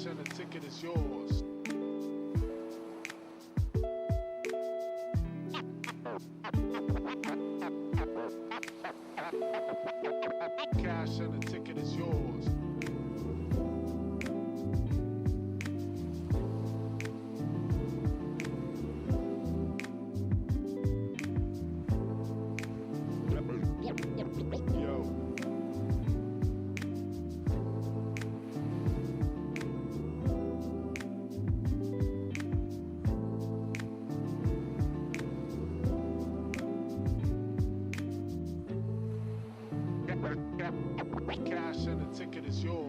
and the ticket is yours. Cash and the ticket is yours. Yo. Cash and the ticket is yours.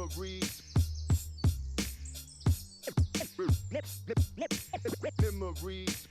Memories. Memories.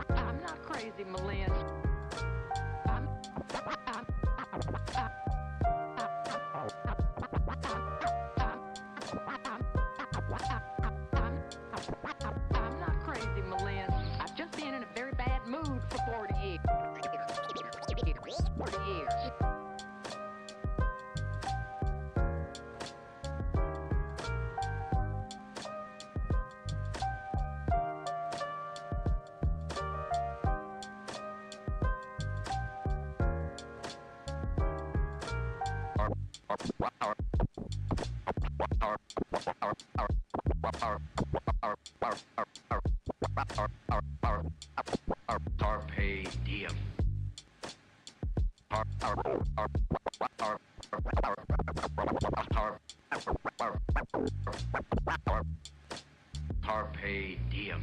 I'm not crazy, Malin. I'm not crazy, Malin. I've just been in a very bad mood for 40 years. 40 years. Carpe diem. Carpe diem.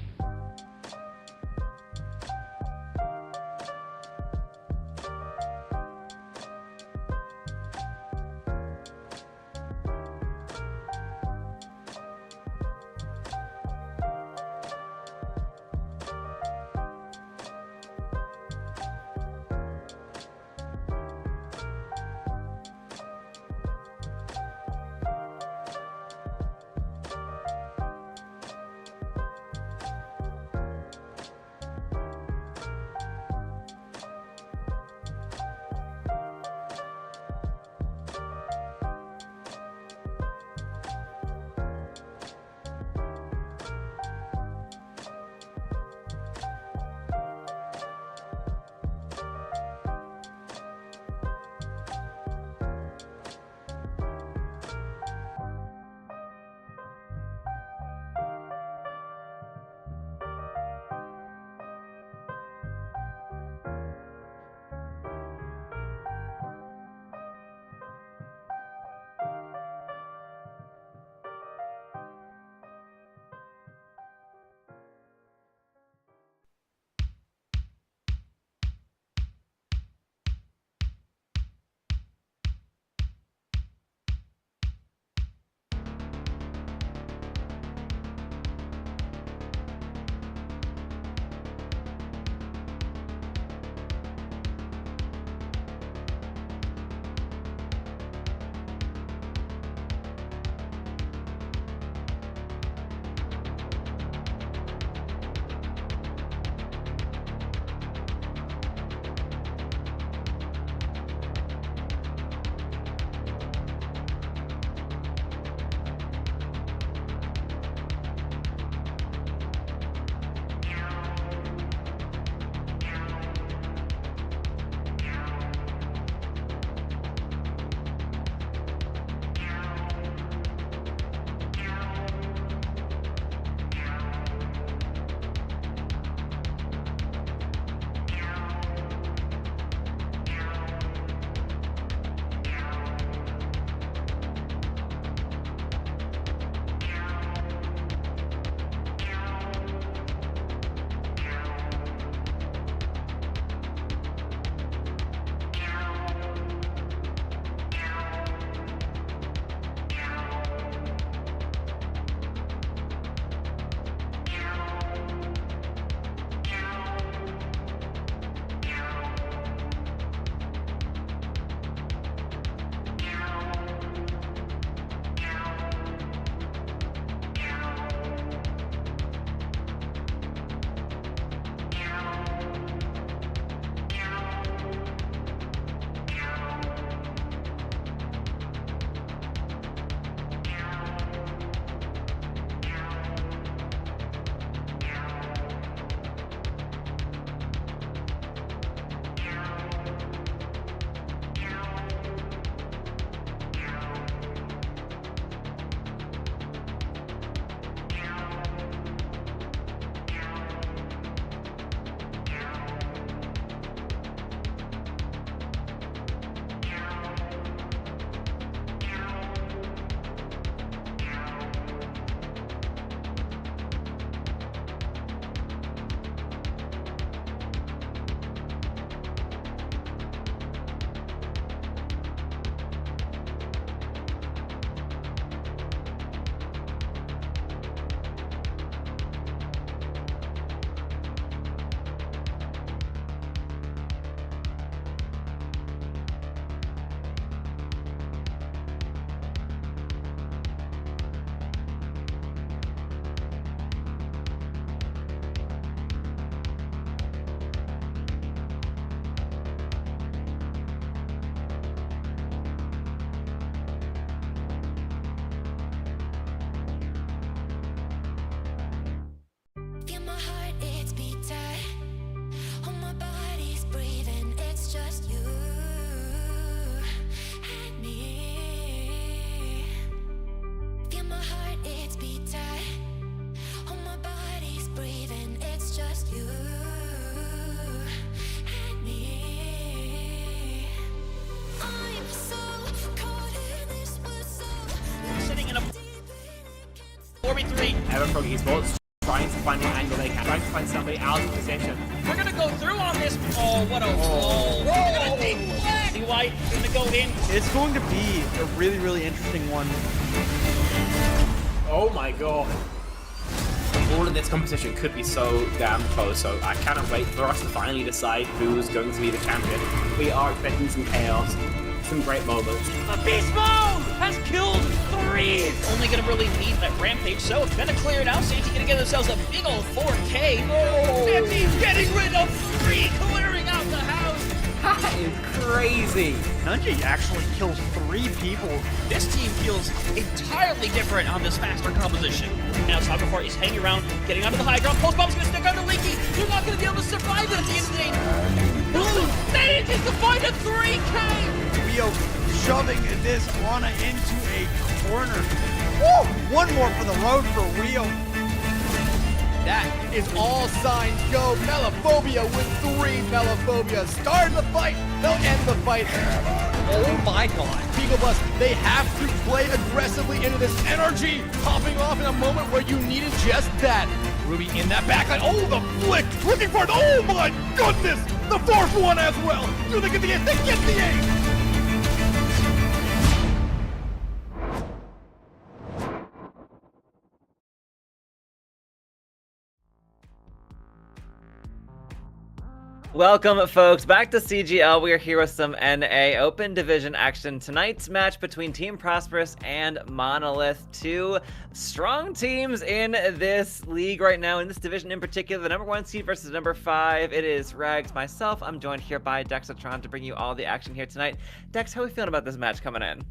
3-3. Ever from esports, trying to find the angle they can, trying to find somebody out of position. We're gonna go through on this. Oh, what a roll. They're gonna deflect. White gonna go in. It's going to be a really, really interesting one. Oh my god. All of this competition could be so damn close, so I cannot wait for us to finally decide who's going to be the champion. We are expecting some chaos, some great moments. The beast mode has killed 3. Only gonna really need that rampage, so it's gonna clear it out. So gonna get themselves a big old 4K. Oh, and he's getting rid of 3, clearing out the house. That is crazy. Nunji actually kills 3 people. This team feels entirely different on this faster composition. Now Soccer Fort is hanging around, getting onto the high ground. Post bomb's gonna stick under Leaky. They're not gonna be able to survive it at the end of the day. Blue manages to find a 3K. Rio shoving this Lana into a corner. Woo! One more for the road for Rio. That is all signs go. Melophobia with 3 Melophobia. Starting the fight. They'll end the fight. Oh my god. Beagle Bus, they have to play aggressively into this energy. Popping off in a moment where you needed just that. Ruby in that backline. Oh, the flick. Looking for it. Oh my goodness. The 4th one as well. Do they get the 8? They get the 8. Welcome, folks, back to CGL. We are here with some NA Open Division action. Tonight's match between Team Prosperous and Monolith. 2 strong teams in this league right now, in this division in particular. The number 1 seed versus number 5. It is Rags, myself. I'm joined here by Dexatron to bring you all the action here tonight. Dex, how are we feeling about this match coming in?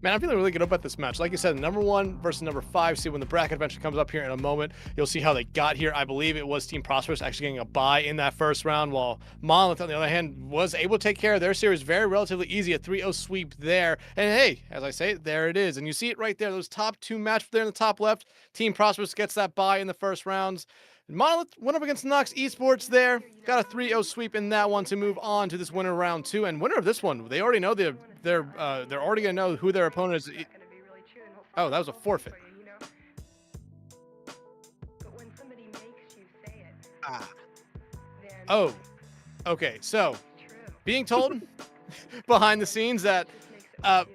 Man, I'm feeling really good about this match. Like you said, number 1 versus number 5. See, when the bracket eventually comes up here in a moment, you'll see how they got here. I believe it was Team Prosperous actually getting a bye in that first round, while Monolith, on the other hand, was able to take care of their series very relatively easy. A 3-0 sweep there. And hey, as I say, there it is. And you see it right there. Those top 2 matches there in the top left. Team Prosperous gets that bye in the first rounds. Monolith went up against Nox Esports there. Got a 3-0 sweep in that one to move on to this winner round 2. And winner of this one, they already know they're already gonna know who their opponent is. Oh, that was a forfeit. Oh, okay. So, being told behind the scenes that that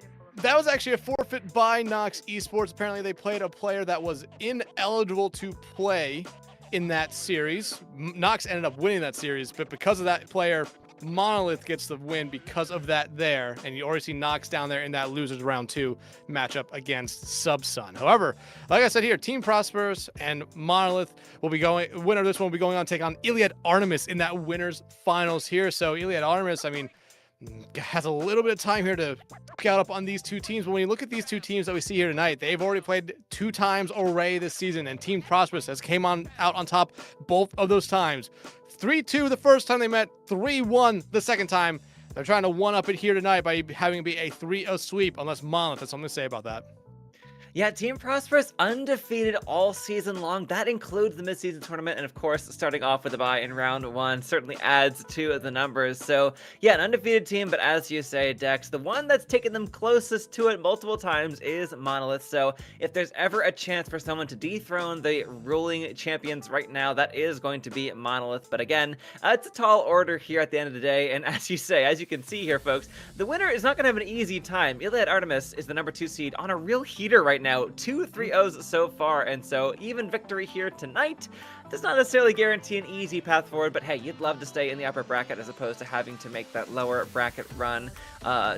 was actually a forfeit by Nox Esports. Apparently, they played a player that was ineligible to play in that series. Nox ended up winning that series, but because of that player, Monolith gets the win because of that there. And you already see Nox down there in that losers round 2 matchup against Subsun. However, like I said here, Team Prosperous and Monolith will be going, winner of this one will be going on to take on Iliad Artemis in that winners finals here. So Iliad Artemis, I mean, has a little bit of time here to count up on these 2 teams. But when you look at these 2 teams that we see here tonight, they've already played 2 times already this season, and Team Prosperous has came out on top both of those times. 3-2 the first time they met, 3-1 the second time. They're trying to one-up it here tonight by having it be a 3-0 sweep, unless Monolith has something to say about that. Yeah, Team Prosperous undefeated all season long. That includes the midseason tournament, and of course, starting off with a bye in round 1 certainly adds to the numbers. So, yeah, an undefeated team, but as you say, Dex, the one that's taken them closest to it multiple times is Monolith. So, if there's ever a chance for someone to dethrone the ruling champions right now, that is going to be Monolith. But again, it's a tall order here at the end of the day, and as you say, as you can see here, folks, the winner is not going to have an easy time. Iliad Artemis is the number 2 seed on a real heater right now. 2 3-0s so far, and so even victory here tonight does not necessarily guarantee an easy path forward, but hey, you'd love to stay in the upper bracket as opposed to having to make that lower bracket run.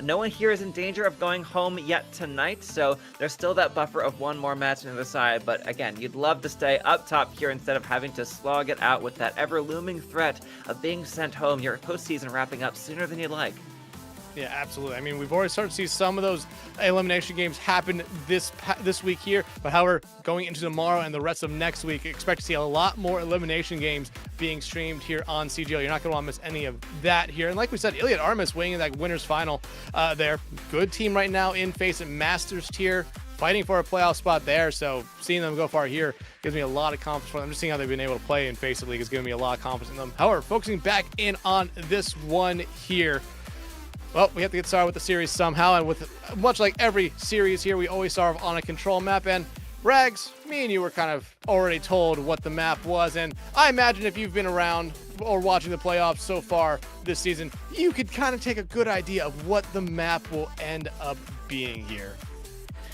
No one here is in danger of going home yet tonight, so there's still that buffer of 1 more match on the other side, but again, you'd love to stay up top here instead of having to slog it out with that ever-looming threat of being sent home, your postseason wrapping up sooner than you'd like. Yeah, absolutely. I mean, we've already started to see some of those elimination games happen this week here, but however, going into tomorrow and the rest of next week, expect to see a lot more elimination games being streamed here on CGL. You're not going to want to miss any of that here. And like we said, Iliad Artemis weighing in that winners final there. Good team right now in FACEIT Masters tier, fighting for a playoff spot there. So seeing them go far here gives me a lot of confidence for them. Just seeing how they've been able to play in FACEIT League is giving me a lot of confidence in them. However, focusing back in on this one here, well, we have to get started with the series somehow, and with much like every series here, we always start on a control map, and Rags, me and you were kind of already told what the map was, and I imagine if you've been around or watching the playoffs so far this season, you could kind of take a good idea of what the map will end up being here.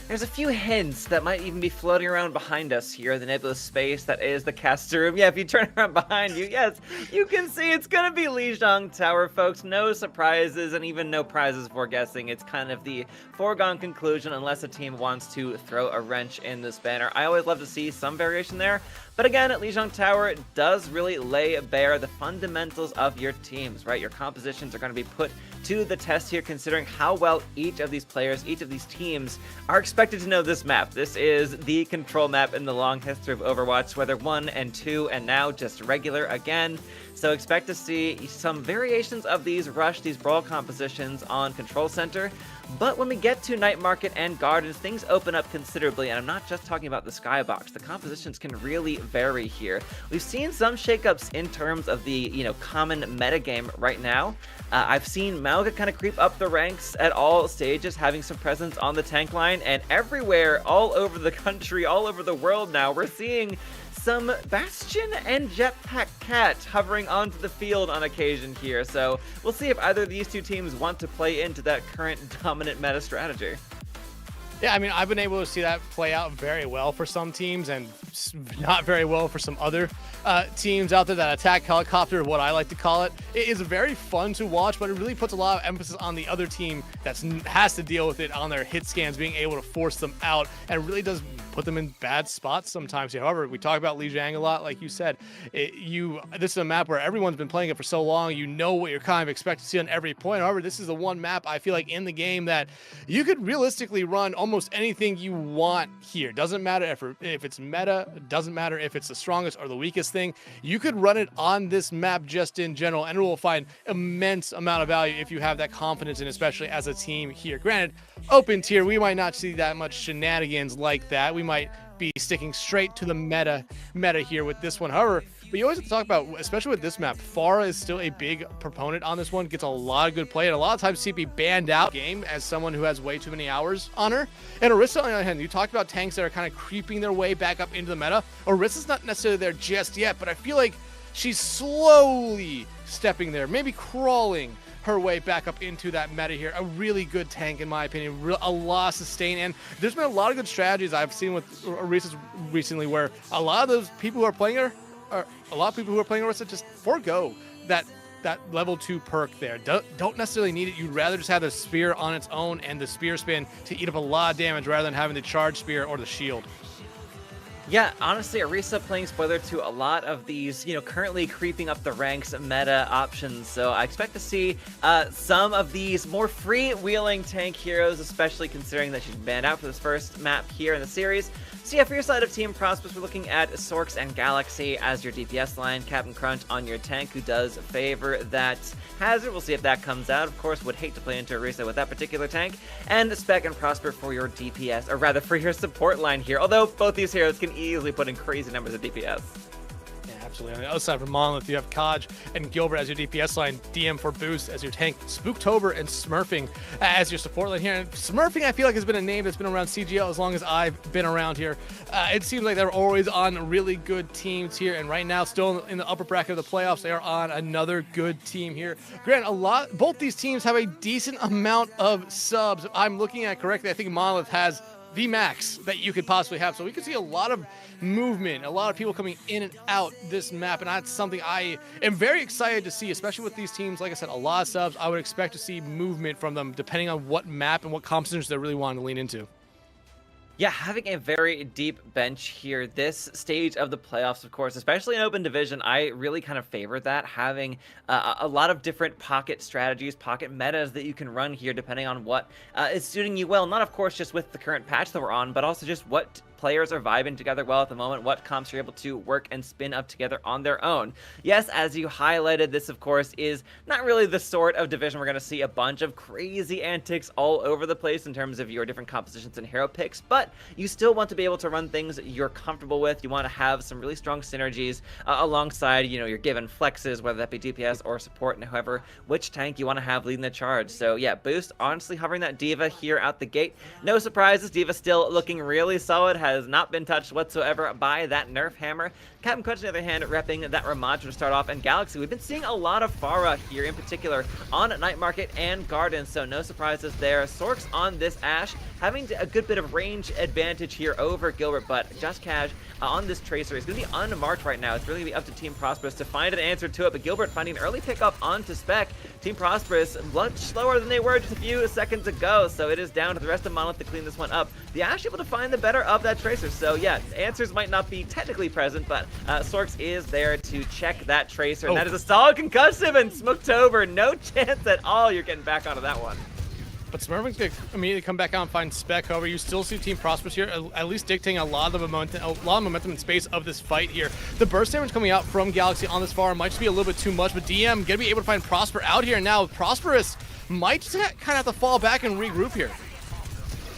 There's a few hints that might even be floating around behind us here in the nebulous space that is the caster room. Yeah, if you turn around behind you, yes, you can see it's gonna be Lijiang Tower, folks. No surprises and even no prizes for guessing. It's kind of the foregone conclusion unless a team wants to throw a wrench in this banner. I always love to see some variation there, but again, Lijiang Tower does really lay bare the fundamentals of your teams, right? Your compositions are going to be put to the test here, considering how well each of these players, each of these teams are expected to know this map. This is the control map in the long history of Overwatch, whether 1 and 2, and now just regular again. So expect to see some variations of these rush, these brawl compositions on Control Center. But when we get to Night Market and Gardens, things open up considerably, and I'm not just talking about the Skybox. The compositions can really vary here. We've seen some shakeups in terms of the, common metagame right now. I've seen Mauga kind of creep up the ranks at all stages, having some presence on the tank line, and everywhere, all over the country, all over the world now, we're seeing some Bastion and Jetpack Cat hovering onto the field on occasion here. So we'll see if either of these two teams want to play into that current dominant meta strategy. Yeah, I mean, I've been able to see that play out very well for some teams and not very well for some other teams out there that attack helicopter, what I like to call it. It is very fun to watch, but it really puts a lot of emphasis on the other team that has to deal with it on their hit scans, being able to force them out, and it really does put them in bad spots sometimes. However, we talk about Lijiang a lot, like you said. This is a map where everyone's been playing it for so long, you know what you're kind of expected to see on every point. However, this is the one map I feel like in the game that you could realistically run almost anything you want here. Doesn't matter if it's meta, doesn't matter if it's the strongest or the weakest thing. You could run it on this map just in general, and it will find immense amount of value if you have that confidence in, especially as a team here. Granted, open tier, we might not see that much shenanigans like that. We might be sticking straight to the meta here with this one. However, but you always have to talk about, especially with this map, Pharah is still a big proponent on this one, gets a lot of good play, and a lot of times CP banned out game as someone who has way too many hours on her. And Orisa, on the other hand, you talked about tanks that are kind of creeping their way back up into the meta. Orisa's not necessarily there just yet, but I feel like she's slowly stepping there, maybe crawling her way back up into that meta here. A really good tank, in my opinion, a lot of sustain, and there's been a lot of good strategies I've seen with Orisa recently where a lot of those people who are playing her, Orisa, just forego that level 2 perk there. Don't necessarily need it. You'd rather just have the spear on its own and the spear spin to eat up a lot of damage rather than having the charge spear or the shield. Yeah, honestly, Orisa playing spoiler to a lot of these, currently creeping up the ranks meta options. So I expect to see some of these more freewheeling tank heroes, especially considering that she's banned out for this first map here in the series. So yeah, for your side of Team Prosperous, we're looking at Sorks and Galaxy as your DPS line, Captain Crunch on your tank, who does favor that hazard. We'll see if that comes out. Of course, would hate to play into Orisa with that particular tank. And Spec and Prosper for your DPS, or rather for your support line here. Although both these heroes can easily put in crazy numbers of DPS. Yeah, absolutely. On the other side for Monolith, you have Kaj and Gilbert as your DPS line, DM for boost as your tank, Spooktober and Smurfing as your support line here. And Smurfing, I feel like, has been a name that's been around CGL as long as I've been around here. It seems like they're always on really good teams here, and right now, still in the upper bracket of the playoffs, they are on another good team here. Granted, both these teams have a decent amount of subs. If I'm looking at it correctly, I think Monolith has the max that you could possibly have. So we could see a lot of movement, a lot of people coming in and out this map, and that's something I am very excited to see, especially with these teams. Like I said, a lot of subs. I would expect to see movement from them depending on what map and what compositions they really want to lean into. Yeah, having a very deep bench here, this stage of the playoffs, of course, especially in open division, I really kind of favor that, having a lot of different pocket strategies, pocket metas that you can run here, depending on what is suiting you well. Not, of course, just with the current patch that we're on, but also just what players are vibing together well at the moment, what comps are able to work and spin up together on their own. Yes, as you highlighted, this, of course, is not really the sort of division we're going to see a bunch of crazy antics all over the place in terms of your different compositions and hero picks, but you still want to be able to run things you're comfortable with. You want to have some really strong synergies alongside, your given flexes, whether that be DPS or support, and however, which tank you want to have leading the charge. So yeah, Boost, honestly, hovering that D.Va here out the gate. No surprises, D.Va still looking really solid, has not been touched whatsoever by that nerf hammer. Captain Crunch, on the other hand, repping that Ramattra to start off, and Galaxy. We've been seeing a lot of Pharah here, in particular, on Night Market and Garden, so no surprises there. Sorks on this Ashe, having a good bit of range advantage here over Gilbert, but Just Cash on this Tracer is going to be unmarked right now. It's really going to be up to Team Prosperous to find an answer to it, but Gilbert finding an early pickup onto Spec. Team Prosperous much slower than they were just a few seconds ago, so it is down to the rest of Monolith to clean this one up. The Ashe able to find the better of that Tracer, so yeah, answers might not be technically present, but Sorks is there to check that Tracer, and that is a solid concussive, and Smooktober, no chance at all you're getting back onto that one. But Smurfing's going to immediately come back out and find Spec. However, you still see Team Prosperous here, at least dictating a lot of momentum and space of this fight here. The burst damage coming out from Galaxy on this far might just be a little bit too much, but DM going to be able to find Prosper out here. Now, Prosperous might just kind of have to fall back and regroup here.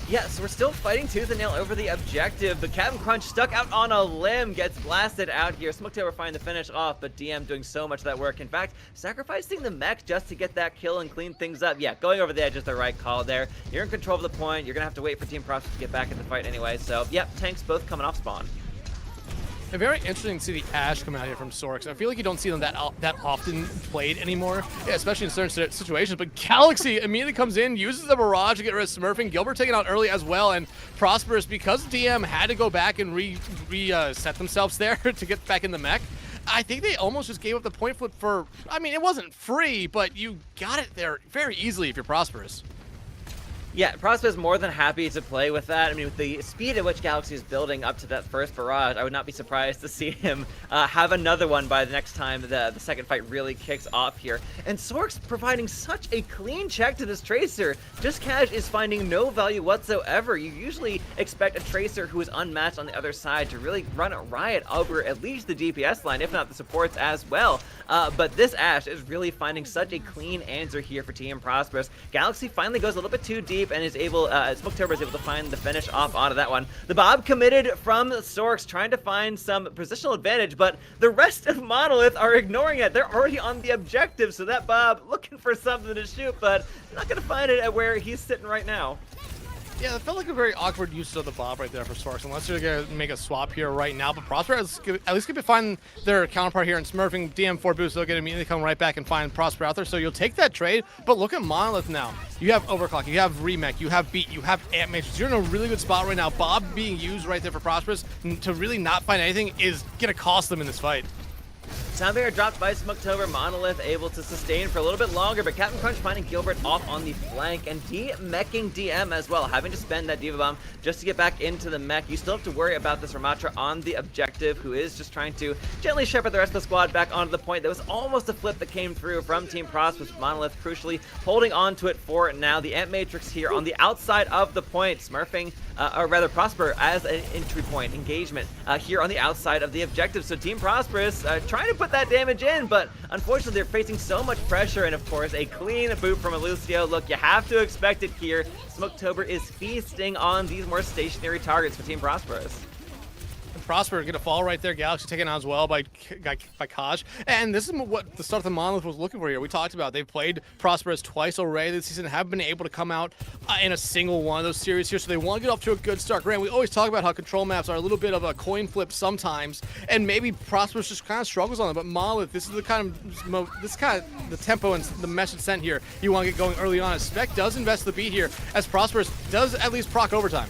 Yeah, so we're still fighting tooth and nail over the objective, but Captain Crunch stuck out on a limb, gets blasted out here. Smooktail finding the finish off, but DM doing so much of that work. In fact, sacrificing the mech just to get that kill and clean things up. Yeah, going over the edge is the right call there. You're in control of the point. You're going to have to wait for Team Prosperous to get back in the fight anyway. So, yep, tanks both coming off spawn. And very interesting to see the Ashe come out here from Sorks. I feel like you don't see them that often played anymore, yeah, especially in certain situations. But Galaxy immediately comes in, uses the barrage to get rid of Smurfing. Gilbert taken out early as well, and Prosperous, because DM had to go back and reset themselves there to get back in the mech. I think they almost just gave up the point flip for, I mean, it wasn't free, but you got it there very easily if you're Prosperous. Yeah, Prosperous is more than happy to play with that. I mean, with the speed at which Galaxy is building up to that first barrage, I would not be surprised to see him have another one by the next time the second fight really kicks off here. And Sorks providing such a clean check to this Tracer. Just Cash is finding no value whatsoever. You usually expect a Tracer who is unmatched on the other side to really run a riot over at least the DPS line, if not the supports as well. But this Ashe is really finding such a clean answer here for Team Prosperous. Galaxy finally goes a little bit too deep and is able, Smooktober is able to find the finish off onto that one. The Bob committed from Sorks, trying to find some positional advantage, but the rest of Monolith are ignoring it. They're already on the objective, so that Bob looking for something to shoot, but not going to find it at where he's sitting right now. Yeah, it felt like a very awkward use of the Bob right there for Sorks, unless they're going to make a swap here right now. But Prosper at least going to find their counterpart here in Smurfing. DM4 boost, they'll get immediately come right back and find Prosper out there. So you'll take that trade, but look at Monolith now. You have Overclock, you have Remech, you have Beat, you have Ant Matrix. You're in a really good spot right now. Bob being used right there for Prosperous to really not find anything is going to cost them in this fight. Sound Barrier dropped by Smooktober. Monolith able to sustain for a little bit longer, but Captain Crunch finding Gilbert off on the flank and de-meching DM as well, having to spend that Diva Bomb just to get back into the mech. You still have to worry about this Ramattra on the objective, who is just trying to gently shepherd the rest of the squad back onto the point. There was almost a flip that came through from Team Prosperous, with Monolith crucially holding on to it for now. The Ant Matrix here on the outside of the point, Smurfing, or rather Prosper as an entry point engagement here on the outside of the objective. So Team Prosperous trying to put that damage in, but unfortunately they're facing so much pressure, and of course a clean boot from Lucio. Look, you have to expect it here. Smooktober is feasting on these more stationary targets for Team Prosperous. Prosper going to fall right there. Galaxy taken out as well by Kaj. And this is what the start of the Monolith was looking for here. We talked about they've played Prosperous twice already this season, have been able to come out in a single one of those series here, so they want to get off to a good start. Grant, we always talk about how control maps are a little bit of a coin flip sometimes, and maybe Prosperous just kind of struggles on it, but Monolith, this is the kind of the tempo and the message sent here you want to get going early on. As Spec does invest the beat here, as Prosperous does at least proc overtime.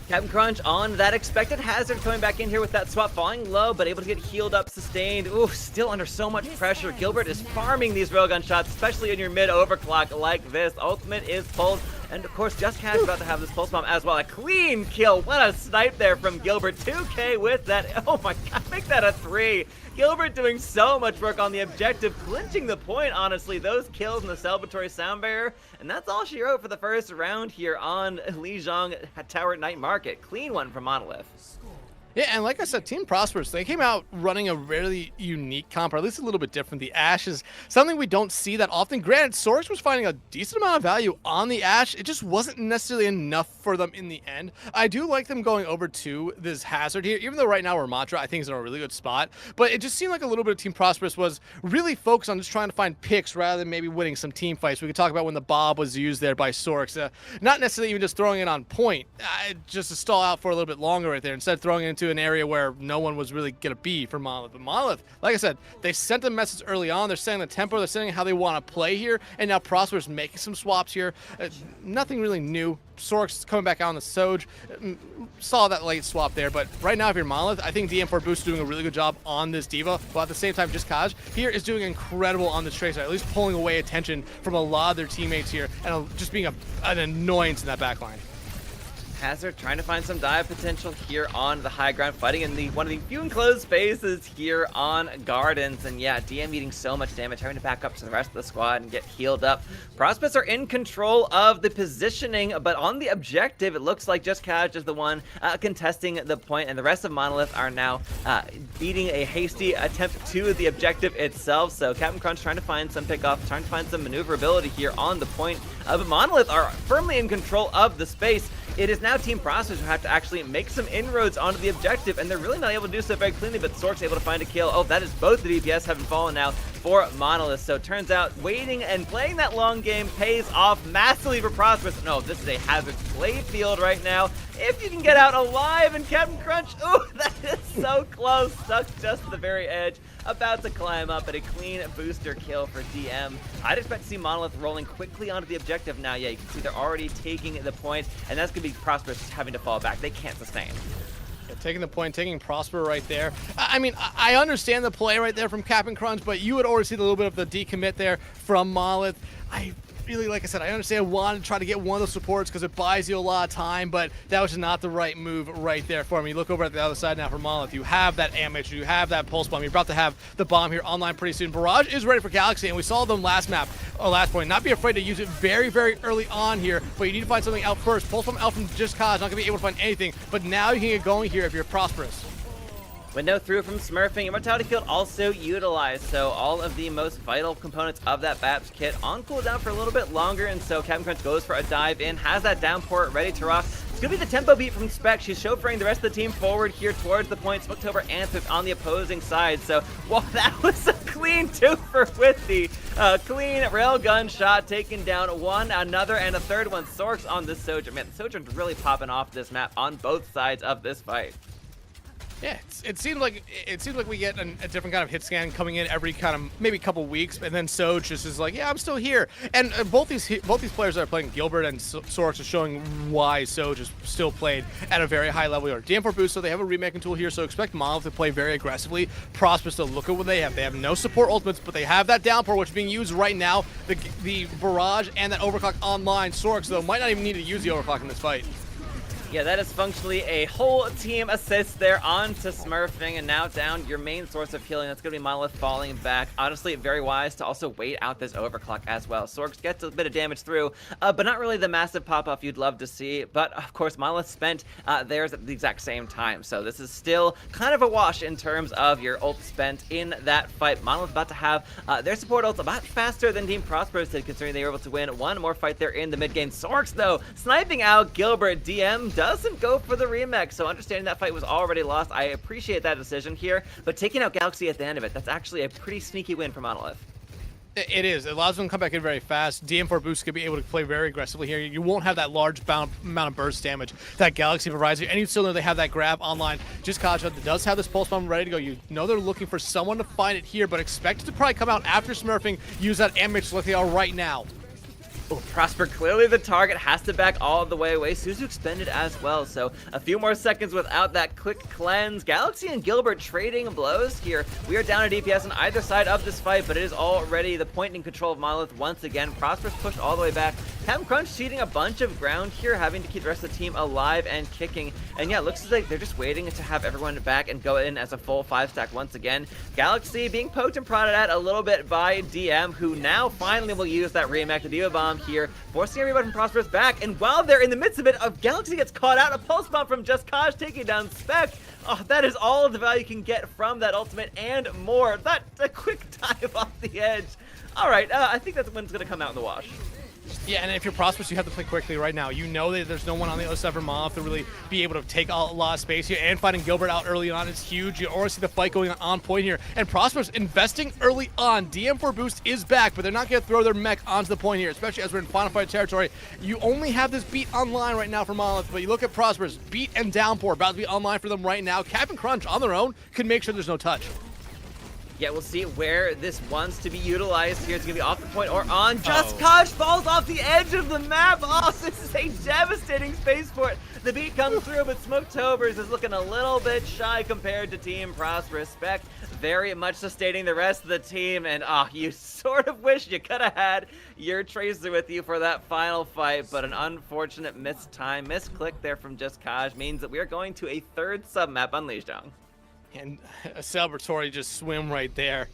Captain Crunch on that expected hazard, coming back in here with that swap, falling low, but able to get healed up, sustained. Ooh, still under so much pressure. Gilbert is farming these railgun shots, especially in your mid overclock like this. Ultimate is pulled, and of course, Just Cash about to have this pulse bomb as well. A clean kill. What a snipe there from Gilbert. 2K with that. Oh my god, make that a 3. Gilbert doing so much work on the objective, clinching the point, honestly. Those kills in the celebratory sound barrier, and that's all she wrote for the first round here on Lijiang Tower Night Market. Clean one from Monolith. Yeah, and like I said, Team Prosperous, they came out running a really unique comp, or at least a little bit different. The Ashe is something we don't see that often. Granted, Sorex was finding a decent amount of value on the Ashe. It just wasn't necessarily enough for them in the end. I do like them going over to this Hazard here, even though right now Ramatra, I think, is in a really good spot. But it just seemed like a little bit of Team Prosperous was really focused on just trying to find picks rather than maybe winning some team fights. We could talk about when the Bob was used there by Sorex. Not necessarily even just throwing it on point, just to stall out for a little bit longer right there, instead of throwing it into an area where no one was really going to be for Monolith. But Monolith, like I said, they sent a message early on. They're setting the tempo. They're setting how they want to play here. And now Prosperous making some swaps here. Nothing really new. Sorex coming back out on the Soj. Saw that late swap there. But right now, if you're Monolith, I think DM4 Boost is doing a really good job on this Diva. While at the same time, just Kaj here is doing incredible on this Tracer, at least pulling away attention from a lot of their teammates here and just being an annoyance in that backline. Hazard trying to find some dive potential here on the high ground, fighting in one of the few enclosed spaces here on Gardens. And yeah, DM eating so much damage, having to back up to the rest of the squad and get healed up. Prosperous are in control of the positioning, but on the objective, it looks like just Kaj is the one contesting the point, and the rest of Monolith are now beating a hasty attempt to the objective itself. So Captain Crunch trying to find some pickoff, trying to find some maneuverability here on the point. But Monolith are firmly in control of the space. It is now Team Prosperous who have to actually make some inroads onto the objective, and they're really not able to do so very cleanly, but Sork's able to find a kill. Oh, that is both the DPS having fallen now for Monolith. So it turns out waiting and playing that long game pays off massively for Prosperous. No, this is a Hazard playfield right now. If you can get out alive, and Captain Crunch, ooh, that is so close, stuck just at the very edge, about to climb up, at a clean booster kill for DM. I'd expect to see Monolith rolling quickly onto the objective now. Yeah, you can see they're already taking the point, and that's going to be Prosperous having to fall back. They can't sustain. Yeah, taking the point, taking Prosper right there. I mean, I understand the play right there from Captain Crunch, but you would already see a little bit of the decommit there from Monolith. I really, like I said, I understand wanting to try to get one of those supports because it buys you a lot of time, but that was just not the right move right there for me. You look over at the other side now for Monolith. You have that Amix, you have that Pulse Bomb. You're about to have the bomb here online pretty soon. Barrage is ready for Galaxy, and we saw them last point. Not be afraid to use it very, very early on here, but you need to find something out first. Pulse Bomb out from just Kaz, not going to be able to find anything, but now you can get going here if you're Prosperous. Window through from Smurfing. Immortality Field also utilized, so all of the most vital components of that BAPS kit on cooldown for a little bit longer, and so Captain Crunch goes for a dive in, has that downpour ready to rock. It's going to be the tempo beat from Spec. She's chauffeuring the rest of the team forward here towards the point. Spooktober and Pip on the opposing side, so well, that was a clean twofer with the clean railgun shot, taking down one, another, and a third one. Sorks on this Sojourn. Man, the Sojourn's really popping off this map on both sides of this fight. Yeah, it seems like we get a different kind of hit scan coming in every kind of maybe couple weeks, and then Soj just is like, yeah, I'm still here. And both these players that are playing, Gilbert and Sorex, are showing why Soj is still played at a very high level. Or DM4 Boost, so they have a remaking tool here, so expect Monolith to play very aggressively. Prosperous, to look at what they have. They have no support ultimates, but they have that downpour, which is being used right now. The barrage and that overclock online. Sorex, though, might not even need to use the overclock in this fight. Yeah, that is functionally a whole team assist there onto Smurfing, and now down your main source of healing. That's going to be Monolith falling back. Honestly, very wise to also wait out this overclock as well. Sorks gets a bit of damage through, but not really the massive pop-off you'd love to see. But, of course, Monolith spent theirs at the exact same time, so this is still kind of a wash in terms of your ult spent in that fight. Monolith about to have their support ults about faster than Team Prosperous did, considering they were able to win one more fight there in the mid-game. Sorks, though, sniping out Gilbert. DM doesn't go for the remake, so understanding that fight was already lost, I appreciate that decision here, but taking out Galaxy at the end of it, that's actually a pretty sneaky win for Monolith. It is. It allows them to come back in very fast. DM4 Boost could be able to play very aggressively here. You won't have that large amount of burst damage that Galaxy provides you. And you still know they have that grab online. Just Kaja does have this Pulse Bomb ready to go. You know they're looking for someone to find it here, but expect it to probably come out after Smurfing. Use that Amix like they are right now. Oh, Prosper clearly the target, has to back all the way away. Suzu expended as well, so a few more seconds without that quick cleanse. Galaxy and Gilbert trading blows here. We are down to DPS on either side of this fight, but it is already the point in control of Monolith once again. Prosper's pushed all the way back Captain Crunch ceding a bunch of ground here, having to keep the rest of the team alive and kicking. And yeah, it looks like they're just waiting to have everyone back and go in as a full 5-stack once again. Galaxy being poked and prodded at a little bit by DM, who now finally will use that remake, the Diva Bomb here, forcing everybody from Prosperous back. And while they're in the midst of it, Galaxy gets caught out. A pulse bomb from Just Cause taking down Spec. Oh, that is all of the value you can get from that ultimate and more. That's a quick dive off the edge. All right, I think that's when it's going to come out in the wash. Yeah, and if you're Prosperous, you have to play quickly right now. You know that there's no one on the other side for Monolith to really be able to take a lot of space here, and finding Gilbert out early on is huge. You already see the fight going on point here, and Prosperous investing early on. DM4 boost is back, but they're not going to throw their mech onto the point here, especially as we're in final fight territory. You only have this beat online right now for Monolith, but you look at Prosperous, beat and downpour about to be online for them right now. Captain Crunch on their own can make sure there's no touch. Yeah, we'll see where this wants to be utilized here. It's going to be off the point or on. Just Cause falls off the edge of the map. Oh, this is a devastating spaceport. The beat comes through, but Smoketovers is looking a little bit shy compared to Team Prosperous. Spec very much sustaining the rest of the team, and you sort of wish you could have had your Tracer with you for that final fight, but an unfortunate misclick there from Just Cause means that we are going to a third sub-map on Lijiang. And a celebratory just swim right there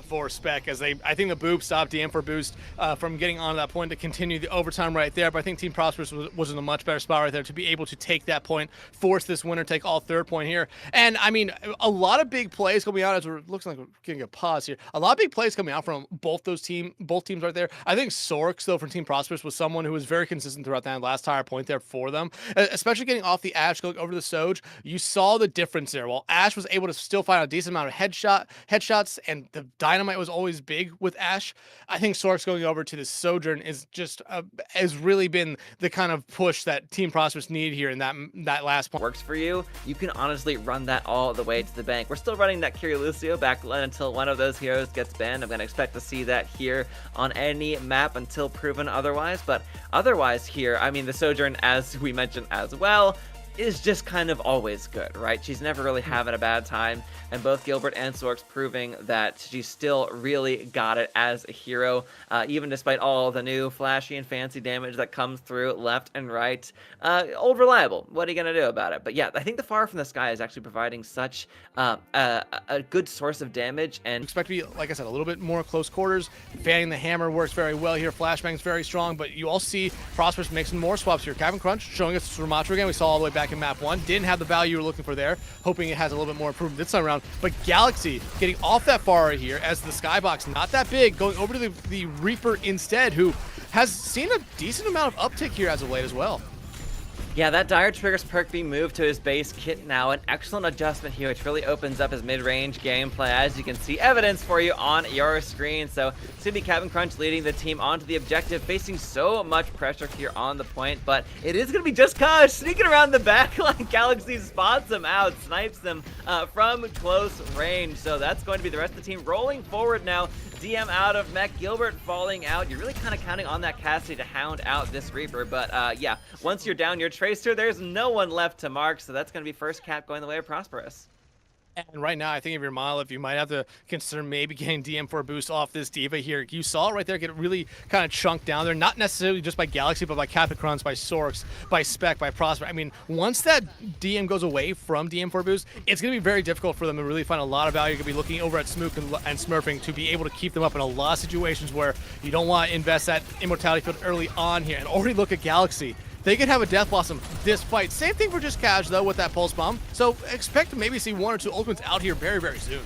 for Spec, as I think the boop stopped DM4 boost from getting on that point to continue the overtime right there. But I think Team Prosperous was in a much better spot right there to be able to take that point, force this winner, take all third point here. And I mean, a lot of big plays coming out as it looks like we're getting a pause here. A lot of big plays coming out from both teams right there. I think Sorks, though, from Team Prosperous was someone who was very consistent throughout that last tire point there for them, especially getting off the Ash, going over the Soj. You saw the difference there. While Ash was able to still find a decent amount of headshots, and the dynamite was always big with Ash, I think Sorks going over to the Sojourn is just has really been the kind of push that Team Prosperous needed here in that last point. Works for you, you can honestly run that all the way to the bank. We're still running that Lucio back until one of those heroes gets banned. I'm going to expect to see that here on any map until proven otherwise, but otherwise here, I mean, the Sojourn, as we mentioned as well, is just kind of always good, right? She's never really having a bad time, and both Gilbert and Sorks proving that she still really got it as a hero, even despite all the new flashy and fancy damage that comes through left and right. Old reliable, what are you gonna do about it? But yeah, I think the Far from the Sky is actually providing such a good source of damage, and expect to be, like I said, a little bit more close quarters. Fanning the hammer works very well here. Flashbang's very strong, but you all see Prosperous making more swaps here. Captain Crunch showing us Sumatra again. We saw all the way back in map 1. Didn't have the value you were looking for there, hoping it has a little bit more improvement this time around. But Galaxy getting off that far right here as the skybox, not that big, going over to the Reaper instead, who has seen a decent amount of uptick here as of late as well. Yeah, that Dire Triggers perk being moved to his base kit now, an excellent adjustment here, which really opens up his mid-range gameplay, as you can see evidence for you on your screen. So it's going to be Captain Crunch leading the team onto the objective, facing so much pressure here on the point, but it is going to be Just Cause sneaking around the back line. Galaxy spots him out, snipes them from close range. So that's going to be the rest of the team rolling forward now. DM out of mech, Gilbert falling out. You're really kind of counting on that Cassidy to hound out this Reaper, but yeah, once you're down your Tracer, there's no one left to mark, so that's going to be first cap going the way of Prosperous. And right now, I think if you're Monolith, you might have to consider maybe getting DM4 boost off this Diva here. You saw it right there get really kind of chunked down there, not necessarily just by Galaxy, but by Captain Crunch, by Sorks, by Spec, by Prosper. I mean, once that DM goes away from DM4 boost, it's going to be very difficult for them to really find a lot of value. You're going to be looking over at Smook and Smurfing to be able to keep them up in a lot of situations where you don't want to invest that Immortality field early on here. And already look at Galaxy. They could have a Death Blossom this fight. Same thing for Just Cash, though, with that Pulse Bomb. So expect to maybe see 1 or 2 ultimates out here very, very soon.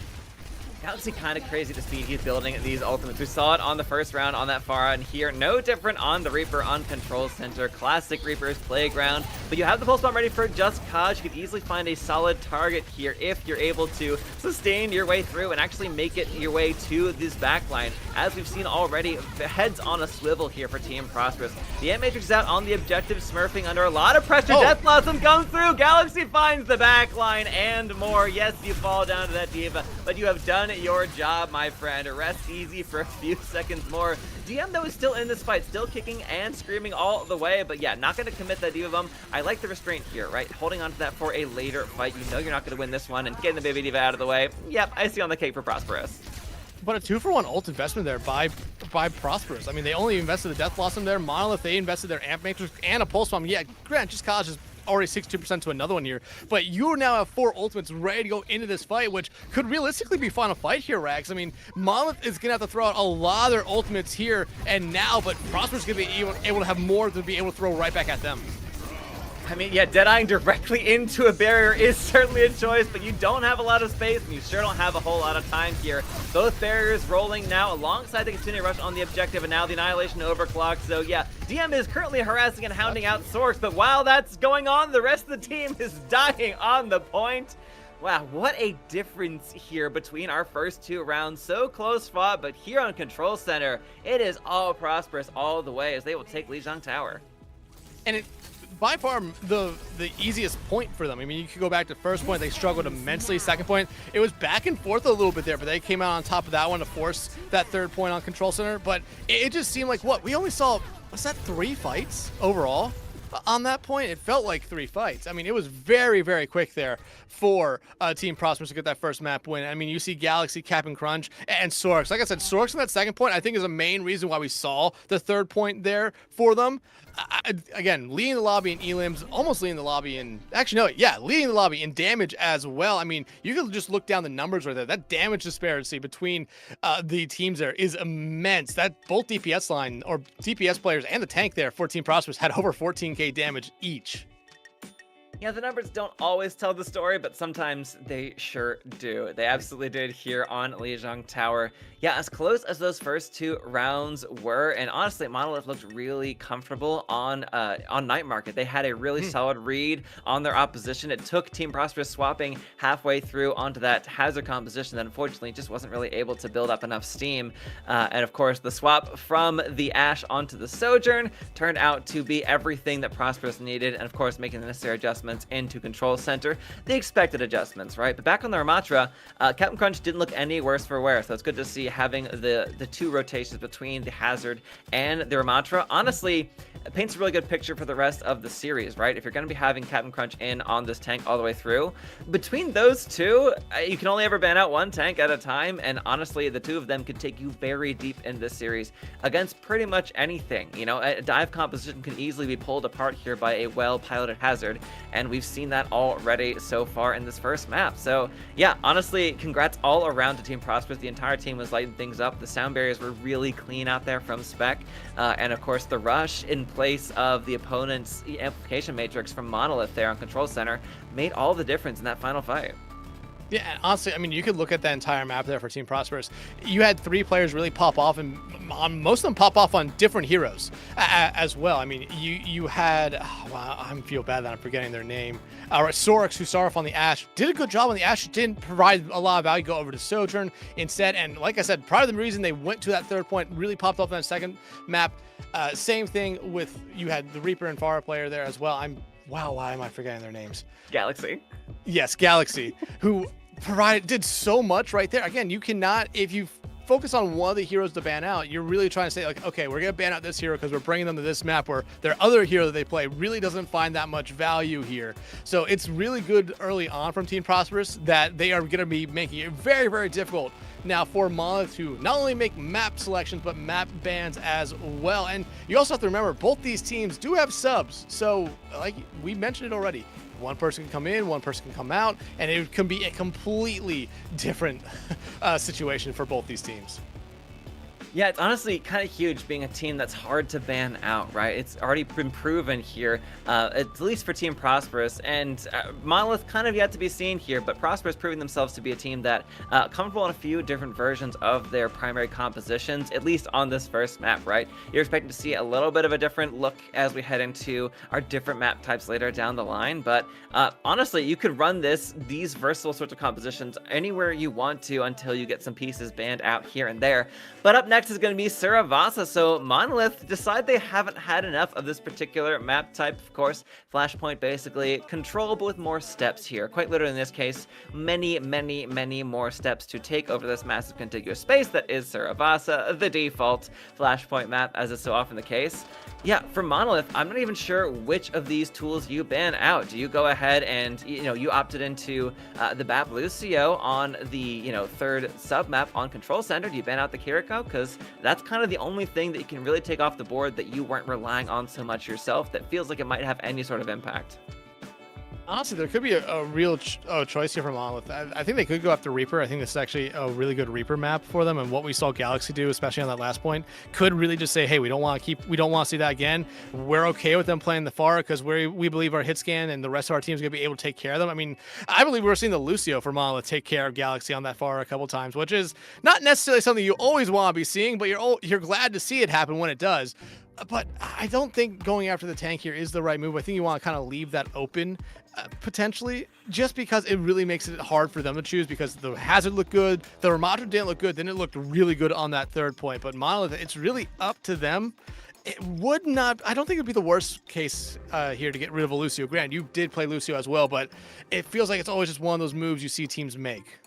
Galaxy kind of crazy to see he's building these ultimates. We saw it on the first round on that Pharah, and here, no different on the Reaper on Control Center. Classic Reaper's playground. But you have the Pulse Bomb ready for Just Cause. You could easily find a solid target here if you're able to sustain your way through and actually make it your way to this backline. As we've seen already, heads on a swivel here for Team Prosperous. The Ant Matrix is out on the objective, Smurfing under a lot of pressure. Death Blossom comes through. Galaxy finds the backline and more. Yes, you fall down to that Diva, but you have done your job, my friend. Rest easy for a few seconds more. DM, though, is still in this fight, still kicking and screaming all the way, but yeah, not going to commit that Diva Bomb. I like the restraint here, right? Holding on to that for a later fight. You know you're not going to win this one, and getting the baby Diva out of the way. Yep, I see on the cake for Prosperous. But a 2-for-1 ult investment there by Prosperous. I mean, they only invested the Death Blossom there. Monolith, they invested their Amp Matrix and a Pulse Bomb. Yeah, Grant, just College is already 62% to another one here. But you now have 4 ultimates ready to go into this fight, which could realistically be final fight here, Rags. I mean, Monolith is going to have to throw out a lot of their ultimates here and now, but Prosperous is going to be able to have more to be able to throw right back at them. I mean, yeah, Deadying directly into a barrier is certainly a choice, but you don't have a lot of space, and you sure don't have a whole lot of time here. Both barriers rolling now alongside the continued rush on the objective, and now the Annihilation overclock. So yeah, DM is currently harassing and hounding out Sorks, but while that's going on, the rest of the team is dying on the point. Wow, what a difference here between our first 2 rounds. So close fought, but here on Control Center, it is all Prosperous all the way as they will take Lijiang Tower. And it by far the easiest point for them. I mean, you could go back to first point, they struggled immensely. Second point, it was back and forth a little bit there, but they came out on top of that one to force that 3rd point on Control Center. But it just seemed like, what, we only saw, was that 3 fights overall? On that point, it felt like 3 fights. I mean, it was very, very quick there for Team Prosperous to get that first map win. I mean, you see Galaxy, Cap'n Crunch, and Sorks. Like I said, Sorks in that 2nd point, I think, is the main reason why we saw the 3rd point there for them. Again, leading the lobby in elims, almost leading the lobby in, actually no, yeah, leading the lobby in damage as well. I mean, you can just look down the numbers right there. That damage disparity between the teams there is immense. That both DPS line, or DPS players and the tank there for Team Prosperous had over 14k damage each. Yeah, the numbers don't always tell the story, but sometimes they sure do. They absolutely did here on Lijiang Tower. Yeah, as close as those first 2 rounds were, and honestly, Monolith looked really comfortable on Night Market. They had a really solid read on their opposition. It took Team Prosperous swapping halfway through onto that Hazard composition that unfortunately just wasn't really able to build up enough steam. And of course, the swap from the Ashe onto the Sojourn turned out to be everything that Prosperous needed, and of course, making the necessary adjustments into Control Center. The expected adjustments, right? But back on the Ramatra, Cap'n Crunch didn't look any worse for wear, so it's good to see having the 2 rotations between the Hazard and the Ramatra. Honestly, it paints a really good picture for the rest of the series, right? If you're going to be having Cap'n Crunch in on this tank all the way through, between those 2, you can only ever ban out 1 tank at a time, and honestly, the 2 of them could take you very deep in this series against pretty much anything. You know, a dive composition can easily be pulled apart here by a well-piloted Hazard, and we've seen that already so far in this first map. So yeah, honestly, congrats all around to Team Prosperous. The entire team was lighting things up. The sound barriers were really clean out there from Spec, and of course the rush in place of the opponent's amplification matrix from Monolith there on Control Center made all the difference in that final fight. Yeah, and honestly, I mean, you could look at that entire map there for Team Prosperous. You had 3 players really pop off, and most of them pop off on different heroes as well. I mean, you had, wow, I feel bad that I'm forgetting their name. Sorks, who started off on the Ashe, did a good job on the Ashe, didn't provide a lot of value, go over to Sojourn instead. And like I said, part of the reason they went to that 3rd point, really popped off on that 2nd map. Same thing with, you had the Reaper and Pharah player there as well. Wow, why am I forgetting their names? Galaxy. Yes, Galaxy, who did so much right there. Again, you cannot, if you focus on one of the heroes to ban out, you're really trying to say, like, okay, we're gonna ban out this hero because we're bringing them to this map where their other hero that they play really doesn't find that much value here. So it's really good early on from Team Prosperous that they are gonna be making it very, very difficult now for Monolith to not only make map selections, but map bans as well. And you also have to remember, both these teams do have subs. So like we mentioned it already, one person can come in, one person can come out, and it can be a completely different situation for both these teams. Yeah, it's honestly kind of huge being a team that's hard to ban out, right? It's already been proven here, at least for Team Prosperous, and Monolith kind of yet to be seen here, but Prosperous proving themselves to be a team that comfortable in a few different versions of their primary compositions, at least on this first map, right? You're expecting to see a little bit of a different look as we head into our different map types later down the line, but honestly, you could run these versatile sorts of compositions anywhere you want to until you get some pieces banned out here and there. But up next, next is going to be Saravasa. So Monolith decide they haven't had enough of this particular map type. Of course, Flashpoint basically control, but with more steps here. Quite literally in this case, many more steps to take over this massive contiguous space that is Saravasa, the default Flashpoint map, as is so often the case. Yeah, for Monolith, I'm not even sure which of these tools you ban out. Do you go ahead and, you opted into the BAP Lucio on the, third sub-map on Control Center? Do you ban out the Kiriko? Because that's kind of the only thing that you can really take off the board that you weren't relying on so much yourself that feels like it might have any sort of impact. Honestly, there could be a real choice here for Monolith. I think they could go after Reaper. I think this is actually a really good Reaper map for them, and what we saw Galaxy do, especially on that last point, could really just say, hey, we don't want to see that again. We're okay with them playing the Pharah because we believe our hit scan and the rest of our team is going to be able to take care of them. I mean, I believe we're seeing the Lucio for Monolith take care of Galaxy on that Pharah a couple times, which is not necessarily something you always want to be seeing, but you're glad to see it happen when it does. But I don't think going after the tank here is the right move. I think you want to kind of leave that open, potentially, just because it really makes it hard for them to choose, because the Hazard looked good, the Ramatra didn't look good, then it looked really good on that third point. But Monolith, it's really up to them. It would not, I don't think it would be the worst case here to get rid of a Lucio. Grant, you did play Lucio as well, but it feels like it's always just one of those moves you see teams make.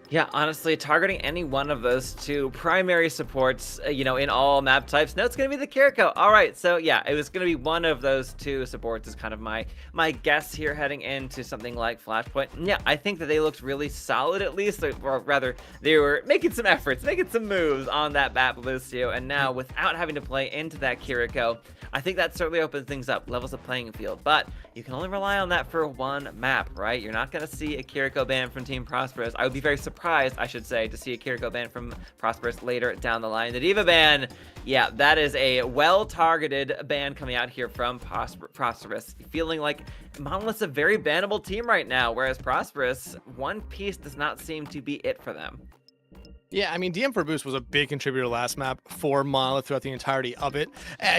Yeah, honestly, targeting any one of those two primary supports, in all map types. No, it's going to be the Kiriko. All right, so yeah, it was going to be one of those two supports is kind of my guess here heading into something like Flashpoint. And yeah, I think that they looked really solid at least, or rather, they were making some efforts, making some moves on that BAP Lucio, and now without having to play into that Kiriko, I think that certainly opens things up, levels the playing field. But you can only rely on that for one map, right? You're not going to see a Kiriko ban from Team Prosperous. I would be very surprised, I should say, to see a Kiriko ban from Prosperous later down the line. The Diva ban, yeah, that is a well-targeted ban coming out here from Prosperous. Feeling like Monolith's a very bannable team right now, whereas Prosperous, one piece does not seem to be it for them. Yeah, I mean, DM for Boost was a big contributor last map for Monolith throughout the entirety of it.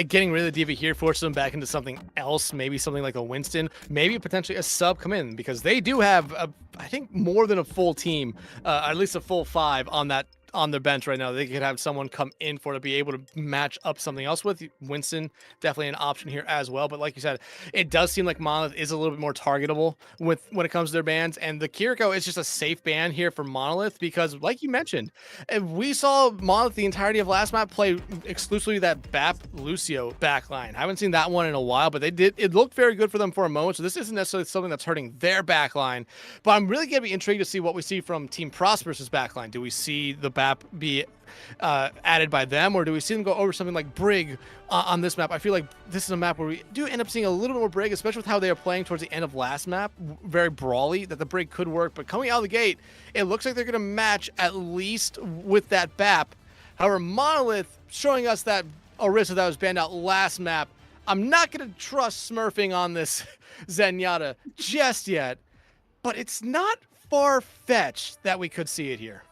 Getting rid of the Diva here forces them back into something else, maybe something like a Winston, maybe potentially a sub come in, because they do have, I think, more than a full team, at least a full 5 on their bench right now. They could have someone come in for to be able to match up something else with. Winston, definitely an option here as well. But like you said, it does seem like Monolith is a little bit more targetable when it comes to their bans. And the Kiriko is just a safe ban here for Monolith because, like you mentioned, we saw Monolith the entirety of last map play exclusively that BAP Lucio backline. I haven't seen that one in a while, but they did. It looked very good for them for a moment. So this isn't necessarily something that's hurting their backline. But I'm really going to be intrigued to see what we see from Team Prosperous's backline. Do we see the BAP be added by them, or do we see them go over something like Brig on this map? I feel like this is a map where we do end up seeing a little bit more Brig, especially with how they are playing towards the end of last map, very brawly, that the Brig could work. But coming out of the gate, it looks like they're going to match at least with that BAP. However, Monolith showing us that Orisa that was banned out last map. I'm not going to trust smurfing on this Zenyatta just yet, but it's not far-fetched that we could see it here.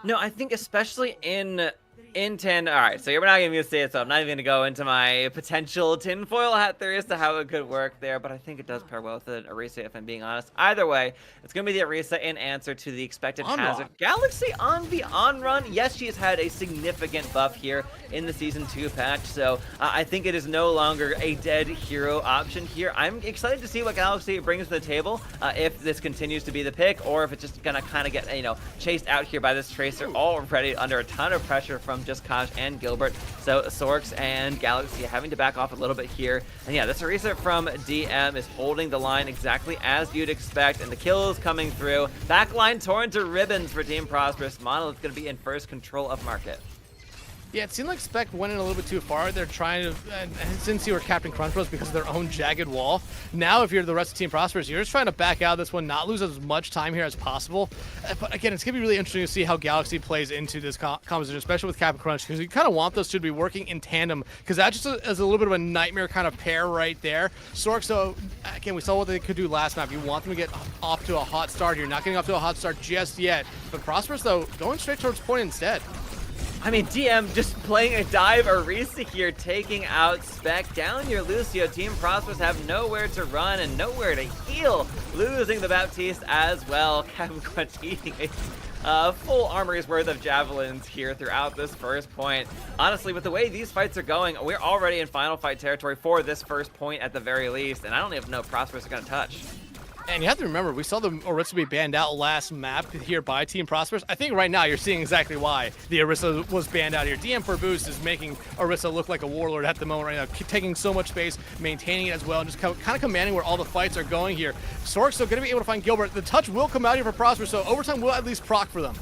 No, I think especially in 10. All right, so you're not gonna say it, so I'm not even gonna go into my potential tinfoil hat theory as to how it could work there, but I think it does pair well with an Orisa, if I'm being honest. Either way, it's gonna be the Orisa in answer to the expected Hazard. Galaxy on the on-run. Yes, she's had a significant buff here in the Season 2 patch, so I think it is no longer a dead hero option here. I'm excited to see what Galaxy brings to the table, if this continues to be the pick, or if it's just gonna kind of get, chased out here by this Tracer already under a ton of pressure from just Kaj and Gilbert. So Sorks and Galaxy having to back off a little bit here. And yeah, this Orisa from DM is holding the line exactly as you'd expect, and the kills coming through. Backline torn to ribbons for Team Prosperous. Monolith going to be in first control of market. Yeah, it seemed like Spec went in a little bit too far. They're trying to, and didn't see where Captain Crunch was because of their own jagged wall. Now, if you're the rest of Team Prosperous, you're just trying to back out of this one, not lose as much time here as possible. But again, it's going to be really interesting to see how Galaxy plays into this composition, especially with Captain Crunch, because you kind of want those two to be working in tandem, because that just is a little bit of a nightmare kind of pair right there. Sork, so again, we saw what they could do last map. You want them to get off to a hot start. You're not getting off to a hot start just yet. But Prosperous, though, going straight towards point instead. I mean, DM just playing a dive Orisa here, taking out Spec. Down your Lucio. Team Prosperous have nowhere to run and nowhere to heal. Losing the Baptiste as well. Captain Crunch eating a full armory's worth of javelins here throughout this first point. Honestly, with the way these fights are going, we're already in final fight territory for this first point at the very least, and I don't even know if Prosperous are going to touch. And you have to remember, we saw the Orisa be banned out last map here by Team Prosperous. I think right now you're seeing exactly why the Orisa was banned out here. DM for Boost is making Orisa look like a warlord at the moment right now, taking so much space, maintaining it as well, and just kind of commanding where all the fights are going here. Sork's still going to be able to find Gilbert. The touch will come out here for Prosperous, so overtime will at least proc for them.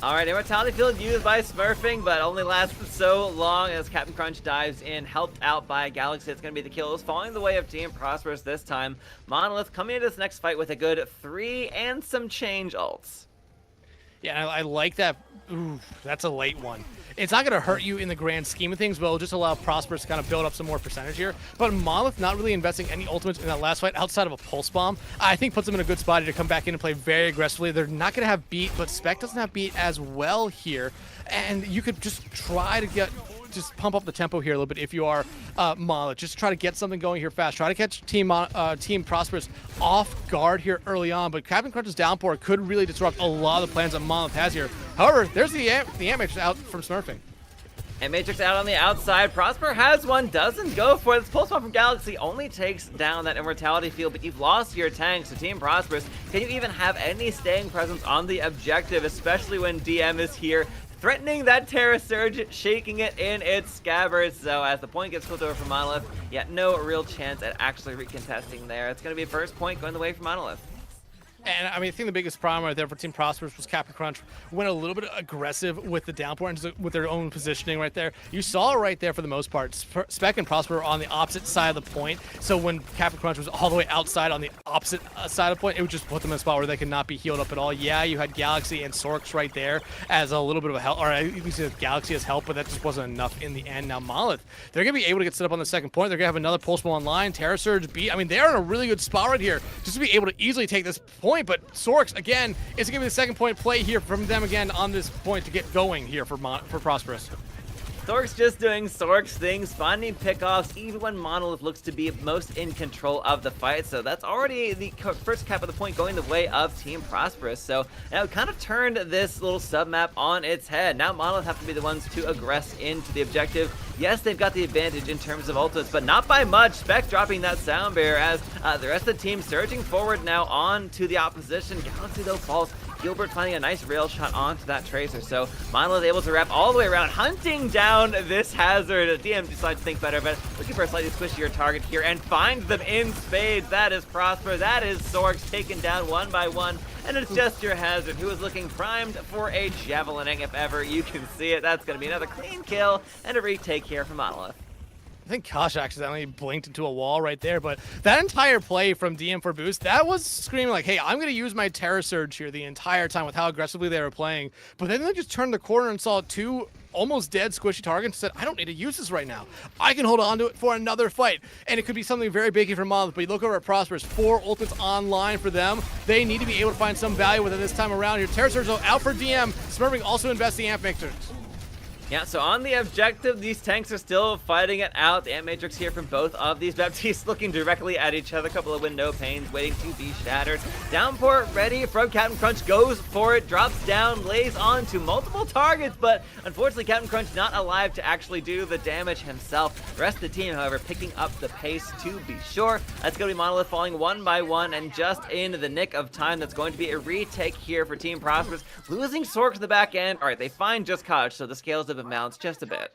Alright, Immortality Field used by Smurfing, but only lasts so long as Captain Crunch dives in, helped out by Galaxy. It's going to be the kills, following the way of Team Prosperous this time. Monolith coming into this next fight with a good 3 and some change ults. Yeah, I like that. Ooh, that's a late one. It's not going to hurt you in the grand scheme of things, but it'll just allow Prosperous to kind of build up some more percentage here. But Monolith not really investing any ultimates in that last fight outside of a pulse bomb, I think puts them in a good spot here to come back in and play very aggressively. They're not going to have beat, but Spec doesn't have beat as well here. And you could just try to just pump up the tempo here a little bit if you are Monolith. Just try to get something going here fast. Try to catch Team Prosperous off guard here early on, but Captain Crunch's downpour could really disrupt a lot of the plans that Monolith has here. However, there's the Ant out from Smurfing. And Matrix out on the outside. Prosper has one, doesn't go for it. This pulse bomb from Galaxy only takes down that Immortality Field, but you've lost your tanks. So Team Prosperous, can you even have any staying presence on the objective, especially when DM is here, threatening that Terra Surge, shaking it in its scabbard? So as the point gets flipped over for Monolith, yet no real chance at actually recontesting there. It's going to be a first point going the way for Monolith. And I mean, I think the biggest problem right there for Team Prosperous was Captain Crunch went a little bit aggressive with the downpour and just with their own positioning right there. You saw it right there for the most part. Spec and Prosper were on the opposite side of the point. So when Captain Crunch was all the way outside on the opposite side of the point, it would just put them in a spot where they could not be healed up at all. Yeah, you had Galaxy and Sorks right there as a little bit of a help, or at least Galaxy as help, but that just wasn't enough in the end. Now Monolith, they're going to be able to get set up on the second point. They're going to have another Pulse Bomb online. Terra Surge beat. I mean, they're in a really good spot right here just to be able to easily take this point, but Sorks, again, it's going to be the second point play here from them again on this point to get going here for Prosperous. Sork's just doing Sork's things, finding pickoffs, even when Monolith looks to be most in control of the fight. So that's already the first cap of the point going the way of Team Prosperous. So now it kind of turned this little sub-map on its head. Now Monolith have to be the ones to aggress into the objective. Yes, they've got the advantage in terms of ultimates, but not by much. Spec dropping that sound barrier as the rest of the team surging forward now on to the opposition. Galaxy, though, falls. Gilbert finding a nice rail shot onto that Tracer. So Monolith able to wrap all the way around, hunting down this hazard. DM decides to think better, but looking for a slightly squishier target here and finds them in spades. That is Prosper. That is Sorks taken down one by one. And it's just your hazard, who is looking primed for a javelining if ever you can see it. That's going to be another clean kill and a retake here for Monolith. I think Kosh accidentally blinked into a wall right there, but that entire play from DM for Boost, that was screaming like, hey, I'm going to use my Terra Surge here the entire time with how aggressively they were playing. But then they just turned the corner and saw two almost dead squishy targets and said, I don't need to use this right now. I can hold on to it for another fight. And it could be something very big here for Monolith, but you look over at Prosperous, 4 ultimates online for them. They need to be able to find some value with it this time around here. Terra Surge out for DM. Smurfing also invests the Amp Matrix. Yeah, so on the objective, these tanks are still fighting it out. The Ant Matrix here from both of these Baptistes looking directly at each other. A couple of window panes waiting to be shattered. Downpour ready from Captain Crunch, goes for it, drops down, lays on to multiple targets, but unfortunately Captain Crunch not alive to actually do the damage himself. The rest of the team, however, picking up the pace to be sure. That's going to be Monolith falling one by one, and just in the nick of time, that's going to be a retake here for Team Prosperous. Losing Sork to the back end. All right, they find just Koch, so the scales have balanced just a bit.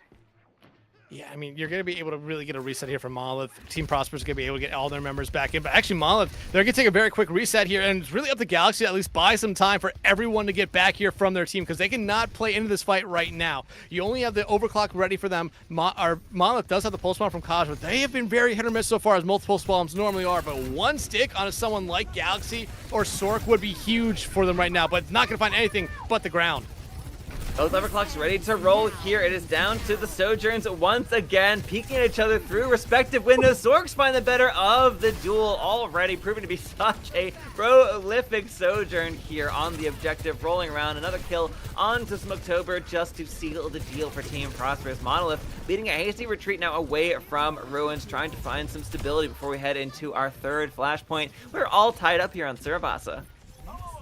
Yeah, I mean, you're going to be able to really get a reset here from Monolith. Team Prosperous is going to be able to get all their members back in. But actually, Monolith, they're going to take a very quick reset here. And it's really up to Galaxy to at least buy some time for everyone to get back here from their team, because they cannot play into this fight right now. You only have the overclock ready for them. Monolith does have the pulse bomb from Kaj, but they have been very hit or miss so far, as multiple pulse bombs normally are. But one stick on someone like Galaxy or Sork would be huge for them right now, but not going to find anything but the ground. Both Everclocks ready to roll here. It is down to the Sojourns once again, peeking at each other through respective windows. Sorks find the better of the duel, already proving to be such a prolific Sojourn here on the objective, rolling around. Another kill onto Smoketober just to seal the deal for Team Prosperous. Monolith leading a hasty retreat now away from Ruins, trying to find some stability before we head into our third flashpoint. We're all tied up here on Surabasa.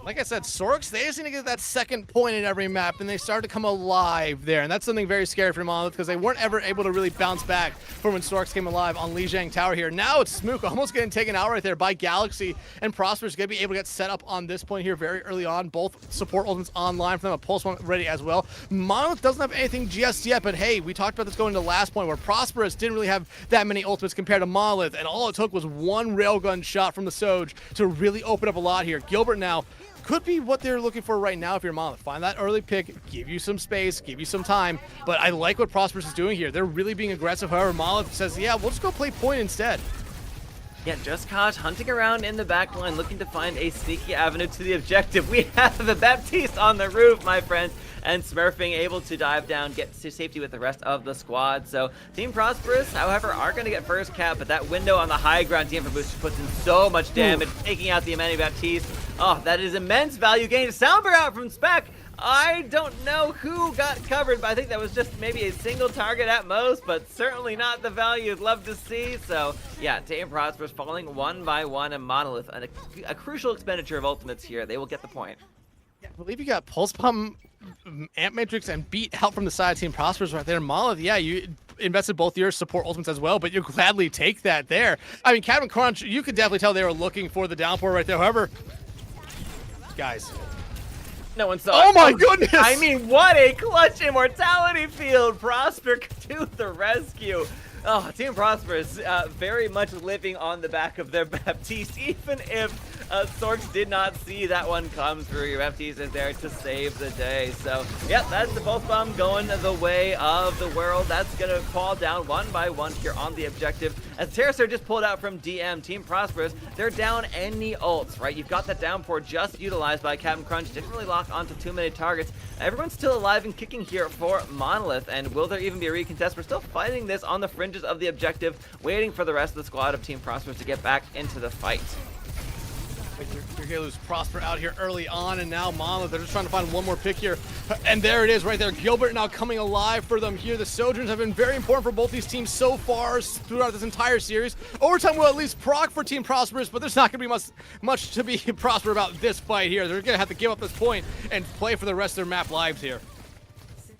Like I said, Sorks, they just need to get that second point in every map, and they start to come alive there. And that's something very scary for Monolith, because they weren't ever able to really bounce back from when Sorks came alive on Lijiang Tower here. Now it's Smook almost getting taken out right there by Galaxy, and Prosperous going to be able to get set up on this point here very early on. Both support ultimates online for them, a pulse one ready as well. Monolith doesn't have anything just yet, but hey, we talked about this going to the last point, where Prosperous didn't really have that many ultimates compared to Monolith, and all it took was one railgun shot from the Soj to really open up a lot here. Gilbert now could be what they're looking for right now if you're Monolith. Find that early pick, give you some space, give you some time. But I like what Prosperous is doing here. They're really being aggressive. However, Monolith says, yeah, we'll just go play point instead. Yeah, Just Cause hunting around in the back line, looking to find a sneaky avenue to the objective. We have the Baptiste on the roof, my friends, and Smurfing able to dive down, get to safety with the rest of the squad. So Team Prosperous, however, are going to get first cap, but that window on the high ground, Team for Boost puts in so much damage, taking out the Amani Baptiste. Oh, that is immense value gain. Soundbar out from Spec. I don't know who got covered, but I think that was just maybe a single target at most, but certainly not the value you'd love to see. So yeah, Team Prosperous falling one by one, and Monolith, a crucial expenditure of ultimates here. They will get the point. I believe you got Pulse Bomb, Amp Matrix, and Beat help from the side of Team Prosperous right there. Monolith, yeah, you invested both your support ultimates as well, but you gladly take that there. I mean, Captain Crunch, you could definitely tell they were looking for the downpour right there. However, guys, no one saw oh it. my goodness! I mean, what a clutch immortality field! Prosper to the rescue. Oh, Team Prosperous very much living on the back of their Baptiste, even if Sorks did not see that one come through. Your Baptiste is there to save the day. So, yep, that's the pulse bomb going the way of the world. That's going to fall down one by one here on the objective. As Terracer just pulled out from DM, Team Prosperous, they're down any ults, right? You've got that downpour just utilized by Captain Crunch. Didn't really lock onto too many targets. Everyone's still alive and kicking here for Monolith, and will there even be a recontest? We're still fighting this on the fringes of the objective, waiting for the rest of the squad of Team Prosperous to get back into the fight. You're going to lose Prosper out here early on, and now Monolith, they're just trying to find one more pick here. And there it is right there. Gilbert now coming alive for them here. The Sojourners have been very important for both these teams so far throughout this entire series. Overtime will at least proc for Team Prosperous, but there's not going to be much to be Prosper about this fight here. They're going to have to give up this point and play for the rest of their map lives here.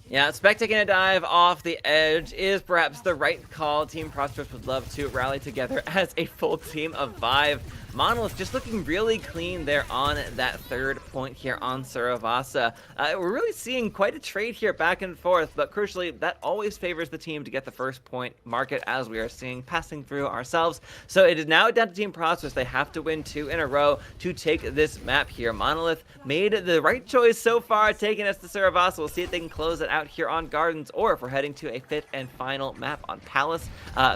Yeah, Spec taking a dive off the edge is perhaps the right call. Team Prosperous would love to rally together as a full team of 5. Monolith just looking really clean there on that third point here on Saravasa. We're really seeing quite a trade here back and forth, but crucially, that always favors the team to get the first point market, as we are seeing passing through ourselves. So it is now down to Team Prosperous. They have to win 2 in a row to take this map here. Monolith made the right choice so far, taking us to Saravasa. We'll see if they can close it out here on Gardens, or if we're heading to a 5th and final map on Palace,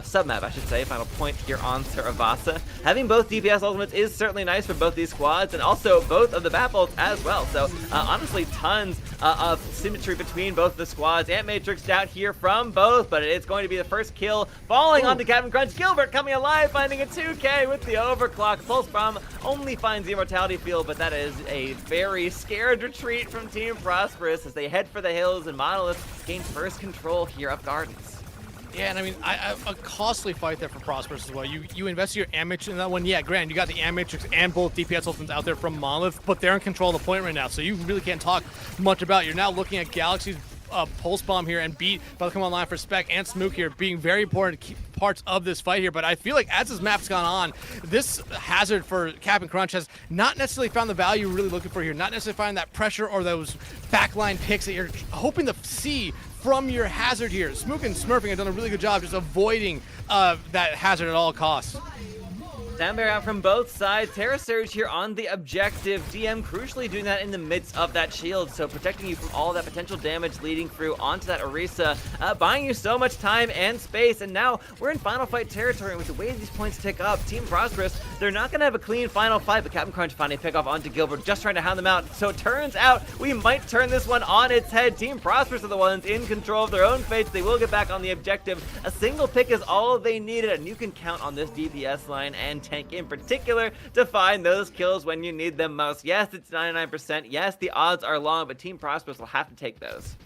sub-map, I should say, final point here on Saravasa. Having both DPS ultimates is certainly nice for both these squads, and also both of the map ults as well. So honestly, tons of symmetry between both the squads. Ant Matrix down here from both, but it's going to be the first kill falling onto Captain Crunch. Gilbert coming alive, finding a 2K with the overclock. Pulse Bomb only finds the immortality field, but that is a very scared retreat from Team Prosperous as they head for the hills, and Monolith gains first control here of Gardens. Yeah, and I mean, a costly fight there for Prosperous as well. You invested your Amatrix in that one. Yeah, granted, you got the Amatrix and both DPS ultimates out there from Monolith, but they're in control of the point right now, so you really can't talk much about it. You're now looking at Galaxy's Pulse Bomb here and Beat about to come online for Spec and Smook here, being very important parts of this fight here. But I feel like as this map's gone on, this hazard for Captain Crunch has not necessarily found the value you're really looking for here. Not necessarily finding that pressure or those backline picks that you're hoping to see from your hazard here. Smook and Smurfing have done a really good job just avoiding that hazard at all costs. Soundbar out from both sides. Terra Surge here on the objective. DM crucially doing that in the midst of that shield, so protecting you from all that potential damage leading through onto that Orisa, buying you so much time and space. And now we're in final fight territory, and with the way these points tick up, Team Prosperous, they're not going to have a clean final fight, but Captain Crunch finally pick off onto Gilbert, just trying to hound them out. So it turns out we might turn this one on its head. Team Prosperous are the ones in control of their own fates. They will get back on the objective. A single pick is all they needed, and you can count on this DPS line and tank in particular to find those kills when you need them most. Yes, it's 99%. Yes, the odds are long, but Team Prosperous will have to take those.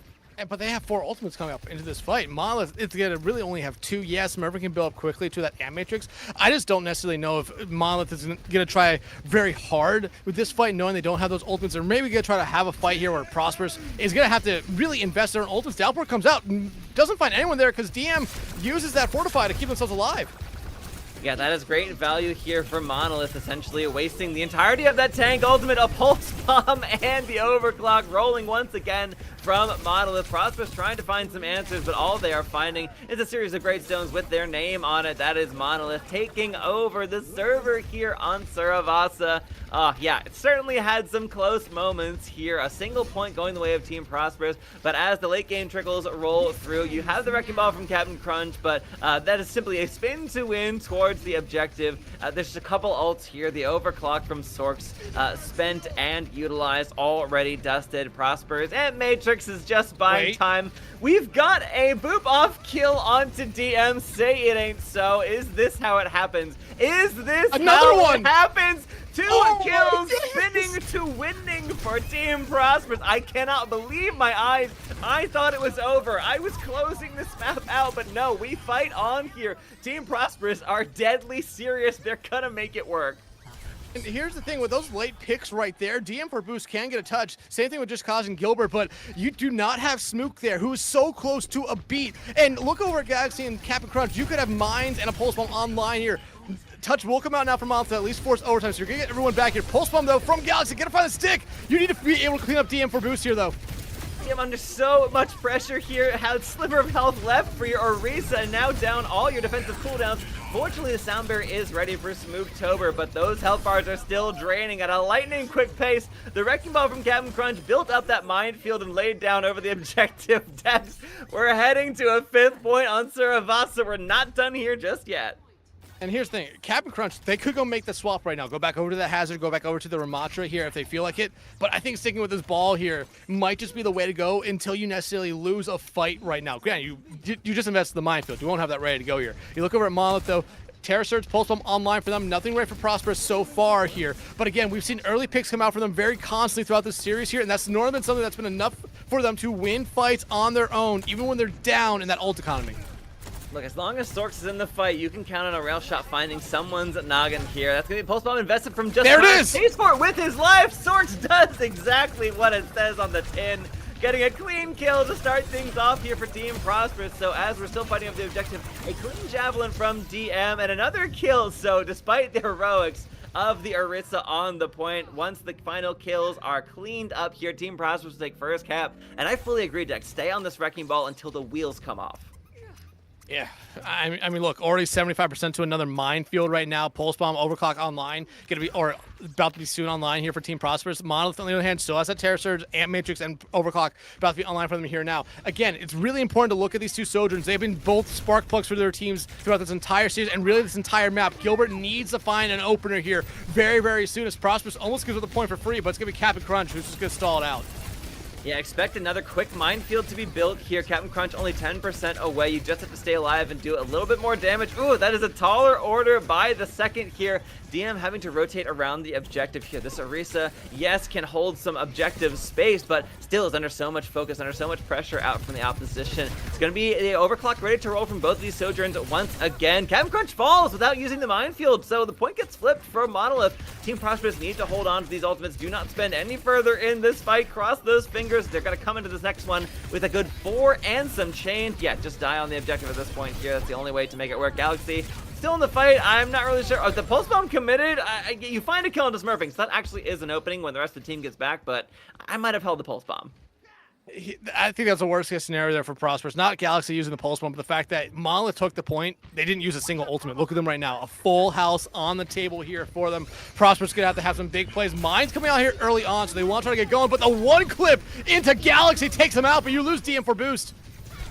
But they have 4 ultimates coming up into this fight. Monolith, it's going to really only have 2. Yes, Mervin can build up quickly to that Amp Matrix. I just don't necessarily know if Monolith is going to try very hard with this fight, knowing they don't have those ultimates, or maybe going to try to have a fight here where Prosperous is going to have to really invest their own ultimates. Downpour comes out and doesn't find anyone there because DM uses that Fortify to keep themselves alive. Yeah, that is great value here for Monolith, essentially wasting the entirety of that tank ultimate, a pulse bomb, and the overclock rolling once again from Monolith. Prosperous trying to find some answers, but all they are finding is a series of great stones with their name on it. That is Monolith taking over the server here on Saravasa. Yeah, it certainly had some close moments here. A single point going the way of Team Prosperous, but as the late game trickles roll through, you have the Wrecking Ball from Captain Crunch, but that is simply a spin to win towards the objective. There's just a couple ults here. The overclock from Sorks spent and utilized, already dusted. Prosperous and Matrix is just buying time. We've got a boop off kill onto DM. Say it ain't so. Is this how it happens? Is this how it happens? 2 kills, spinning to winning for Team Prosperous. I cannot believe my eyes. I thought it was over. I was closing this map out, but no, we fight on here. Team Prosperous are deadly serious. They're gonna make it work. And here's the thing with those late picks right there, DM for boost can get a touch. Same thing with just causing Gilbert, but you do not have Smook there, who is so close to a beat. And look over at Galaxy and Captain Crunch. You could have Mines and a Pulse Bomb online here. Touch will come out now from Monolith to at least force overtime, so you're gonna get everyone back here. Pulse Bomb though from Galaxy, get up on the stick. You need to be able to clean up DM for boost here though. DM under so much pressure here, had sliver of health left for your Orisa, and now down all your defensive cooldowns. Fortunately, the Sound Barrier is ready for Smooktober, but those health bars are still draining at a lightning quick pace. The Wrecking Ball from Captain Crunch built up that minefield and laid down over the objective decks. We're heading to a 5th point on Saravasa. We're not done here just yet. And here's the thing, Captain Crunch, they could go make the swap right now. Go back over to the Hazard, go back over to the Ramatra here if they feel like it. But I think sticking with this ball here might just be the way to go until you necessarily lose a fight right now. Granted, you just invested in the minefield. You won't have that ready to go here. You look over at Monolith though, Terror Surge, Pulse Bomb online for them. Nothing right for Prosperous so far here. But again, we've seen early picks come out for them very constantly throughout this series here, and that's normally been something that's been enough for them to win fights on their own, even when they're down in that ult economy. Look, as long as Sorks is in the fight, you can count on a rail shot finding someone's noggin here. That's going to be Pulse Bomb invested from just there it is! Pays for it with his life. Sorks does exactly what it says on the tin. Getting a clean kill to start things off here for Team Prosperous. So as we're still fighting up the objective, a clean javelin from DM and another kill. So despite the heroics of the Orisa on the point, once the final kills are cleaned up here, Team Prosperous will take first cap. And I fully agree, Dex. Stay on this Wrecking Ball until the wheels come off. Yeah, I mean, look, already 75% to another minefield right now. Pulse Bomb, Overclock online, about to be soon online here for Team Prosperous. Monolith, on the other hand, still has that Terror Surge, Amp Matrix, and Overclock about to be online for them here now. Again, it's really important to look at these two Sojourns. They've been both spark plugs for their teams throughout this entire series and really this entire map. Gilbert needs to find an opener here very, very soon, as Prosperous almost gives it the point for free, but it's going to be Captain Crunch who's just going to stall it out. Yeah, expect another quick minefield to be built here. Captain Crunch only 10% away. You just have to stay alive and do a little bit more damage. Ooh, that is a taller order by the second here. DM having to rotate around the objective here. This Orisa, yes, can hold some objective space, but still is under so much focus, under so much pressure out from the opposition. It's going to be the overclock ready to roll from both of these Sojourns once again. Captain Crunch falls without using the minefield, so the point gets flipped for Monolith. Team Prosperous need to hold on to these ultimates. Do not spend any further in this fight. Cross those fingers. They're going to come into this next one with a good 4 and some change. Yeah, just die on the objective at this point here. That's the only way to make it work. Galaxy still in the fight. I'm not really sure. Oh, the Pulse Bomb committed. You find a kill into Smurfing, so that actually is an opening when the rest of the team gets back, but I might have held the Pulse Bomb. I think that's the worst case scenario there for Prosperous. Not Galaxy using the Pulse Bomb, but the fact that Monolith took the point. They didn't use a single ultimate. Look at them right now. A full house on the table here for them. Prosperous going to have some big plays. Mine's coming out here early on, so they want to try to get going, but the one clip into Galaxy takes them out, but you lose DM for boost.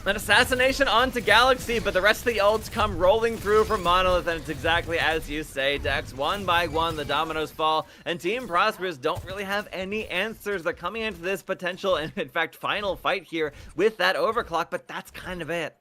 An assassination onto Galaxy, but the rest of the ults come rolling through from Monolith, and it's exactly as you say, Dex. One by one, the dominoes fall, and Team Prosperous don't really have any answers. They're coming into this potential, and in fact, final fight here with that overclock, but that's kind of it.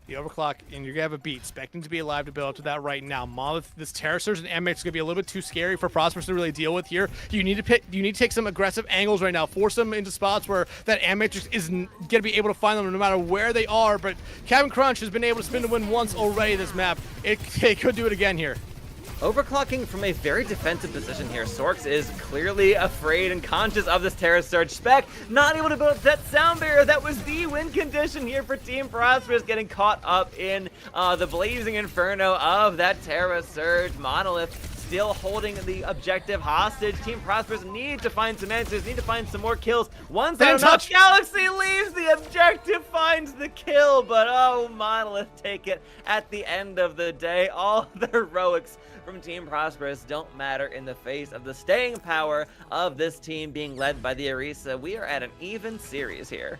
the overclock, and you're gonna have a beat. Expecting to be alive to build up to that right now. Monolith, this Terra Surge and MX is gonna be a little bit too scary for Prosperous to really deal with here. You need to take some aggressive angles right now, force them into spots where that Matrix is gonna be able to find them no matter where they are. But Captain Crunch has been able to spin to win once already this map. It could do it again here. Overclocking from a very defensive position here. Sorks is clearly afraid and conscious of this Terra Surge spec. Not able to build that sound barrier. That was the win condition here for Team Prosperous, getting caught up in the blazing inferno of that Terra Surge. Monolith still holding the objective hostage. Team Prosperous need to find some answers, need to find some more kills. Once that enough, Galaxy leaves the objective, finds the kill, but oh, Monolith take it at the end of the day. All the heroics from Team Prosperous don't matter in the face of the staying power of this team being led by the Orisa. We are at an even series here.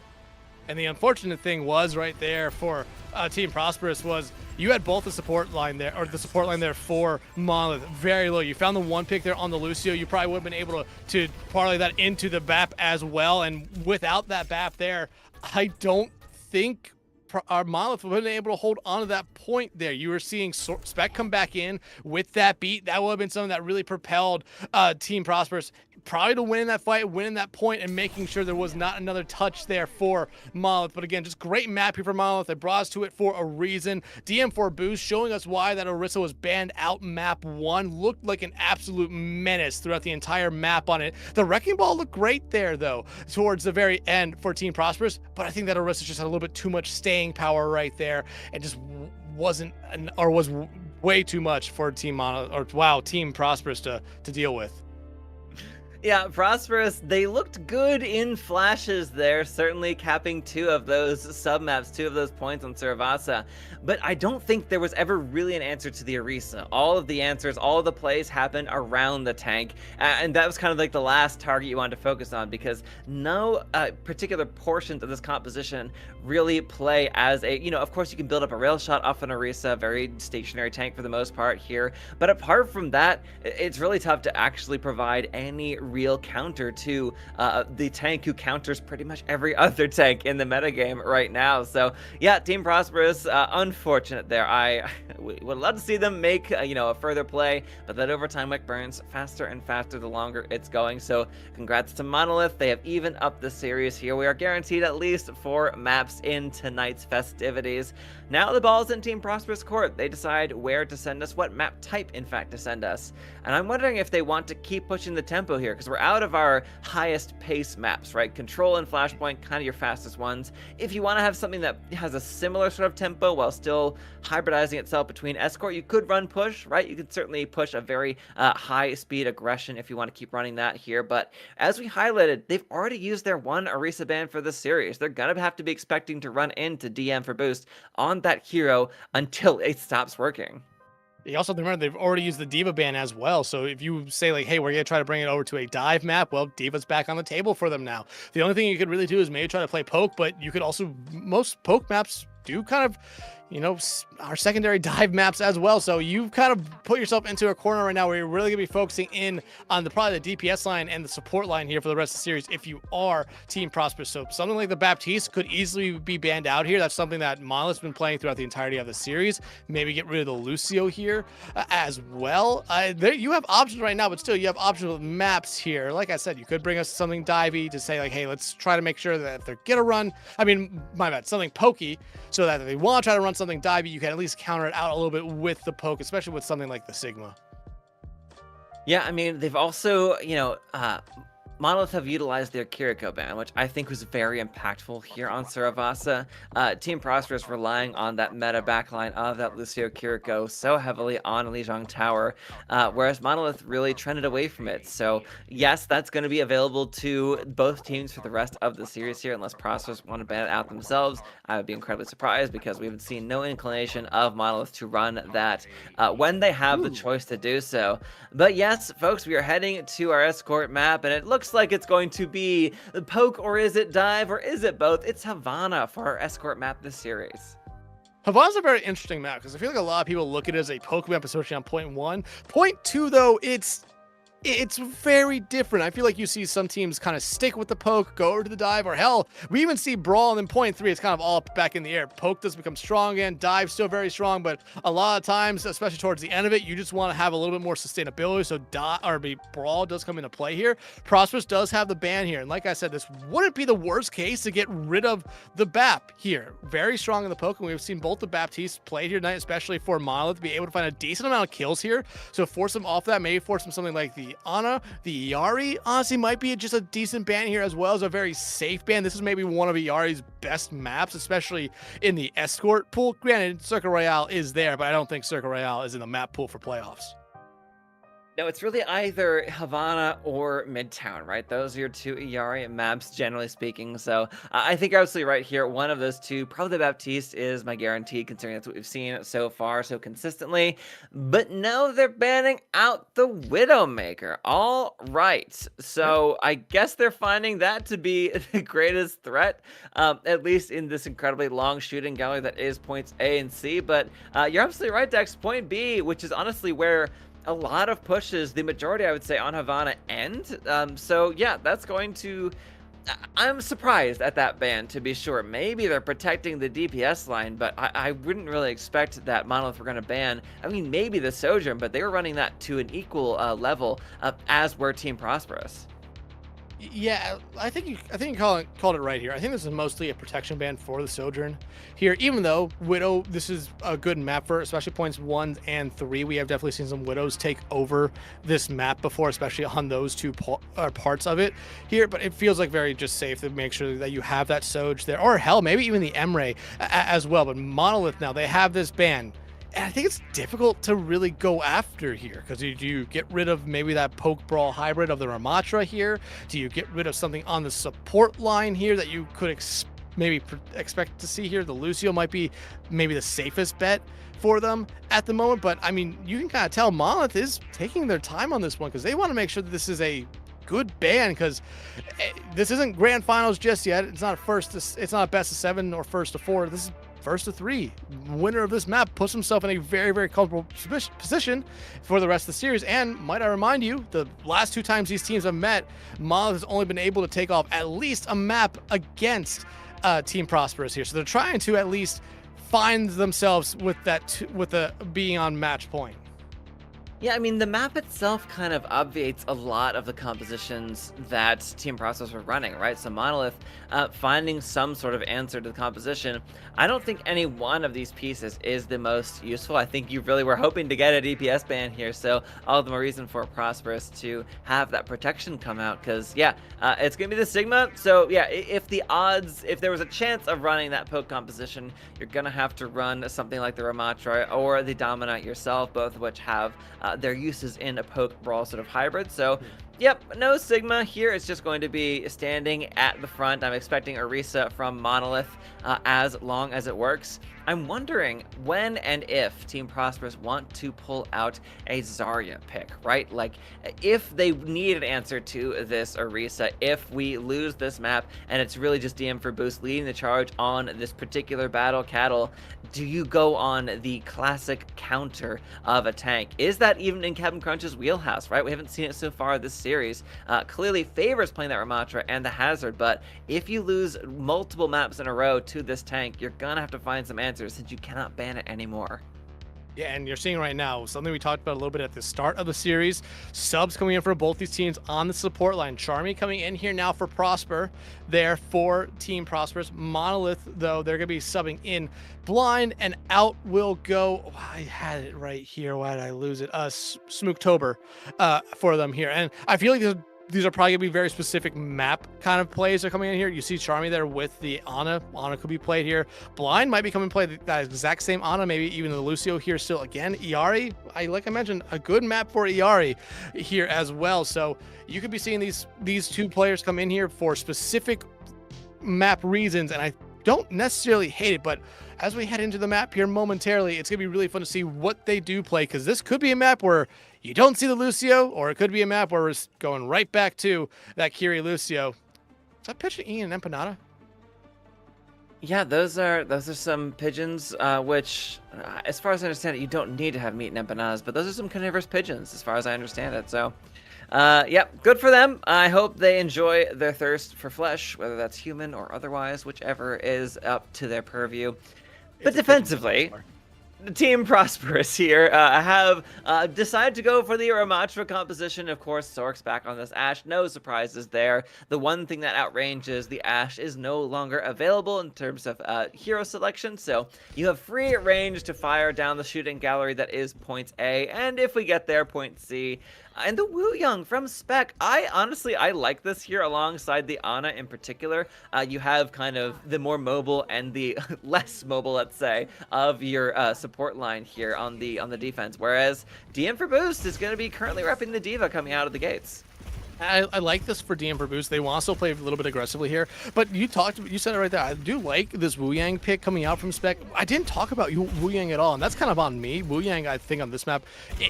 And the unfortunate thing was right there for Team Prosperous was you had both the support line there, or the support line there for Monolith very low. You found the one pick there on the Lucio. You probably would have been able to parlay that into the BAP as well. And without that BAP there, I don't think our Monolith would have been able to hold on to that point there. You were seeing Spec come back in with that beat. That would have been something that really propelled Team Prosperous probably to winning that fight, winning that point, and making sure there was not another touch there for Monolith. But again, just great map here for Monolith. They brought us to it for a reason. DM4 boost showing us why that Orisa was banned out map 1. Looked like an absolute menace throughout the entire map on it. The Wrecking Ball looked great there, though, towards the very end for Team Prosperous. But I think that Orisa just had a little bit too much staying power right there, and just wasn't, or was way too much for Team Team Prosperous to deal with. Yeah, Prosperous, they looked good in flashes there, certainly capping 2 of those submaps, 2 of those points on Saravasa. But I don't think there was ever really an answer to the Orisa. All of the answers, all of the plays happened around the tank, and that was kind of like the last target you wanted to focus on, because no particular portions of this composition really play as a, of course you can build up a rail shot off an Orisa, very stationary tank for the most part here, but apart from that, it's really tough to actually provide any real counter to the tank who counters pretty much every other tank in the metagame right now. So yeah, Team Prosperous, unfortunate there. I would love to see them make a further play, but that overtime wick burns faster and faster the longer it's going. So congrats to Monolith. They have even up the series here. We are guaranteed at least 4 maps in tonight's festivities. Now the ball's in Team Prosperous court. They decide where to send us, what map type in fact to send us. And I'm wondering if they want to keep pushing the tempo here, because we're out of our highest pace maps, right? Control and Flashpoint, kind of your fastest ones. If you want to have something that has a similar sort of tempo while still hybridizing itself between Escort, you could run Push, right? You could certainly push a very high speed aggression if you want to keep running that here. But as we highlighted, they've already used their one Orisa ban for this series. They're going to have to be expecting to run into DM for boost on that hero until it stops working. You also have to remember they've already used the Diva ban as well. So if you say like, hey, we're going to try to bring it over to a dive map, well, Diva's back on the table for them now. The only thing you could really do is maybe try to play poke, but you could also, most poke maps do kind of, our secondary dive maps as well. So you've kind of put yourself into a corner right now where you're really gonna be focusing in on probably the DPS line and the support line here for the rest of the series if you are Team Prosperous. So something like the Baptiste could easily be banned out here. That's something that Monolith's been playing throughout the entirety of the series. Maybe get rid of the Lucio here as well. You have options right now, but still you have options with maps here. Like I said, you could bring us something divey to say like, hey, let's try to make sure that if they're gonna run, something pokey, so that if they want to try to run something divey, you can at least counter it out a little bit with the poke, especially with something like the Sigma. Yeah, they've also, Monolith have utilized their Kiriko ban, which I think was very impactful here on Saravasa. Team Prosperous relying on that meta backline of that Lucio Kiriko so heavily on Lijiang Tower, whereas Monolith really trended away from it. So yes, that's going to be available to both teams for the rest of the series here, unless Prosperous want to ban it out themselves. I would be incredibly surprised because we haven't seen no inclination of Monolith to run that when they have the choice to do so. But yes, folks, we are heading to our escort map, and it looks like it's going to be the poke, or is it dive, or is it both? It's Havana for our escort map this series. Havana's a very interesting map because I feel like a lot of people look at it as a poke map, especially on point 1. Point 2, though, it's it's very different. I feel like you see some teams kind of stick with the poke, go over to the dive, or hell, we even see brawl and then point three. It's kind of all back in the air. Poke does become strong again. Dive still very strong, but a lot of times, especially towards the end of it, you just want to have a little bit more sustainability. So brawl does come into play here. Prosperous does have the ban here, and like I said, this wouldn't be the worst case to get rid of the BAP here. Very strong in the poke, and we've seen both the Baptistes played here tonight, especially for Monolith, to be able to find a decent amount of kills here. So force them off that, maybe force them something like the Ana, the Iari, honestly might be just a decent ban here, as well as a very safe ban. This is maybe one of Iari's best maps, especially in the escort pool. Granted, Circle Royale is there, but I don't think Circle Royale is in the map pool for playoffs. No, it's really either Havana or Midtown, right? Those are your two Iari maps, generally speaking. So I think you're absolutely right here. One of those two, probably the Baptiste, is my guarantee, considering that's what we've seen so far so consistently. But no, they're banning out the Widowmaker. All right. So I guess they're finding that to be the greatest threat, at least in this incredibly long shooting gallery that is points A and C. But you're absolutely right, Dex. Point B, which is honestly where a lot of pushes, the majority I would say on Havana end. So yeah, that's going to, I'm surprised at that ban, to be sure. Maybe they're protecting the DPS line, but I wouldn't really expect that Monolith were going to ban. I mean, maybe the Sojourn, but they were running that to an equal level as were Team Prosperous. Yeah, I think you called it right here. I think this is mostly a protection ban for the Sojourn here, even though Widow, this is a good map for, especially points 1 and 3. We have definitely seen some Widows take over this map before, especially on those two parts of it here, but it feels like very just safe to make sure that you have that Soj there, or hell, maybe even the Emre as well. But Monolith now, they have this ban. And I think it's difficult to really go after here, because do you get rid of maybe that poke brawl hybrid of the Ramatra here? Do you get rid of something on the support line here that you could maybe expect to see here? The Lucio might be maybe the safest bet for them at the moment, but I mean, you can kind of tell Monolith is taking their time on this one, because they want to make sure that this is a good ban, because this isn't grand finals just yet. It's not it's not a best of 7 or first of 4. This is first of 3. Winner of this map puts himself in a very, very comfortable position for the rest of the series. And might I remind you, the last 2 times these teams have met, Monolith has only been able to take off at least a map against Team Prosperous here. So they're trying to at least find themselves with the being on match point. Yeah, I mean, the map itself kind of obviates a lot of the compositions that Team Prosperous were running, right? So Monolith finding some sort of answer to the composition. I don't think any one of these pieces is the most useful. I think you really were hoping to get a DPS ban here, so all the more reason for Prosperous to have that protection come out, because, yeah, it's going to be the Sigma. So, yeah, if there was a chance of running that poke composition, you're going to have to run something like the Ramatra or the Dominant yourself, both of which have their uses in a poke brawl sort of hybrid. So yep, no Sigma here. It's just going to be standing at the front. I'm expecting Orisa from Monolith as long as it works. I'm wondering when and if Team Prosperous want to pull out a Zarya pick, right? Like, if they need an answer to this Orisa, if we lose this map and it's really just DM for Boost leading the charge on this particular battle, Cattle, do you go on the classic counter of a tank? Is that even in Captain Crunch's wheelhouse, right? We haven't seen it so far this series. Clearly favors playing that Ramatra and the Hazard, but if you lose multiple maps in a row to this tank, you're gonna have to find some answers, since you cannot ban it anymore. Yeah, and you're seeing right now something we talked about a little bit at the start of the series. Subs coming in for both these teams on the support line. Charmy coming in here now for Prosper there for Team Prosperous. Monolith, though, they're going to be subbing in Blind, and out will go. Oh, I had it right here. Why did I lose it? Smooktober for them here. And I feel like these are probably going to be very specific map kind of plays that are coming in here. You see Charmy there with the Ana. Ana could be played here. Blind might be coming to play that exact same Ana, maybe even the Lucio here still again. Iari, like I mentioned, a good map for Iari here as well. So you could be seeing these two players come in here for specific map reasons, and I don't necessarily hate it, but as we head into the map here momentarily, it's going to be really fun to see what they do play, because this could be a map where you don't see the Lucio, or it could be a map where we're going right back to that Kiri Lucio. Is that pitching Ian and Empanada? Yeah, those are some pigeons, which, as far as I understand it, you don't need to have meat and empanadas, but those are some carnivorous pigeons, as far as I understand it. So, Yep, good for them. I hope they enjoy their thirst for flesh, whether that's human or otherwise, whichever is up to their purview. But defensively, the Team Prosperous here have decided to go for the Ramatra composition. Of course, Sork's back on this Ashe. No surprises there. The one thing that outranges the Ashe is no longer available in terms of hero selection. So you have free range to fire down the shooting gallery that is point A. And if we get there, point C. And the Wu Young from Spec, I like this here alongside the Ana in particular. You have kind of the more mobile and the less mobile, let's say, of your support line here on the defense. Whereas DM for Boost is going to be currently repping the D.Va coming out of the gates. I like this for DM for Boost. They want to still play a little bit aggressively here, but you said it right there. I do like this Wu Yang pick coming out from Spec. I didn't talk about Wu Yang at all, and that's kind of on me. Wu Yang, I think, on this map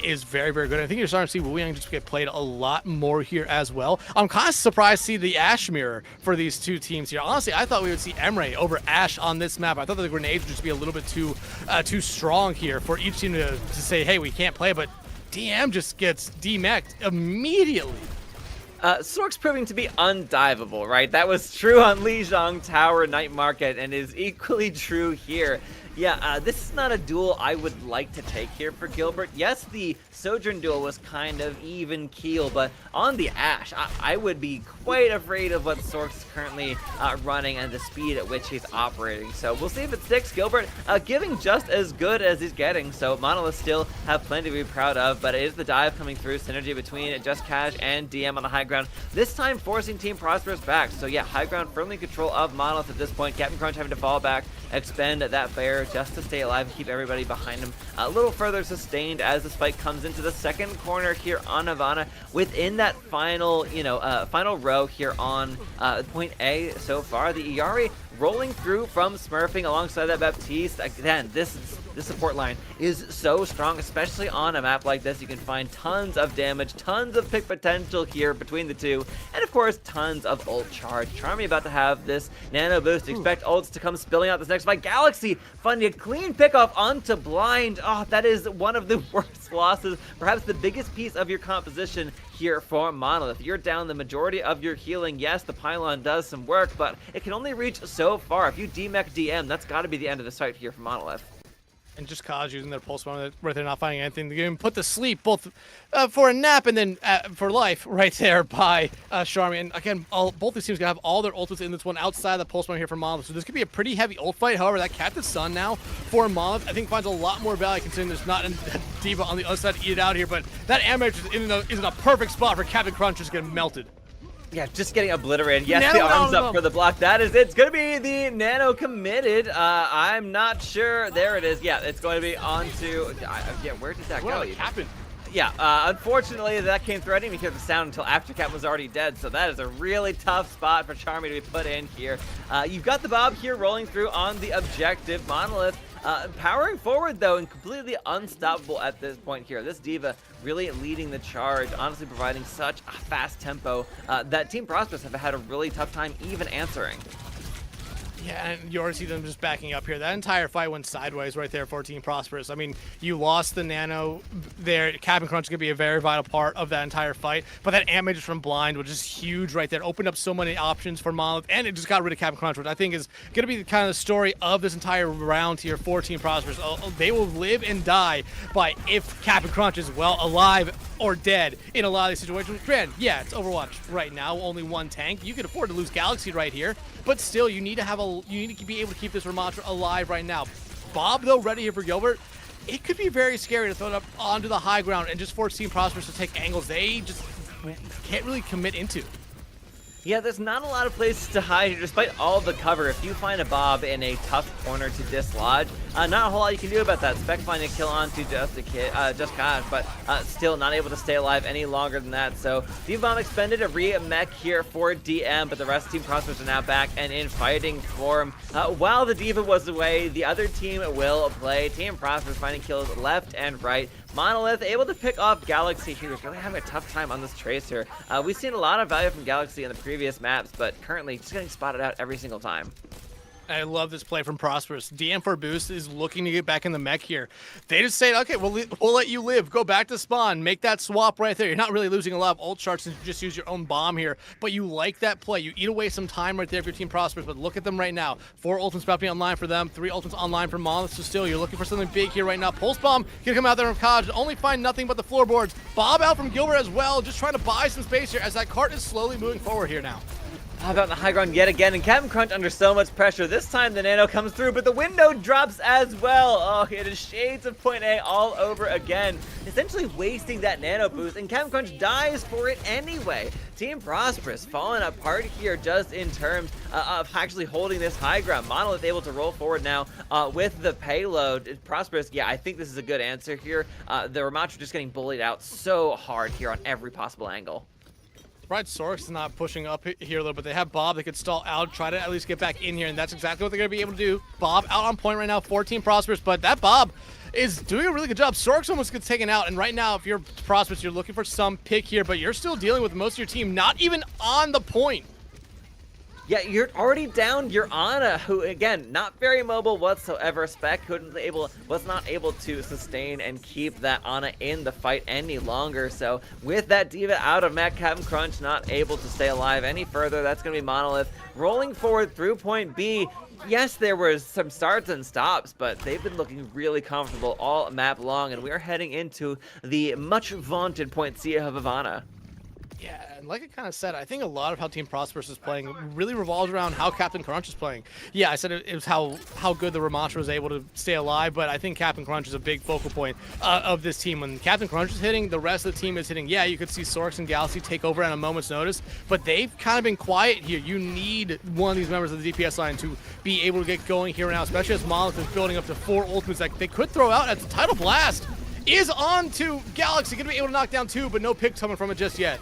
is very, very good. I think you're starting to see Wu Yang just get played a lot more here as well. I'm kind of surprised to see the Ashe mirror for these two teams here. Honestly, I thought we would see Emre over Ashe on this map. I thought the grenades would just be a little bit too strong here for each team to say, hey, we can't play, but DM just gets demeched immediately. Sork's proving to be undivable, right? That was true on Lijiang Tower Night Market and is equally true here. Yeah, this is not a duel I would like to take here for Gilbert. Yes, the Sojourn duel was kind of even keel, but on the Ashe, I would be quite afraid of what Sork's currently running and the speed at which he's operating. So we'll see if it sticks. Gilbert giving just as good as he's getting, so Monolith still have plenty to be proud of, but it is the dive coming through, synergy between Just Cash and DM on the high ground, this time forcing Team Prosperous back. So yeah, high ground firmly in control of Monolith at this point. Captain Crunch having to fall back, expend that bear just to stay alive and keep everybody behind him a little further sustained as the spike comes into the second corner here on Ivana within that final, final row here on point A so far. The Iari rolling through from smurfing alongside that Baptiste. Again, this support line is so strong, especially on a map like this. You can find tons of damage, tons of pick potential here between the two, and of course, tons of ult charge. Charmy about to have this nano boost. Expect ults to come spilling out this next fight. Galaxy finding a clean pickoff onto Blind. Oh, that is one of the worst losses, perhaps the biggest piece of your composition here for Monolith. You're down the majority of your healing. Yes, the pylon does some work, but it can only reach so far. If you demech DM, that's got to be the end of the fight here for Monolith. And just Kaz using their pulse bomb right there, not finding anything. They're getting put to sleep, both for a nap and then for life, right there by Charmy. And again, both these teams gonna have all their ultimates in this one outside the pulse bomb here for Monolith. So this could be a pretty heavy ult fight. However, that Captain Sun now for Monolith, I think finds a lot more value considering there's not a D.Va on the other side to eat it out here. But that Amateur is in a perfect spot for Captain Crunch just getting melted. Yeah, just getting obliterated. Yes, the arms up for the block. That is it. It's going to be the nano committed. I'm not sure. There it is. Yeah, it's going to be onto... yeah, where did that go? What happened? Yeah, unfortunately, that came through. I didn't even hear the sound until after Cap was already dead, so that is a really tough spot for Charmy to be put in here. You've got the Bob here rolling through on the objective. Monolith powering forward, though, and completely unstoppable at this point here. This D.Va really leading the charge, honestly providing such a fast tempo that Team Prosperous have had a really tough time even answering. Yeah, and you already see them just backing up here. That entire fight went sideways right there for Team Prosperous. I mean, you lost the nano there. Captain Crunch is going to be a very vital part of that entire fight. But that damage from Blind was just huge right there. Opened up so many options for Monolith, and it just got rid of Captain Crunch, which I think is going to be kind of the story of this entire round here for Team Prosperous. They will live and die by if Captain Crunch is, well, alive or dead in a lot of these situations. Granted, yeah, it's Overwatch right now, only one tank. You can afford to lose Galaxy right here, but still, you need to be able to keep this Ramatra alive right now. Bob, though, ready here for Gilbert. It could be very scary to throw it up onto the high ground and just force Team Prosperous to take angles they just can't really commit into. Yeah, there's not a lot of places to hide here, despite all the cover. If you find a Bob in a tough corner to dislodge, not a whole lot you can do about that. Spec finding a kill onto Just Cash, but still not able to stay alive any longer than that. So D.Va expended a re-mech here for DM, but the rest of Team Prosperous are now back and in fighting form. While the D.Va was away, the other team will play. Team Prosperous finding kills left and right. Monolith able to pick off Galaxy, who's really having a tough time on this Tracer. We've seen a lot of value from Galaxy in the previous maps, but currently just getting spotted out every single time. I love this play from Prosperous. DM for boost is looking to get back in the mech here. They just say, okay, we'll let you live. Go back to spawn. Make that swap right there. You're not really losing a lot of ult shards since you just use your own bomb here, but you like that play. You eat away some time right there if your team Prosperous, but look at them right now. 4 ultimates about to be online for them. 3 ultimates online for Monolith. So still, you're looking for something big here right now. Pulse Bomb can come out there from Kaj. Only find nothing but the floorboards. Bob out from Gilbert as well, just trying to buy some space here as that cart is slowly moving forward here now. Bob out on the high ground yet again, and Captain Crunch under so much pressure. This time the nano comes through, but the window drops as well. Oh, it is shades of point A all over again, essentially wasting that nano boost, and Captain Crunch dies for it anyway. Team Prosperous falling apart here just in terms of actually holding this high ground. Monolith able to roll forward now with the payload. Prosperous, yeah, I think this is a good answer here. The Ramattra just getting bullied out so hard here on every possible angle. Right, Sorks is not pushing up here a little bit. They have Bob. They could stall out, try to at least get back in here, and that's exactly what they're going to be able to do. Bob out on point right now, 14 Prosperous, but that Bob is doing a really good job. Sorks almost gets taken out, and right now, if you're Prosperous, you're looking for some pick here, but you're still dealing with most of your team not even on the point. Yeah, you're already down your Ana, who again, not very mobile whatsoever. Spec was not able to sustain and keep that Ana in the fight any longer. So with that D.Va out of mech, Captain Crunch not able to stay alive any further. That's gonna be Monolith rolling forward through point B. Yes, there was some starts and stops, but they've been looking really comfortable all map long, and we are heading into the much vaunted point C of Havana. Yeah, and like I kind of said, I think a lot of how Team Prosperous is playing really revolves around how Captain Crunch is playing. Yeah, I said it was how good the Ramattra was able to stay alive, but I think Captain Crunch is a big focal point of this team. When Captain Crunch is hitting, the rest of the team is hitting. Yeah, you could see Sorks and Galaxy take over at a moment's notice, but they've kind of been quiet here. You need one of these members of the DPS line to be able to get going here and now, especially as Monolith is building up to 4 ultimates that they could throw out as the Tidal Blast is on to Galaxy. Going to be able to knock down 2, but no pick coming from it just yet.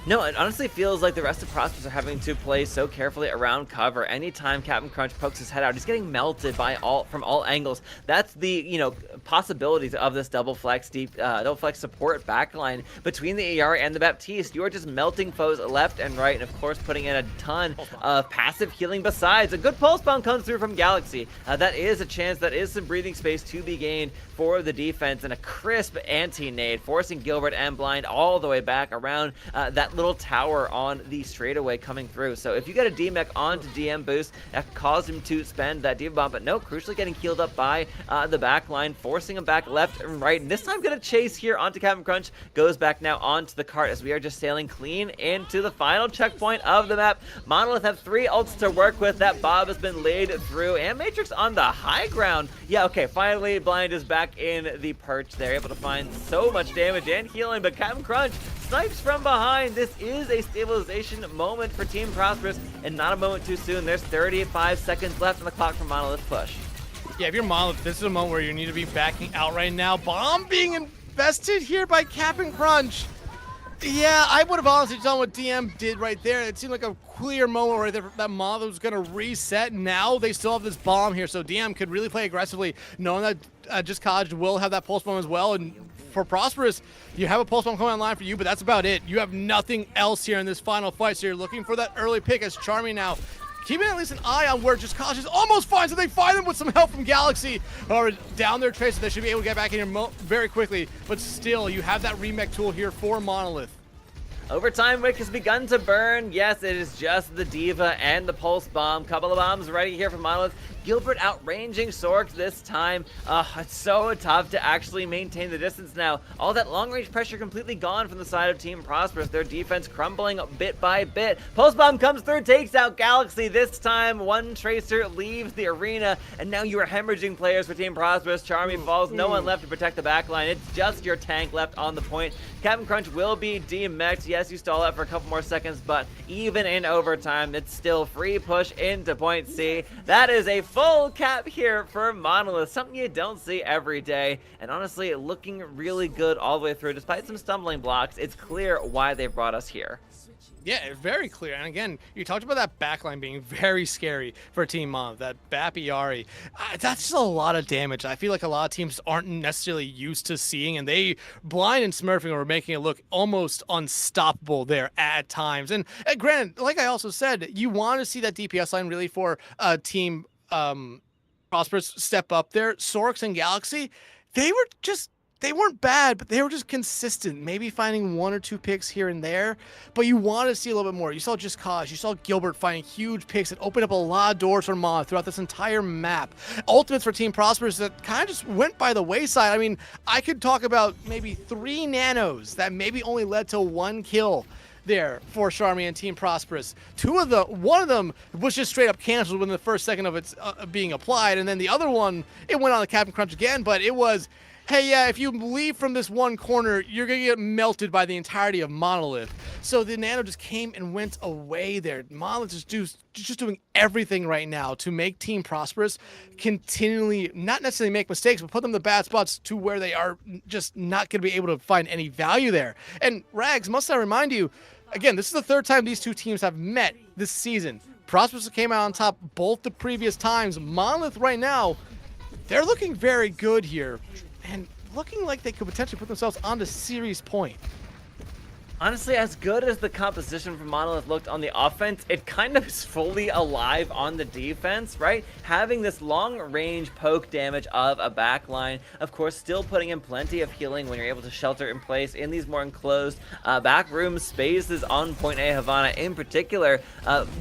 No, it honestly feels like the rest of Prosperous are having to play so carefully around cover. Anytime Captain Crunch pokes his head out, he's getting melted by from all angles. That's the possibilities of this double flex support backline between the ER and the Baptiste. You are just melting foes left and right, and of course putting in a ton of passive healing. Besides, a good pulse bomb comes through from Galaxy. That is a chance. That is some breathing space to be gained for the defense, and a crisp anti-nade forcing Gilbert and Blind all the way back around that little tower on the straightaway coming through. So if you get a D-Mech onto DM boost, that caused him to spend that D.Va bomb, but no, crucially getting healed up by the back line, forcing him back left and right, and this time gonna chase here onto Captain Crunch, goes back now onto the cart as we are just sailing clean into the final checkpoint of the map. Monolith have 3 ults to work with. That Bob has been laid through, and Matrix on the high ground. Yeah, okay, finally Blind is back in the perch there, able to find so much damage and healing, but Captain Crunch snipes from behind. This is a stabilization moment for Team Prosperous, and not a moment too soon. There's 35 seconds left on the clock for Monolith push. Yeah, if you're Monolith, this is a moment where you need to be backing out right now. Bomb being invested here by Captain Crunch. Yeah, I would have honestly done what DM did right there. It seemed like a clear moment right there that Monolith was going to reset. Now they still have this bomb here, so DM could really play aggressively, knowing that just Kaj will have that pulse bomb as well. And for Prosperous, you have a pulse bomb coming online for you, but that's about it. You have nothing else here in this final fight, so you're looking for that early pick as Charmy now keeping at least an eye on where just Kaj is almost fine, so they find them with some help from Galaxy. Or down their trace, so they should be able to get back in here very quickly, but still, you have that remech tool here for Monolith. Overtime wick has begun to burn. Yes, it is just the D.Va and the pulse bomb. Couple of bombs ready here from Monolith. Gilbert outranging Sorks this time. It's so tough to actually maintain the distance now. All that long-range pressure completely gone from the side of Team Prosperous. Their defense crumbling bit by bit. Pulse bomb comes through, takes out Galaxy. This time, one Tracer leaves the arena, and now you are hemorrhaging players for Team Prosperous. Charmy falls, no one left to protect the backline. It's just your tank left on the point. Captain Crunch will be demexed. Yes, you stall out for a couple more seconds, but even in overtime, it's still free push into point C. That is a full cap here for Monolith, something you don't see every day, and honestly, looking really good all the way through. Despite some stumbling blocks, it's clear why they brought us here. Yeah, very clear. And again, you talked about that backline being very scary for Team Monolith. That Bapiari, that's just a lot of damage. I feel like a lot of teams aren't necessarily used to seeing, and they blind and smurfing or making it look almost unstoppable there at times. And granted, like I also said, you want to see that DPS line really for Team Prosperous step up there. Sorks and Galaxy, they weren't bad, but they were just consistent. Maybe finding 1 or 2 picks here and there, but you want to see a little bit more. You saw Just Cause, you saw Gilbert finding huge picks that opened up a lot of doors for Monolith throughout this entire map. Ultimates for Team Prosperous that kind of just went by the wayside. I mean, I could talk about maybe 3 nanos that maybe only led to 1 kill there for Charmy and Team Prosperous. One of them was just straight up canceled within the first second of its being applied, and then the other one, it went on the Captain Crunch again, but it was, hey, yeah, if you leave from this one corner, you're going to get melted by the entirety of Monolith. So the Nano just came and went away there. Monolith is just doing everything right now to make Team Prosperous continually, not necessarily make mistakes, but put them in the bad spots to where they are just not going to be able to find any value there. And Rags, must I remind you, again, this is the 3rd time these 2 teams have met this season. Prosperous came out on top both the previous times. Monolith right now, they're looking very good here, and looking like they could potentially put themselves on the series point. Honestly, as good as the composition for Monolith looked on the offense, it kind of is fully alive on the defense, right? Having this long-range poke damage of a backline, of course, still putting in plenty of healing when you're able to shelter in place in these more enclosed backroom spaces on Point A Havana in particular.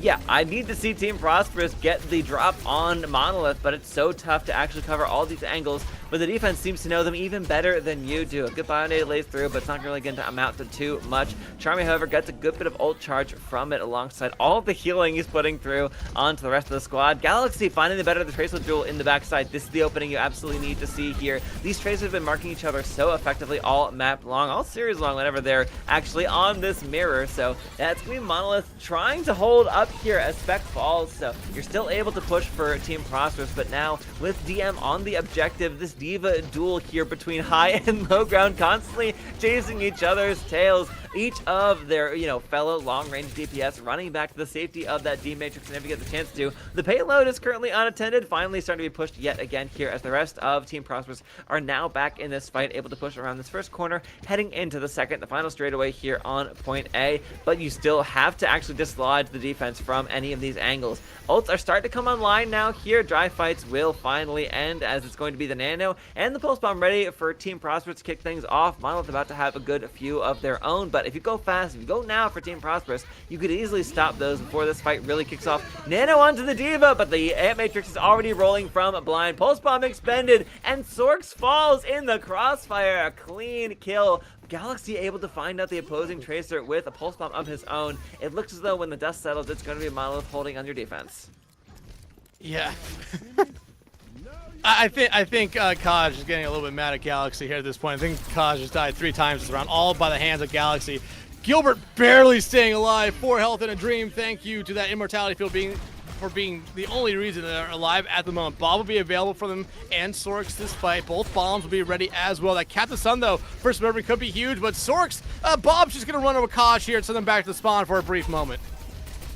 Yeah, I need to see Team Prosperous get the drop on Monolith, but it's so tough to actually cover all these angles. But the defense seems to know them even better than you do. A good Bionade lays through, but it's not really going to amount to too much. Charmy, however, gets a good bit of ult charge from it alongside all the healing he's putting through onto the rest of the squad. Galaxy finding the better of the Tracer duel in the backside. This is the opening you absolutely need to see here. These Tracers have been marking each other so effectively all map long, all series long, whenever they're actually on this mirror. So that's going to be Monolith trying to hold up here as Spec falls. So you're still able to push for Team Prosperous, but now with DM on the objective, this Diva duel here between high and low ground, constantly chasing each other's tails. Each of their, fellow long-range DPS running back to the safety of that D matrix whenever you get the chance to. The payload is currently unattended, finally starting to be pushed yet again here as the rest of Team Prosperous are now back in this fight, able to push around this first corner, heading into the second, the final straightaway here on Point A. But you still have to actually dislodge the defense from any of these angles. Ults are starting to come online now here. Dry fights will finally end as it's going to be the Nano and the Pulse Bomb ready for Team Prosperous to kick things off. Monolith about to have a good few of their own, but if you go fast, if you go now for Team Prosperous, you could easily stop those before this fight really kicks off. Nano onto the Diva, but the Ant Matrix is already rolling from blind. Pulse Bomb expended, and Sorks falls in the crossfire. A clean kill. Galaxy able to find out the opposing Tracer with a Pulse Bomb of his own. It looks as though when the dust settles, it's going to be Monolith holding on your defense. Yeah. I think Kaj is getting a little bit mad at Galaxy here at this point. I think Kaj just died 3 times this round, all by the hands of Galaxy. Gilbert barely staying alive, 4 health in a dream. Thank you to that immortality field for being the only reason they're alive at the moment. Bob will be available for them and Sorks this fight. Both bombs will be ready as well. That Captain Sun, though, first memory could be huge, but Sorks, Bob's just going to run over Kaj here and send them back to the spawn for a brief moment.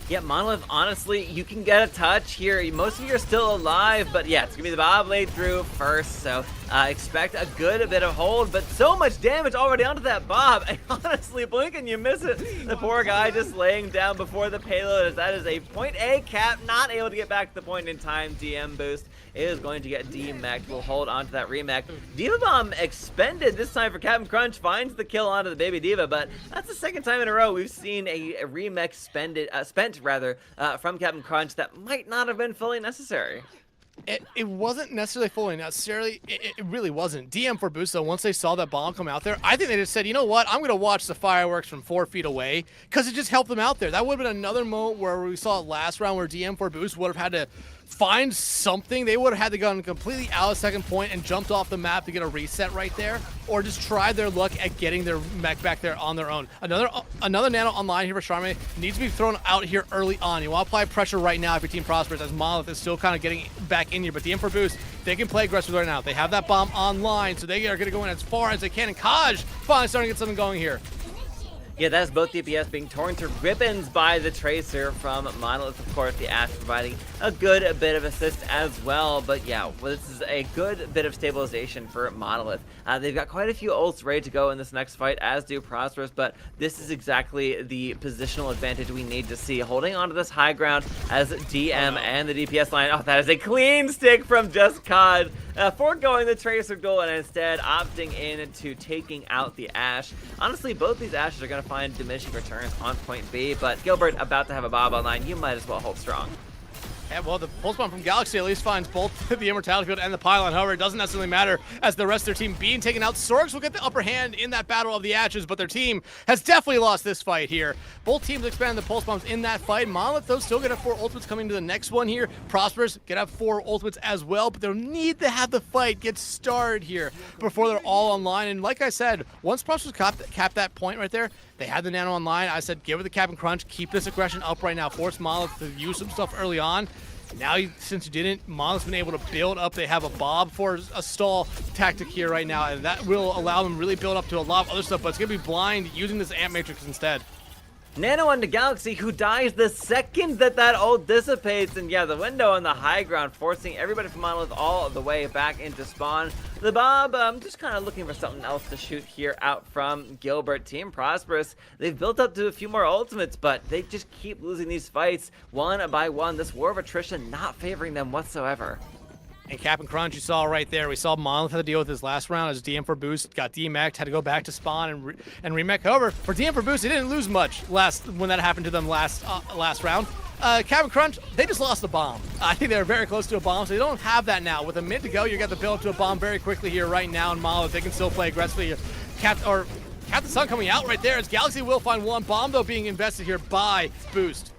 Yeah, Monolith, honestly, you can get a touch here. Most of you are still alive, but yeah, it's going to be the Bob laid through first, so expect a good bit of hold, but so much damage already onto that Bob. And honestly, blink and you miss it. The poor guy just laying down before the payload, as that is a Point A cap, not able to get back to the point in time. DM boost is going to get demeched. We'll hold on to that remech. Diva Bomb expended this time for Captain Crunch, finds the kill onto the baby Diva, but that's the second time in a row we've seen a remech spent from Captain Crunch that might not have been fully necessary. It wasn't necessarily fully necessary. It really wasn't. DM for boost, though, once they saw that bomb come out there, I think they just said, you know what, I'm going to watch the fireworks from 4 feet away, because it just helped them out there. That would have been another moment where we saw it last round where DM for boost would have had to find something. They would have had to go completely out of second point and jumped off the map to get a reset right there, or just try their luck at getting their mech back there on their own. Another Nano online here for Charme needs to be thrown out here early on. You want to apply pressure right now if your Team Prosperous, as Monolith is still kind of getting back in here, but DM for boost, they can play aggressive right now. They have that bomb online, so they are going to go in as far as they can, and Kaj finally starting to get something going here. Yeah, that's both DPS being torn to ribbons by the Tracer from Monolith. Of course, the Ashe providing a good bit of assist as well. But yeah, this is a good bit of stabilization for Monolith. They've got quite a few ults ready to go in this next fight, as do Prosperous, but this is exactly the positional advantage we need to see. Holding onto this high ground as DM and the DPS line. Oh, that is a clean stick from Just Cod. Foregoing the Tracer duel and instead opting into taking out the Ashe. Honestly, both these Ashes are going to find diminishing returns on point B, but Gilbert about to have a Bob online. You might as well hold strong. Yeah, well, the pulse bomb from Galaxy at least finds both the Immortality Field and the Pylon. However, it doesn't necessarily matter as the rest of their team being taken out. Sorks will get the upper hand in that Battle of the Ashes, but their team has definitely lost this fight here. Both teams expanded the pulse bombs in that fight. Monolith, though, still gonna have 4 ultimates coming to the next one here. Prosperous gonna have 4 ultimates as well, but they'll need to have the fight get started here before they're all online. And like I said, once Prosperous capped that point right there, they had the nano online. I said, give it the cap and crunch, keep this aggression up right now, force Monolith to use some stuff early on. Now, since you didn't, Monolith's been able to build up. They have a Bob for a stall tactic here right now, and that will allow them really build up to a lot of other stuff, but it's going to be blind using this Amp Matrix instead. Nano onto Galaxy, who dies the second that ult dissipates, and yeah, the window on the high ground, forcing everybody from Monolith all the way back into spawn. The Bob, just kind of looking for something else to shoot here out from Gilbert. Team Prosperous, they've built up to a few more ultimates, but they just keep losing these fights one by one. This war of attrition not favoring them whatsoever. And Cap and Crunch, you saw right there. We saw Monolith had to deal with his last round as DM for boost got demec'd, had to go back to spawn and remech. However, for DM for boost, they didn't lose much when that happened to them last round. Cap and Crunch, they just lost the bomb. I think they were very close to a bomb, so they don't have that now. With a mid to go, you got the build up to a bomb very quickly here right now in Monolith. They can still play aggressively. Captain Sun coming out right there as Galaxy will find one bomb, though, being invested here by Boost.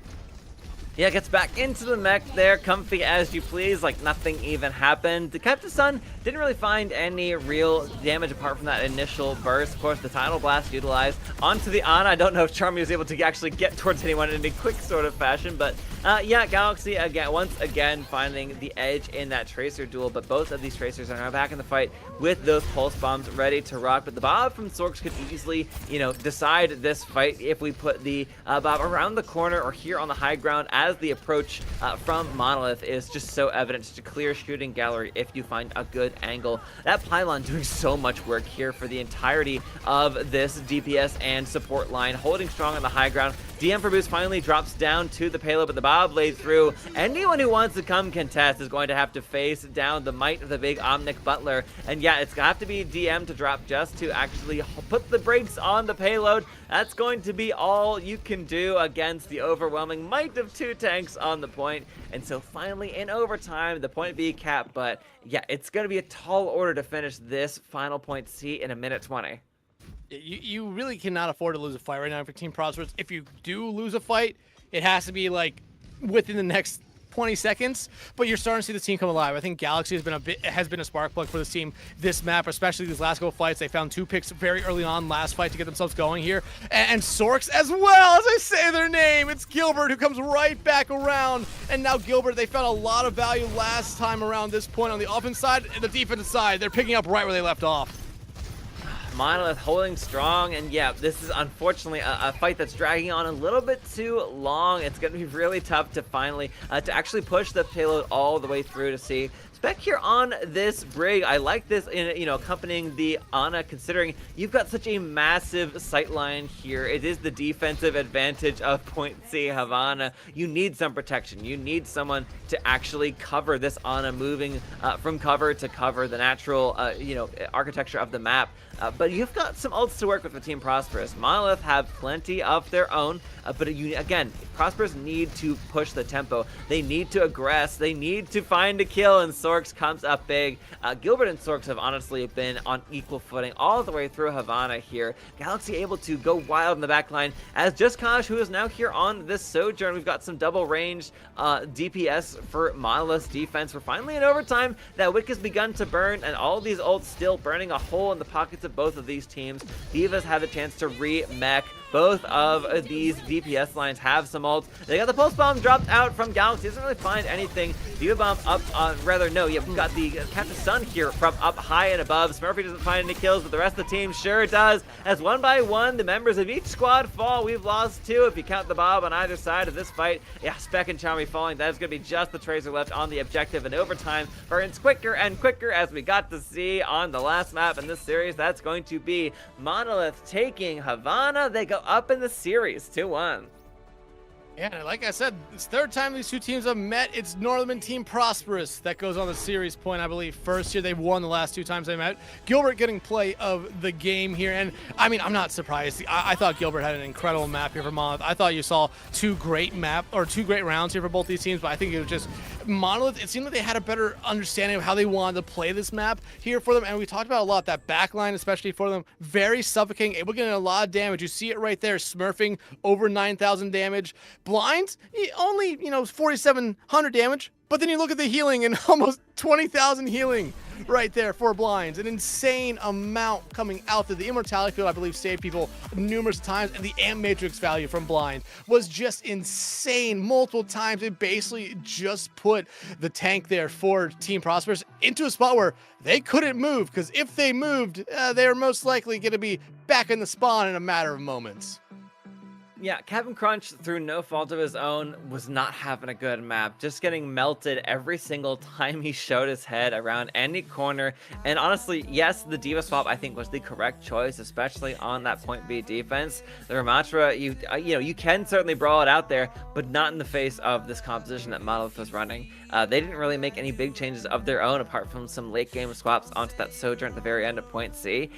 Yeah, gets back into the mech there, comfy as you please, like nothing even happened. The Captain Sun didn't really find any real damage apart from that initial burst. Of course, the Tidal Blast utilized onto the Ana. I don't know if Charmy was able to actually get towards anyone in a quick sort of fashion, but yeah, Galaxy once again finding the edge in that Tracer duel, but both of these Tracers are now back in the fight with those pulse bombs ready to rock. But the Bob from Sorks could easily, decide this fight if we put the Bob around the corner or here on the high ground, as the approach from Monolith is just so evident. Just a clear shooting gallery if you find a good angle. That Pylon doing so much work here for the entirety of this DPS and support line, holding strong on the high ground. DM for Boost finally drops down to the payload, but the Bob laid through. Anyone who wants to come contest is going to have to face down the might of the big Omnic Butler. And yeah, it's going to have to be DM to drop just to actually put the brakes on the payload. That's going to be all you can do against the overwhelming might of 2 tanks on the point. And so finally in overtime, the point B cap. But yeah, it's going to be a tall order to finish this final point C in a minute 20. You really cannot afford to lose a fight right now for Team Prosperous. If you do lose a fight, it has to be like within the next 20 seconds, but you're starting to see the team come alive. I think Galaxy has been a spark plug for this team this map, especially these last couple fights. They found 2 picks very early on last fight to get themselves going here, and Sorks as well, as I say their name. It's Gilbert who comes right back around, and now Gilbert, they found a lot of value last time around this point on the offense side and the defensive side. They're picking up right where they left off. Monolith holding strong, and yeah, this is unfortunately a fight that's dragging on a little bit too long. It's going to be really tough to finally to actually push the payload all the way through to see. Spec here on this Brig, I like this in accompanying the Ana, considering you've got such a massive sightline here. It is the defensive advantage of Point C Havana. You need some protection. You need someone to actually cover this Ana, moving from cover to cover, the natural architecture of the map. But you've got some ults to work with Team Prosperous. Monolith have plenty of their own, but again, Prosperous need to push the tempo. They need to aggress. They need to find a kill, and Sorks comes up big. Gilbert and Sorks have honestly been on equal footing all the way through Havana here. Galaxy able to go wild in the backline as Just Kosh, who is now here on this Sojourn. We've got some double range DPS for Monolith's defense. We're finally in overtime. That wick has begun to burn, and all these ults still burning a hole in the pockets of both of these teams. Divas have a chance to re-mech Both of these DPS lines have some ults. They got the Pulse Bomb dropped out from Galaxy. Doesn't really find anything. Diva Bomb up on, rather, no, yeah, we've got the Captain Sun here from up high and above. Smurfy doesn't find any kills, but the rest of the team sure does. As one by one, the members of each squad fall. We've lost 2 if you count the Bob on either side of this fight. Yeah, Spec and Charmy falling. That is going to be just the Tracer left on the objective, and over time burns quicker and quicker, as we got to see on the last map in this series. That's going to be Monolith taking Havana. They go up in the series 2-1. Yeah, and like I said, it's third time these two teams have met. It's Northern Team Prosperous that goes on the series point, I believe. First year, they've won the last 2 times they met. Gilbert getting play of the game here. And, I mean, I'm not surprised. I thought Gilbert had an incredible map here for Monolith. I thought you saw 2 great rounds here for both these teams, but I think it was just Monolith. It seemed like they had a better understanding of how they wanted to play this map here for them. And we talked about a lot, that backline, especially for them, very suffocating, able to get in a lot of damage. You see it right there, smurfing over 9,000 damage. Blinds, only, 4,700 damage, but then you look at the healing and almost 20,000 healing right there for Blinds. An insane amount coming out there. The Immortality Field, I believe, saved people numerous times, and the Amp Matrix value from Blind was just insane multiple times. It basically just put the tank there for Team Prosperous into a spot where they couldn't move, because if they moved, they were most likely going to be back in the spawn in a matter of moments. Yeah, Captain Crunch, through no fault of his own, was not having a good map. Just getting melted every single time he showed his head around any corner. And honestly, yes, the Diva swap, I think, was the correct choice, especially on that point B defense. The Ramatra, you can certainly brawl it out there, but not in the face of this composition that Monolith was running. They didn't really make any big changes of their own, apart from some late game swaps onto that Sojourn at the very end of point C.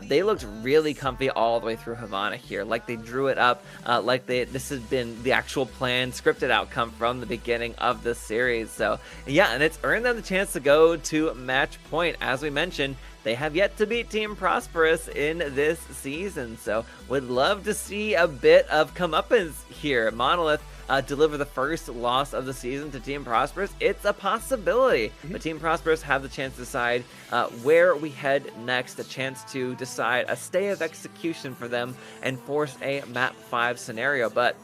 They looked really comfy all the way through Havana here, like they drew it up, this has been the actual planned, scripted outcome from the beginning of the series. So yeah, and it's earned them the chance to go to match point. As we mentioned, they have yet to beat Team Prosperous in this season, so would love to see a bit of comeuppance here. Monolith deliver the first loss of the season to Team Prosperous. It's a possibility, but Team Prosperous have the chance to decide where we head next, a chance to decide a stay of execution for them and force a map 5 scenario. But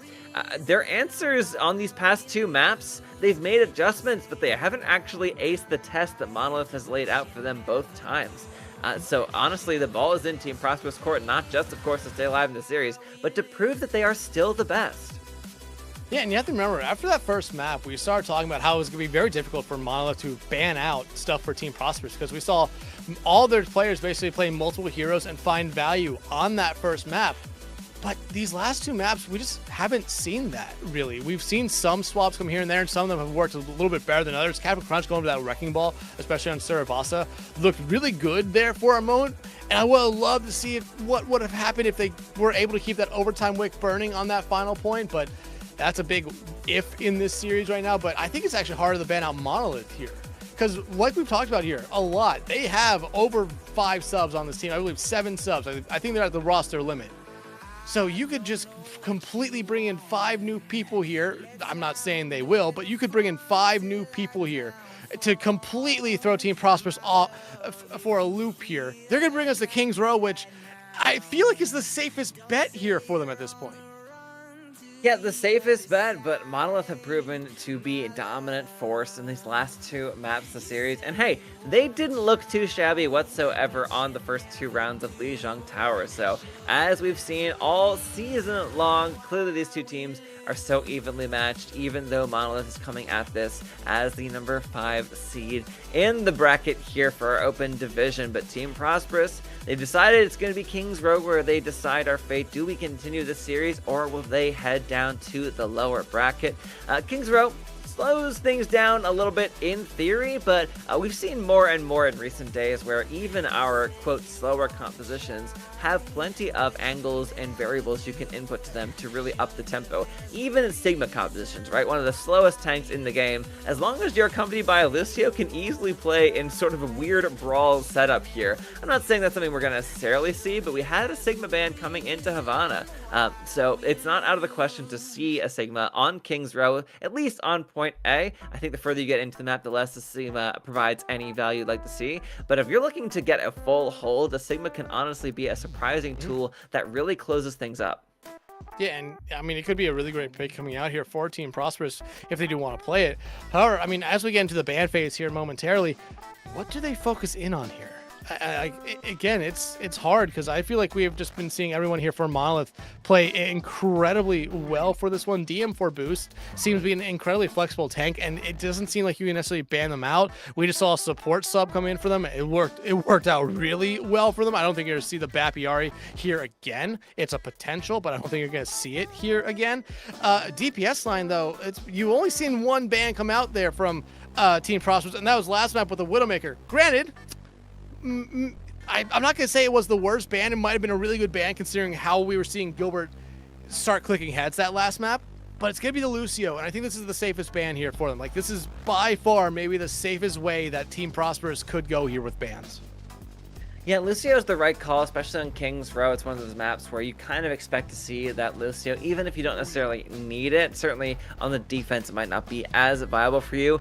their answers on these past 2 maps, they've made adjustments, but they haven't actually aced the test that Monolith has laid out for them both times. So honestly, the ball is in Team Prosperous court, not just, of course, to stay alive in the series, but to prove that they are still the best. Yeah, and you have to remember, after that first map, we started talking about how it was going to be very difficult for Monolith to ban out stuff for Team Prosperous, because we saw all their players basically play multiple heroes and find value on that first map. But these last 2 maps, we just haven't seen that, really. We've seen some swaps come here and there, and some of them have worked a little bit better than others. Captain Crunch going to that Wrecking Ball, especially on Surabasa, looked really good there for a moment. And I would have loved to see what would have happened if they were able to keep that overtime wick burning on that final point, but that's a big if in this series right now. But I think it's actually harder to ban out Monolith here, because like we've talked about here a lot, they have over 5 subs on this team. I believe 7 subs. I think they're at the roster limit. So you could just completely bring in 5 new people here. I'm not saying they will, but you could bring in 5 new people here to completely throw Team Prosperous off for a loop here. They're going to bring us the King's Row, which I feel like is the safest bet here for them at this point. Yeah, the safest bet, but Monolith have proven to be a dominant force in these last 2 maps of the series. And hey, they didn't look too shabby whatsoever on the first 2 rounds of Lijiang Tower. So, as we've seen all season long, clearly these 2 teams are so evenly matched, even though Monolith is coming at this as the number 5 seed in the bracket here for our open division. But Team Prosperous, they've decided it's going to be King's Row where they decide our fate. Do we continue this series, or will they head down to the lower bracket? King's Row slows things down a little bit in theory, but we've seen more and more in recent days where even our, quote, slower compositions have plenty of angles and variables you can input to them to really up the tempo. Even in Sigma compositions, right? One of the slowest tanks in the game, as long as you're accompanied by a Lucio, can easily play in sort of a weird brawl setup here. I'm not saying that's something we're going to necessarily see, but we had a Sigma ban coming into Havana. So it's not out of the question to see a Sigma on King's Row, at least on point A. I think the further you get into the map, the less the Sigma provides any value you'd like to see. But if you're looking to get a full hold, the Sigma can honestly be a surprising tool that really closes things up. Yeah, and I mean, it could be a really great pick coming out here for Team Prosperous if they do want to play it. However, I mean, as we get into the ban phase here momentarily, what do they focus in on here? Again, it's hard because I feel like we have just been seeing everyone here for Monolith play incredibly well for this one. DM4 Boost seems to be an incredibly flexible tank, and it doesn't seem like you can necessarily ban them out. We just saw a support sub come in for them. It worked out really well for them. I don't think you're going to see the Bapiari here again. It's a potential, but I don't think you're going to see it here again. DPS line, though, you've only seen one ban come out there from Team Prosperous, and that was last map with the Widowmaker. Granted, I'm not going to say it was the worst ban. It might have been a really good ban considering how we were seeing Gilbert start clicking heads that last map. But it's going to be the Lucio, and I think this is the safest ban here for them. Like, this is by far maybe the safest way that Team Prosperous could go here with bans. Yeah, Lucio is the right call, especially on King's Row. It's one of those maps where you kind of expect to see that Lucio, even if you don't necessarily need it. Certainly on the defense, it might not be as viable for you.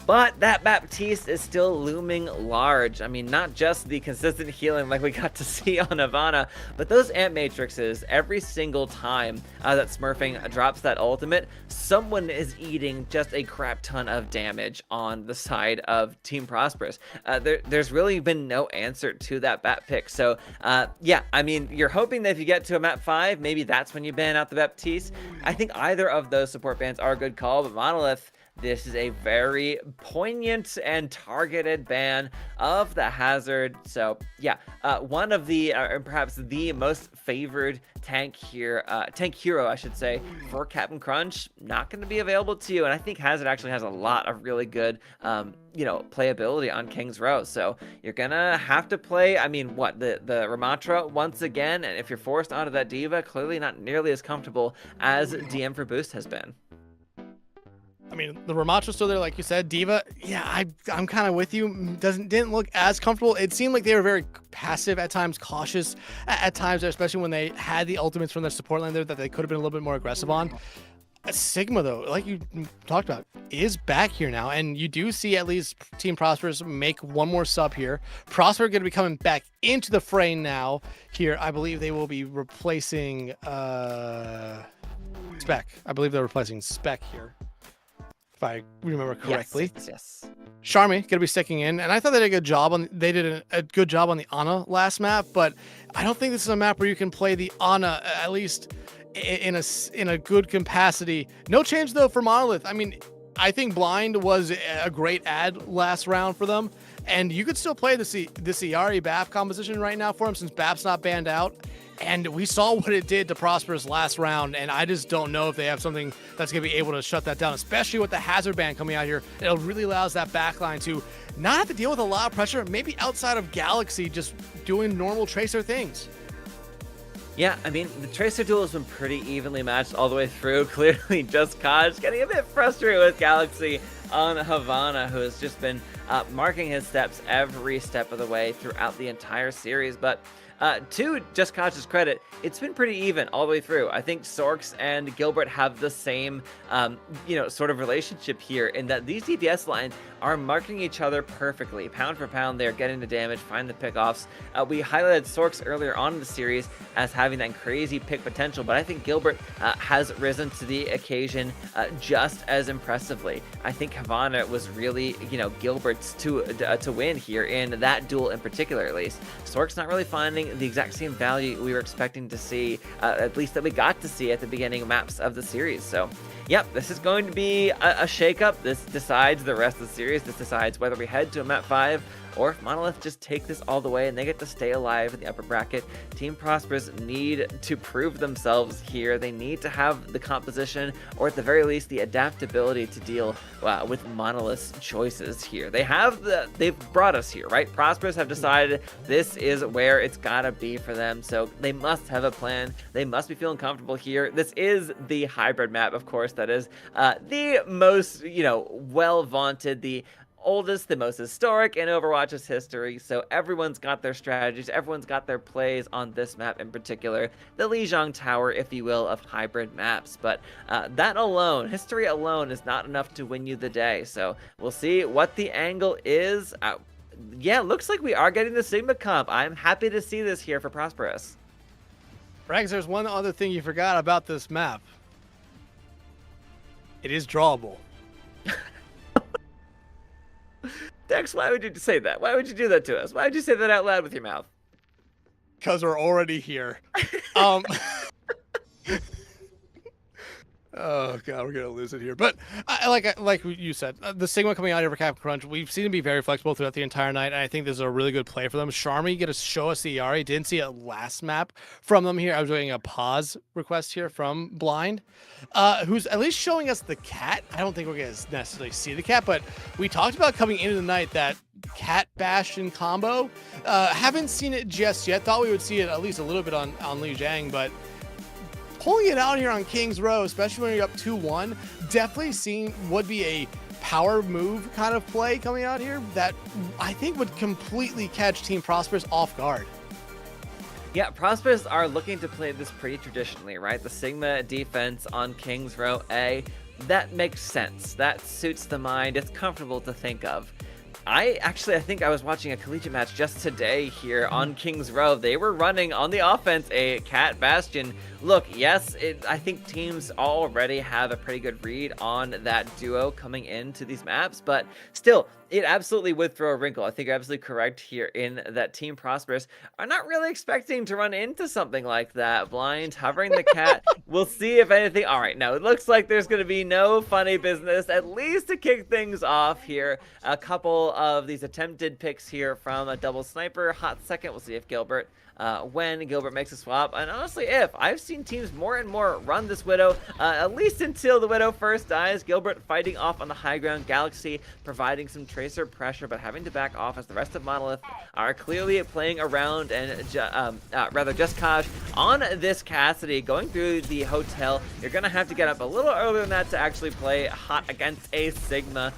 But that Baptiste is still looming large. I mean, not just the consistent healing like we got to see on Havana, but those amp matrices, every single time that Smurfing drops that ultimate, someone is eating just a crap ton of damage on the side of Team Prosperous. There's really been no answer to that Bat pick. So, yeah, I mean, you're hoping that if you get to a map 5, maybe that's when you ban out the Baptiste. I think either of those support bans are a good call, but Monolith, this is a very poignant and targeted ban of the Hazard. So yeah, one of the, perhaps the most favored tank here, tank hero, I should say, for Captain Crunch, not going to be available to you. And I think Hazard actually has a lot of really good, you know, playability on King's Row. So you're going to have to play, I mean, what, the Ramatra once again. And if you're forced onto that Diva, clearly not nearly as comfortable as DM4 Boost has been. I mean, the Ramatra's still there, like you said. Diva, yeah, I'm kind of with you. Didn't look as comfortable. It seemed like they were very passive at times, cautious at times, especially when they had the ultimates from their support line there that they could have been a little bit more aggressive on. Sigma, though, like you talked about, is back here now, and you do see at least Team Prosperous make one more sub here. Prosper going to be coming back into the fray now here. I believe they will be replacing Spec. I believe they're replacing Spec here, if I remember correctly. Yes. Charmy gonna be sticking in, and I thought they did a good job on. They did a good job on the Ana last map, but I don't think this is a map where you can play the Ana at least in a good capacity. No change though for Monolith. I mean, I think Blind was a great add last round for them, and you could still play the Iari BAP composition right now for him since BAP's not banned out. And we saw what it did to Prosperous last round, and I just don't know if they have something that's going to be able to shut that down, especially with the Hazard ban coming out here. It really allows that backline to not have to deal with a lot of pressure, maybe outside of Galaxy just doing normal Tracer things. Yeah, I mean, the Tracer duel has been pretty evenly matched all the way through. Clearly, Just Cause getting a bit frustrated with Galaxy on Havana, who has just been marking his steps every step of the way throughout the entire series. But to Just Cause's credit, it's been pretty even all the way through. I think Sorks and Gilbert have the same, you know, sort of relationship here in that these DPS lines are marking each other perfectly. Pound for pound, they're getting the damage, find the pickoffs. We highlighted Sorks earlier on in the series as having that crazy pick potential, but I think Gilbert has risen to the occasion just as impressively. I think Havana was really, you know, Gilbert's to win here in that duel in particular, at least. Sorks not really finding the exact same value we were expecting to see, at least that we got to see at the beginning maps of the series. So, yep, this is going to be a shakeup. This decides the rest of the series. This decides whether we head to a map 5 or if Monolith just take this all the way and they get to stay alive in the upper bracket. Team Prosperous need to prove themselves here. They need to have the composition, or at the very least the adaptability to deal with Monolith's choices here. They've brought us here, right? Prosperous have decided this is where it's gotta be for them, so they must have a plan. They must be feeling comfortable here. This is the hybrid map, of course, that is the most, you know, well vaunted, the oldest, the most historic in Overwatch's history, so everyone's got their strategies, everyone's got their plays on this map in particular, the Lijiang Tower, if you will, of hybrid maps. But that alone, history alone, is not enough to win you the day, so we'll see what the angle is. Yeah, looks like we are getting the Sigma comp. I'm happy to see this here for Prosperous. Frags, there's one other thing you forgot about this map. It is drawable. Dex, why would you say that? Why would you do that to us? Why would you say that out loud with your mouth? Because we're already here. Oh god, we're gonna lose it here. But like you said, the Sigma coming out here for Captain Crunch, we've seen him be very flexible throughout the entire night, and I think this is a really good play for them. Charmy get to show us the Yari. Didn't see a last map from them here. I was doing a pause request here from Blind, who's at least showing us the cat. I don't think we're gonna necessarily see the cat, but we talked about coming into the night that cat Bastion combo. Haven't seen it just yet. Thought we would see it at least a little bit on Liu Jiang, but pulling it out here on King's Row, especially when you're up 2-1, definitely would be a power move kind of play coming out here that I think would completely catch Team Prosperous off guard. Yeah, Prosperous are looking to play this pretty traditionally, right? The Sigma defense on King's Row A, that makes sense. That suits the mind. It's comfortable to think of. I think I was watching a collegiate match just today here on King's Row. They were running on the offense a Cat Bastion. Look, yes, I think teams already have a pretty good read on that duo coming into these maps, but still, it absolutely would throw a wrinkle. I think you're absolutely correct here in that Team Prosperous are not really expecting to run into something like that. Blind hovering the cat. We'll see if anything. All right, now it looks like there's going to be no funny business, at least to kick things off here. A couple of these attempted picks here from a double sniper. Hot second. We'll see if Gilbert when Gilbert makes a swap. And honestly, if I've seen teams more and more run this Widow, at least until the Widow first dies. Gilbert fighting off on the high ground. Galaxy providing some tracer pressure, but having to back off as the rest of Monolith are clearly playing around, and rather just Kaj on this Cassidy going through the hotel. You're gonna have to get up a little earlier than that to actually play hot against a Sigma.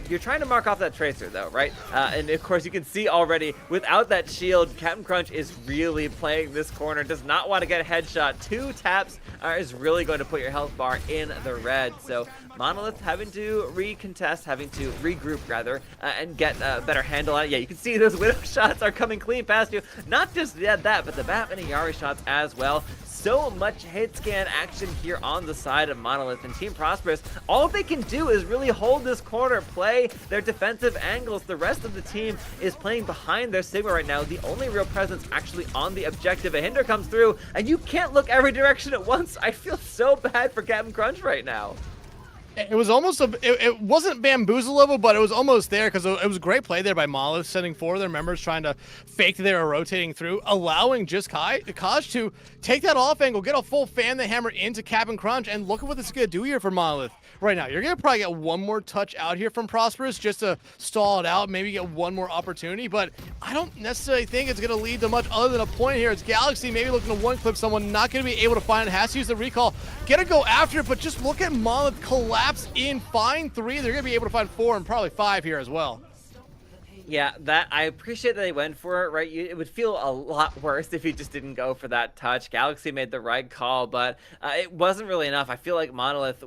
You're trying to mark off that tracer though, right? And of course you can see already without that shield, Captain Crunch is really playing this corner, does not want to get a headshot. 2 taps is really going to put your health bar in the red. So Monolith having to recontest, having to regroup rather, and get a better handle on it. Yeah, you can see those Widow shots are coming clean past you. Not just that, but the Bat and Yari shots as well. So much hit scan action here on the side of Monolith, and Team Prosperous, all they can do is really hold this corner, play their defensive angles. The rest of the team is playing behind their Sigma right now. The only real presence actually on the objective. A hinder comes through, and you can't look every direction at once. I feel so bad for Captain Crunch right now. It was almost it wasn't bamboozle level, but it was almost there because it was a great play there by Monolith, sending 4 of their members trying to fake that they were rotating through, allowing just Kaj to take that off angle, get a full fan the hammer into Captain Crunch, and look at what this is going to do here for Monolith right now. You're going to probably get one more touch out here from Prosperous just to stall it out, maybe get one more opportunity, but I don't necessarily think it's going to lead to much other than a point here. It's Galaxy maybe looking to one-clip someone, not going to be able to find it, has to use the recall, going to go after it, but just look at Monolith collapse in, find 3. They're gonna be able to find 4 and probably 5 here as well. Yeah, that I appreciate that they went for it, right? It would feel a lot worse if you just didn't go for that touch. Galaxy made the right call, but it wasn't really enough. I feel like Monolith,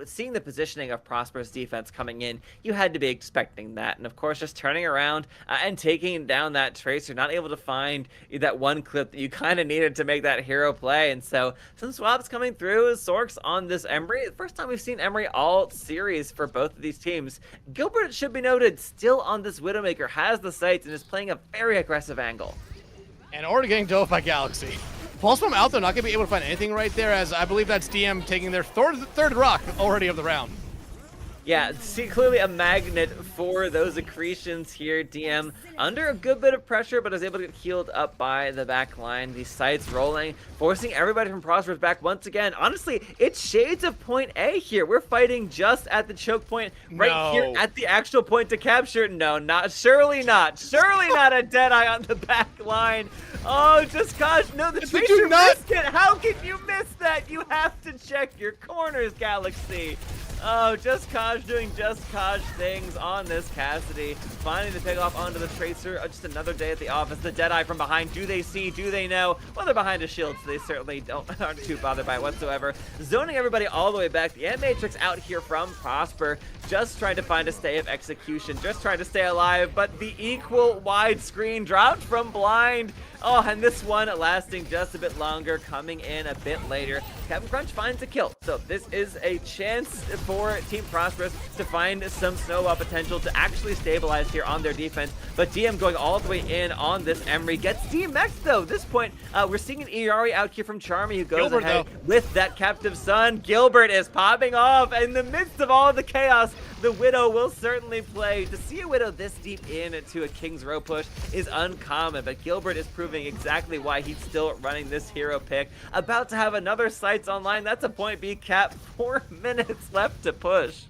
seeing the positioning of Prosperous defense coming in, you had to be expecting that. And of course, just turning around and taking down that tracer, not able to find that one clip that you kind of needed to make that hero play. And so some swaps coming through. Sorks on this Embry. The first time we've seen Embry all series for both of these teams. Gilbert, it should be noted, still on this Widowmaker, has the sights and is playing a very aggressive angle. And already getting dove by Galaxy. Pulse Bomb out there, not going to be able to find anything right there, as I believe that's DM taking their third rock already of the round. Yeah, see, clearly a magnet for those accretions here. DM under a good bit of pressure, but is able to get healed up by the back line. These sights rolling, forcing everybody from Prosperous back once again. Honestly, it's shades of point A here. We're fighting just at the choke point, right here at the actual point to capture. No, surely not a Deadeye on the back line. Oh, just gosh, no, the Tracer missed it. How can you miss that? You have to check your corners, Galaxy. Oh, Just Kaj doing Just Kaj things on this Cassidy. Finding the pick off onto the Tracer. Just another day at the office. The Deadeye from behind. Do they see? Do they know? Well, they're behind a shield, so they certainly aren't too bothered by it whatsoever. Zoning everybody all the way back. The Matrix out here from Prosper. Just trying to find a stay of execution. Just trying to stay alive, but the equal widescreen dropped from Blind. Oh, and this one lasting just a bit longer, coming in a bit later. Captain Crunch finds a kill. So this is a chance for Team Prosperous to find some snowball potential to actually stabilize here on their defense. But DM going all the way in on this Emery. Gets DMX though. At this point, we're seeing an Iari out here from Charmy who goes Gilbert, ahead though. with that captive son. Gilbert is popping off in the midst of all the chaos. The Widow will certainly play. To see a Widow this deep into a King's Row push is uncommon, but Gilbert is proving exactly why he's still running this hero pick. About to have another sights online. That's a point B cap. 4 minutes left to push.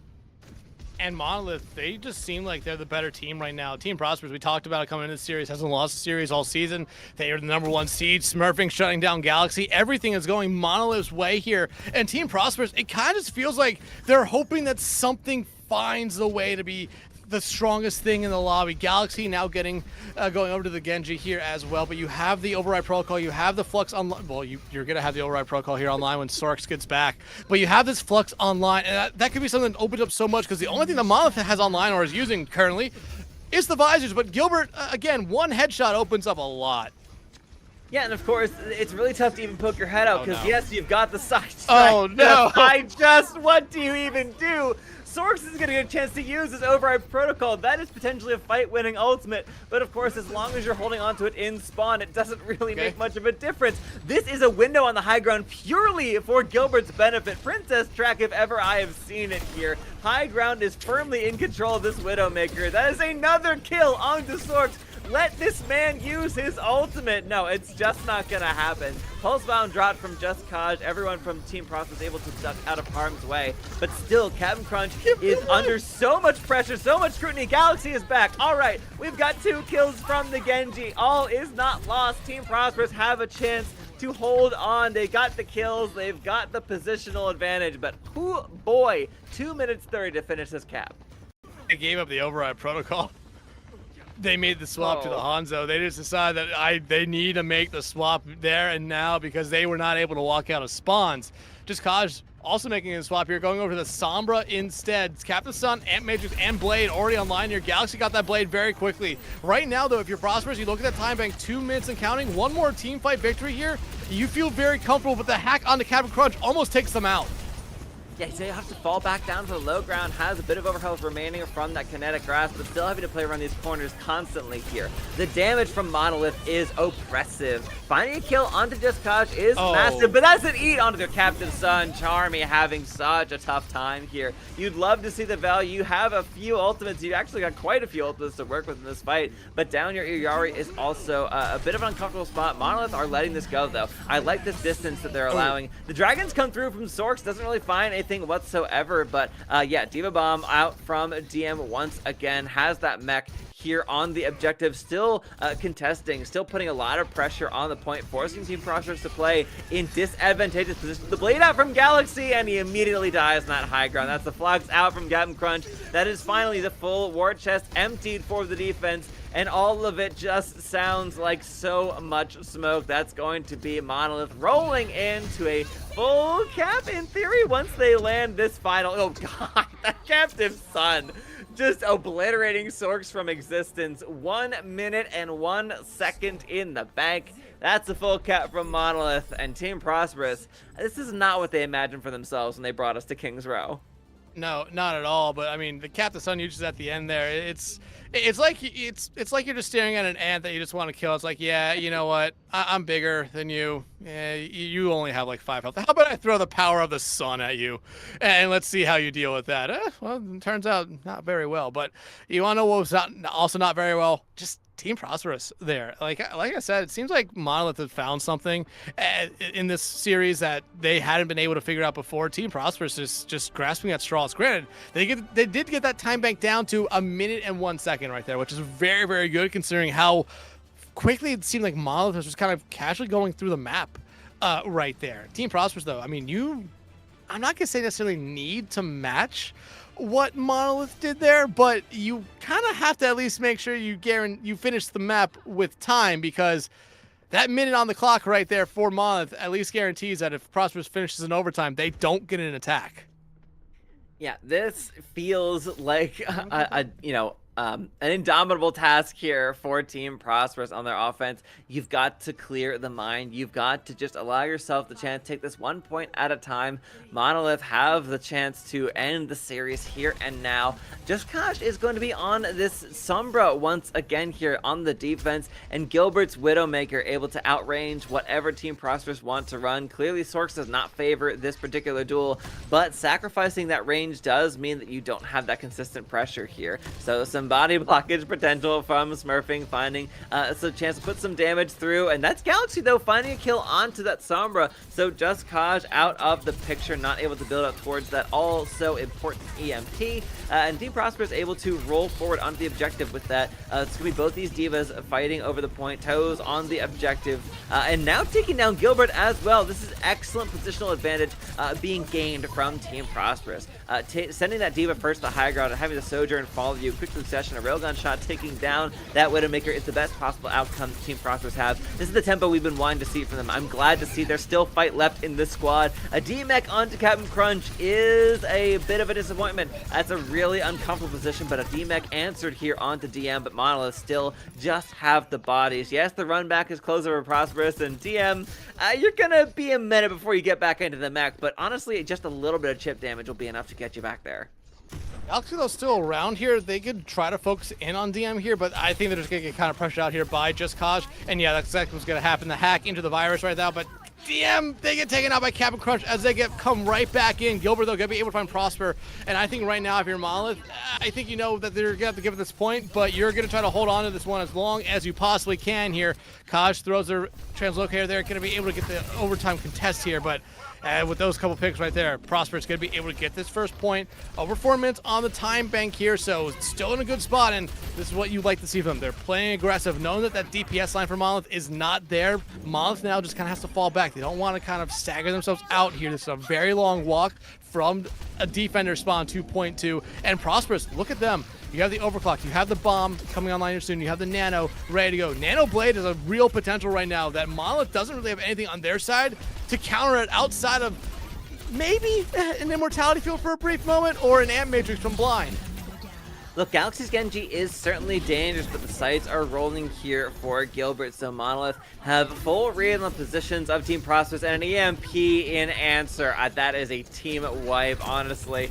And Monolith, they just seem like they're the better team right now. Team Prosperous, we talked about it coming into the series, hasn't lost a series all season. They are the #1 seed, smurfing, shutting down Galaxy. Everything is going Monolith's way here. And Team Prosperous, it kind of just feels like they're hoping that something finds a way to be the strongest thing in the lobby. Galaxy now getting going over to the Genji here as well, but you have the override protocol, you have the flux online. Well, you're gonna have the override protocol here online when Sorks gets back, but you have this flux online, and that could be something that opens up so much, because the only thing that Monolith has online or is using currently is the visors. But Gilbert, again, one headshot opens up a lot. Yeah, and of course, it's really tough to even poke your head out, because no. yes, you've got the side strike. Oh, no. What do you even do? Sorks is going to get a chance to use his override protocol. That is potentially a fight-winning ultimate, but of course, as long as you're holding onto it in spawn, it doesn't really make much of a difference. This is a window on the high ground purely for Gilbert's benefit. Princess track, if ever I have seen it here. High ground is firmly in control of this Widowmaker. That is another kill onto Sorks. Let this man use his ultimate. No, it's just not gonna happen. Pulsebound dropped from Just Cause. Everyone from Team Prosperous was able to duck out of harm's way. But still, Captain Crunch is under so much pressure, so much scrutiny. Galaxy is back. All right, we've got 2 kills from the Genji. All is not lost. Team Prosperous have a chance to hold on. They got the kills. They've got the positional advantage. But, oh boy, 2 minutes 30 to finish this cap. They gave up the override protocol. They made the swap to the Hanzo. They just decided that they need to make the swap there and now, because they were not able to walk out of spawns. Just Cause also making a swap here, going over to the Sombra instead. Captain Sun, Ant Matrix, and Blade already online here. Galaxy got that Blade very quickly. Right now, though, if you're Prosperous, you look at that time bank, 2 minutes and counting. One more team fight victory here. You feel very comfortable, but the hack onto Captain Crunch almost takes them out. Yeah, so you have to fall back down to the low ground, has a bit of overhealth remaining from that kinetic grasp, but still having to play around these corners constantly here. The damage from Monolith is oppressive. Finding a kill onto Just Cause is massive, but that's an eat onto their captive son. Charmy having such a tough time here. You'd love to see the value. You have a few ultimates. You actually got quite a few ultimates to work with in this fight, but down your Iari is also a bit of an uncomfortable spot. Monolith are letting this go, though. I like this distance that they're allowing. The dragons come through from Sorks, doesn't really find anything whatsoever, but yeah, Diva Bomb out from DM once again, has that mech here on the objective, still contesting, still putting a lot of pressure on the point, forcing Team Prosperous to play in disadvantageous positions. The Blade out from Galaxy, and he immediately dies on that high ground. That's the Flux out from Captain Crunch. That is finally the full war chest emptied for the defense, and all of it just sounds like so much smoke. That's going to be Monolith rolling into a full cap in theory once they land this final. Oh god, that captive son just obliterating Sorks from existence. 1 minute and 1 second in the bank. That's a full cap from Monolith. And Team Prosperous, this is not what they imagined for themselves when they brought us to King's Row. No, not at all. But I mean, the Captain Sun uses at the end there. It's like you're just staring at an ant that you just want to kill. It's like, yeah, you know what? I'm bigger than you. Yeah, you only have like 5 health. How about I throw the power of the sun at you, and let's see how you deal with that? Well, it turns out not very well. But you want to know what was also not very well? Just Team Prosperous there. Like I said, it seems like Monolith has found something in this series that they hadn't been able to figure out before. Team Prosperous is just grasping at straws. Granted, they did get that time bank down to 1 minute and 1 second right there, which is very, very good considering how quickly it seemed like Monolith was just kind of casually going through the map right there. Team Prosperous, though, I mean, I'm not gonna say necessarily need to match what Monolith did there, but you kind of have to at least make sure you finish the map with time, because that minute on the clock right there for Monolith at least guarantees that if Prosperous finishes in overtime, they don't get an attack. Yeah, this feels like an indomitable task here for Team Prosperous on their offense. You've got to clear the mind. You've got to just allow yourself the chance to take this 1 point at a time. Monolith have the chance to end the series here and now. Just Kosh is going to be on this Sombra once again here on the defense, and Gilbert's Widowmaker able to outrange whatever Team Prosperous want to run. Clearly, Sorks does not favor this particular duel, but sacrificing that range does mean that you don't have that consistent pressure here. So some body blockage potential from Smurfing, finding a chance to put some damage through, and that's Galaxy though finding a kill onto that Sombra. So just Kaj out of the picture, not able to build up towards that also important EMP, and Team Prosperous able to roll forward onto the objective with that. It's gonna be both these divas fighting over the point, Toes on the objective, and now taking down Gilbert as well. This is excellent positional advantage being gained from Team Prosperous. Sending that diva first to the high ground and having the Sojourn follow you, quick succession, a railgun shot taking down that Widowmaker is the best possible outcome Team Prosperous have. This is the tempo we've been wanting to see from them. I'm glad to see there's still fight left in this squad. A D-Mech onto Captain Crunch is a bit of a disappointment. That's a really uncomfortable position, but a D-Mech answered here onto DM, but Monolith still just have the bodies. Yes, the run back is close over Prosperous, and DM, you're gonna be a minute before you get back into the mech, but honestly, just a little bit of chip damage will be enough to get you back there. Galaxy, though, still around here. They could try to focus in on DM here, but I think they're just going to get kind of pressured out here by Just Cause. And yeah, that's exactly what's going to happen. The hack into the virus right now, but DM, they get taken out by Captain Crunch as they come right back in. Gilbert, though, going to be able to find Prosper. And I think right now, if you're Monolith, I think you know that they're going to have to give it this point, but you're going to try to hold on to this one as long as you possibly can here. Kaj throws their translocator there, going to be able to get the overtime contest here, but with those couple picks right there, Prosperous going to be able to get this first point. Over 4 minutes on the time bank here, so still in a good spot, and this is what you'd like to see from them. They're playing aggressive, knowing that that DPS line for Monolith is not there. Monolith now just kind of has to fall back. They don't want to kind of stagger themselves out here. This is a very long walk from a defender spawn 2.2, and Prosperous, look at them. You have the overclock, you have the bomb coming online here soon, you have the nano ready to go. Nano Blade is a real potential right now that Monolith doesn't really have anything on their side to counter it outside of maybe an immortality field for a brief moment or an amp matrix from Blind. Look, Galaxy's Genji is certainly dangerous, but the sights are rolling here for Gilbert, so Monolith have full read on the positions of Team Prosperous and an EMP in answer. That is a team wipe, honestly.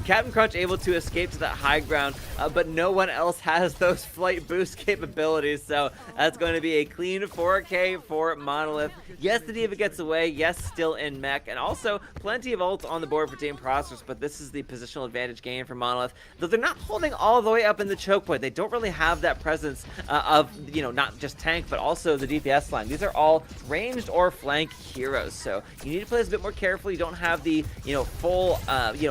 Captain Crunch able to escape to that high ground, but no one else has those flight boost capabilities, so that's going to be a clean 4K for Monolith. Yes, the Diva gets away, yes, still in mech, and also plenty of ults on the board for Team Prosperous, but this is the positional advantage gain for Monolith, though they're not holding all the way up in the choke point. They don't really have that presence of, not just tank, but also the DPS line. These are all ranged or flank heroes, so you need to play this a bit more carefully. You don't have the, full,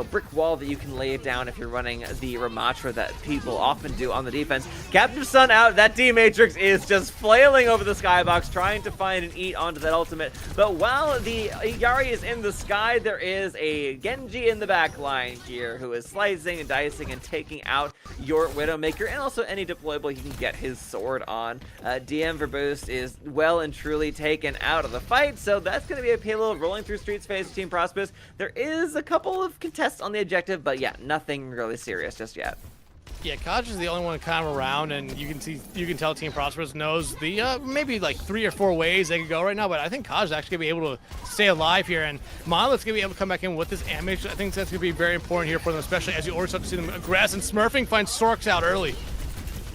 brick wall that you can lay down if you're running the Ramatra that people often do on the defense. Captain Sun out. That D-Matrix is just flailing over the skybox, trying to find and eat onto that ultimate, but while the Yari is in the sky, there is a Genji in the back line here who is slicing and dicing and taking out your Widowmaker, and also any deployable he can get his sword on. DM Verboost is well and truly taken out of the fight, so that's going to be a payload rolling through Streets phase of Team Prosperous. There is a couple of contests on the objective, but yeah, nothing really serious just yet. Yeah, Kaj is the only one kind of around, and you can tell Team Prosperous knows the maybe like 3 or 4 ways they could go right now, but I think Kaj is actually gonna be able to stay alive here, and Monolith's gonna be able to come back in with this damage. I think that's gonna be very important here for them, especially as you already start to see them aggress, and Smurfing finds Sorks out early.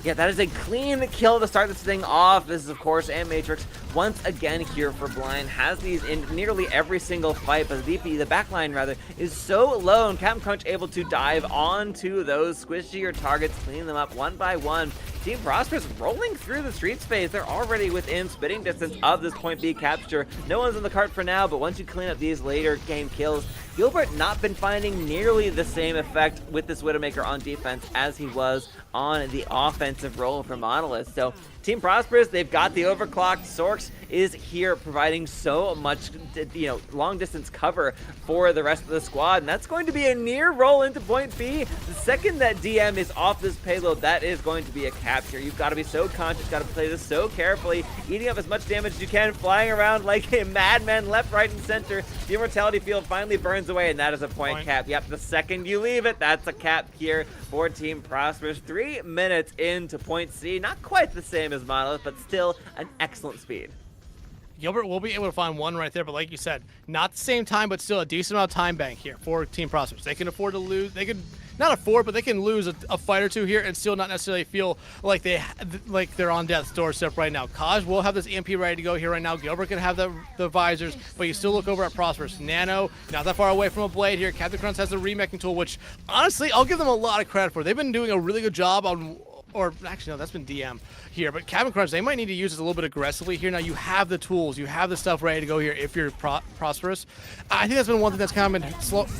Yeah, that is a clean kill to start this thing off. This is, of course, Amp Matrix once again here for Blind. Has these in nearly every single fight, but the backline, rather, is so low, and Captain Crunch able to dive onto those squishier targets, cleaning them up one by one. Team Prosperous rolling through the street space. They're already within spitting distance of this point B capture. No one's in the cart for now, but once you clean up these later game kills, Gilbert not been finding nearly the same effect with this Widowmaker on defense as he was on the offensive role for Monolith. So Team Prosperous, they've got the overclocked. Sorks Prosperous is here providing so much, long distance cover for the rest of the squad, and that's going to be a near roll into point B. The second that DM is off this payload, that is going to be a capture. You've got to be so conscious, got to play this so carefully, eating up as much damage as you can, flying around like a madman left, right, and center. The immortality field finally burns away, and that is a point cap. Yep, the second you leave it, that's a cap here for Team Prosperous. 3 minutes into point C. Not quite the same as Monolith, but still an excellent speed. Gilbert will be able to find one right there, but like you said, not the same time, but still a decent amount of time bank here for Team Prosperous. They can afford to lose. They could not afford, but they can lose a fight or two here and still not necessarily feel like they're on death's doorstep right now. Kaj will have this EMP ready to go here right now. Gilbert can have the visors, but you still look over at Prosperous. Nano, not that far away from a blade here. Captain Crunch has the remeching tool, which honestly, I'll give them a lot of credit for. They've been doing a really good job on, or actually no, that's been DM here, but Captain Crunch, they might need to use this a little bit aggressively here. Now you have the tools, you have the stuff ready to go here if you're Prosperous. I think that's been one thing that's kind of been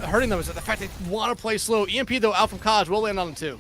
hurting them, is that the fact they want to play slow. EMP though, out from Kaj, will land on them too.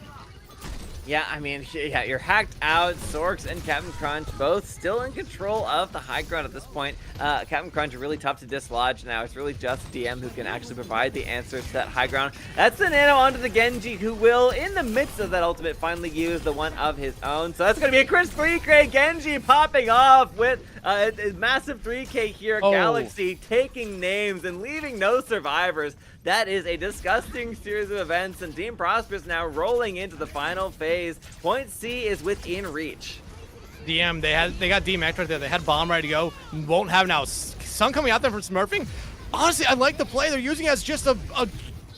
Yeah, I mean, yeah, you're hacked out. Sorks and Captain Crunch both still in control of the high ground at this point. Captain Crunch really tough to dislodge now. It's really just DM who can actually provide the answers to that high ground. That's the Nano onto the Genji, who will, in the midst of that ultimate, finally use the one of his own. So that's going to be a crisp 3K. Genji popping off with a massive 3K here. Oh. Galaxy taking names and leaving no survivors. That is a disgusting series of events, and Team Prosperous now rolling into the final phase. Point C is within reach. DM, they got DMX right there. They had bomb ready to go. Won't have now. Sun coming out there from smurfing. Honestly, I like the play. They're using it as just a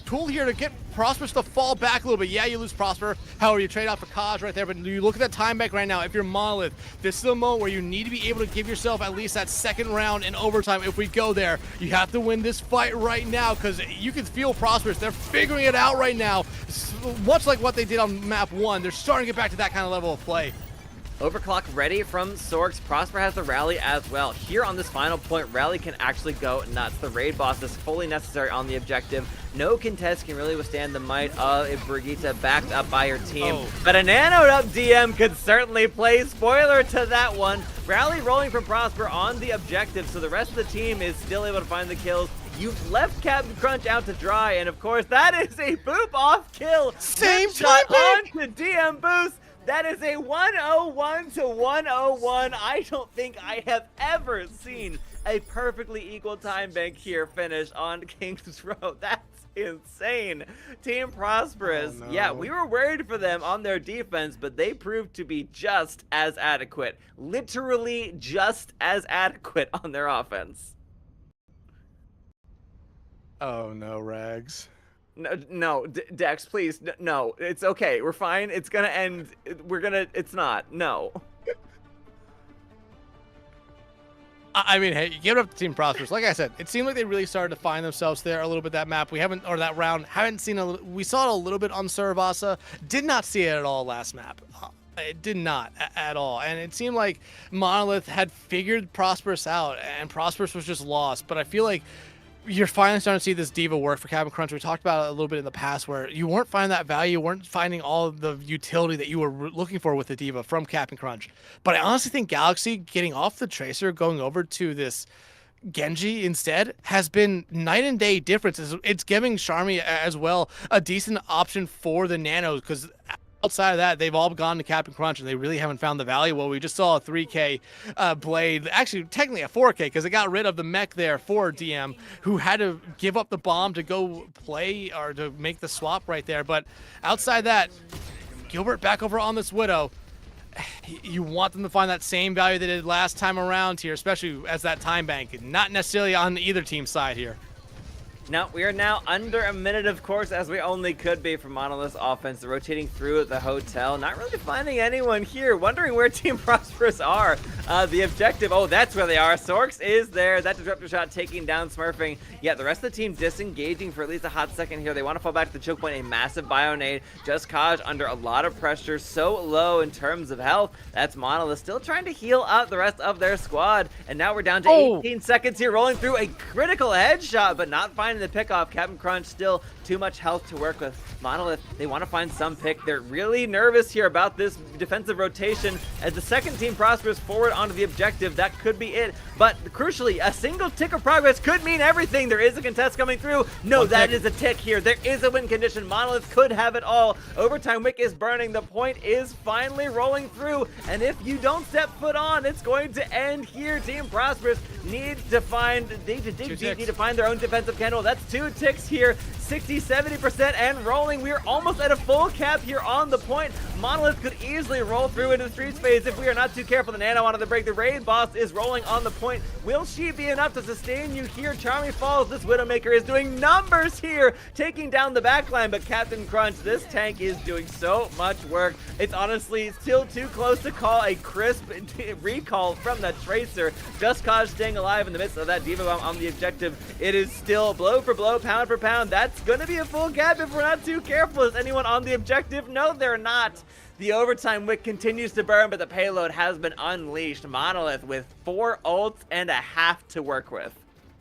tool here to get Prosperous to fall back a little bit. Yeah, you lose Prosper. However, you trade out for Kaj right there, but you look at that time back right now. If you're Monolith, this is the moment where you need to be able to give yourself at least that second round in overtime. If we go there, you have to win this fight right now, because you can feel Prosperous. They're figuring it out right now. Much like what they did on map 1, they're starting to get back to that kind of level of play. Overclock ready from Sorks. Prosper has the rally as well. Here on this final point, rally can actually go nuts. The raid boss is fully necessary on the objective. No contest can really withstand the might of a Brigitte backed up by her team. But a nanoed up DM could certainly play spoiler to that one. Rally rolling from Prosper on the objective, so the rest of the team is still able to find the kills. You've left Captain Crunch out to dry, and of course, that is a boop off kill. Same shot time on to DM boost. That is a 101 to 101. I don't think I have ever seen a perfectly equal time bank here finish on King's Row. That's insane. Team Prosperous, Oh, no. yeah, we were worried for them on their defense, but they proved to be just as adequate. Literally just as adequate on their offense. Oh no, Rags. No, Dex, please, no. It's okay. We're fine. It's gonna end. It's not. No. I mean, hey, give it up to Team Prosperous. Like I said, it seemed like they really started to find themselves there a little bit that map. We haven't, or that round, haven't seen we saw it a little bit on Saravasa. Did not see it at all last map. It did not at all. And it seemed like Monolith had figured Prosperous out, and Prosperous was just lost. But I feel like you're finally starting to see this diva work for Captain Crunch. We talked about it a little bit in the past, where you weren't finding that value, you weren't finding all of the utility that you were looking for with the diva from Captain Crunch. But I honestly think Galaxy getting off the Tracer, going over to this Genji instead, has been night and day difference. It's giving Charmy as well a decent option for the nanos, because outside of that, they've all gone to Captain Crunch, and they really haven't found the value. Well, we just saw a 3K blade, actually technically a 4K, because it got rid of the mech there for DM, who had to give up the bomb to go play, or to make the swap right there. But outside that, Gilbert back over on this Widow. You want them to find that same value they did last time around here, especially as that time bank, not necessarily on either team's side here. Now, we are now under a minute, of course, as we only could be from Monolith's offense, rotating through the hotel, not really finding anyone here, wondering where Team Prosperous are. The objective, oh, that's where they are. Sorks is there. That disruptor shot taking down Smurfing. Yeah, the rest of the team disengaging for at least a hot second here. They want to fall back to the choke point, a massive bionade. Just Kaj under a lot of pressure, so low in terms of health. That's Monolith still trying to heal up the rest of their squad. And now we're down to 18 seconds here, rolling through a critical headshot, but not finding the pick off. Captain Crunch still too much health to work with. Monolith, they want to find some pick. They're really nervous here about this defensive rotation as the second team Prosperous forward onto the objective. That could be it, but crucially, a single tick of progress could mean everything. There is a contest coming through. No, that is a tick here. There is a win condition. Monolith could have it all. Overtime wick is burning. The point is finally rolling through, and if you don't step foot on, it's going to end here. Team Prosperous need to find, need to dig deep, need to find their own defensive candle. That's 2 ticks here, 60-70% and rolling. We're almost at a full cap here on the point. Monolith could easily roll through into the streets phase if we are not too careful. The nano onto the break. The raid boss is rolling on the point. Will she be enough to sustain you here? Charmy falls. This Widowmaker is doing numbers here, taking down the backline, but Captain Crunch, this tank is doing so much work. It's honestly still too close to call a crisp recall from the Tracer. Just Cause staying alive in the midst of that Diva Bomb on the objective. It is still blow for blow, pound for pound. That's gonna be a full cap if we're not too careful. Is anyone on the objective? No, they're not. The overtime wick continues to burn, but the payload has been unleashed. Monolith with 4 ults and a half to work with.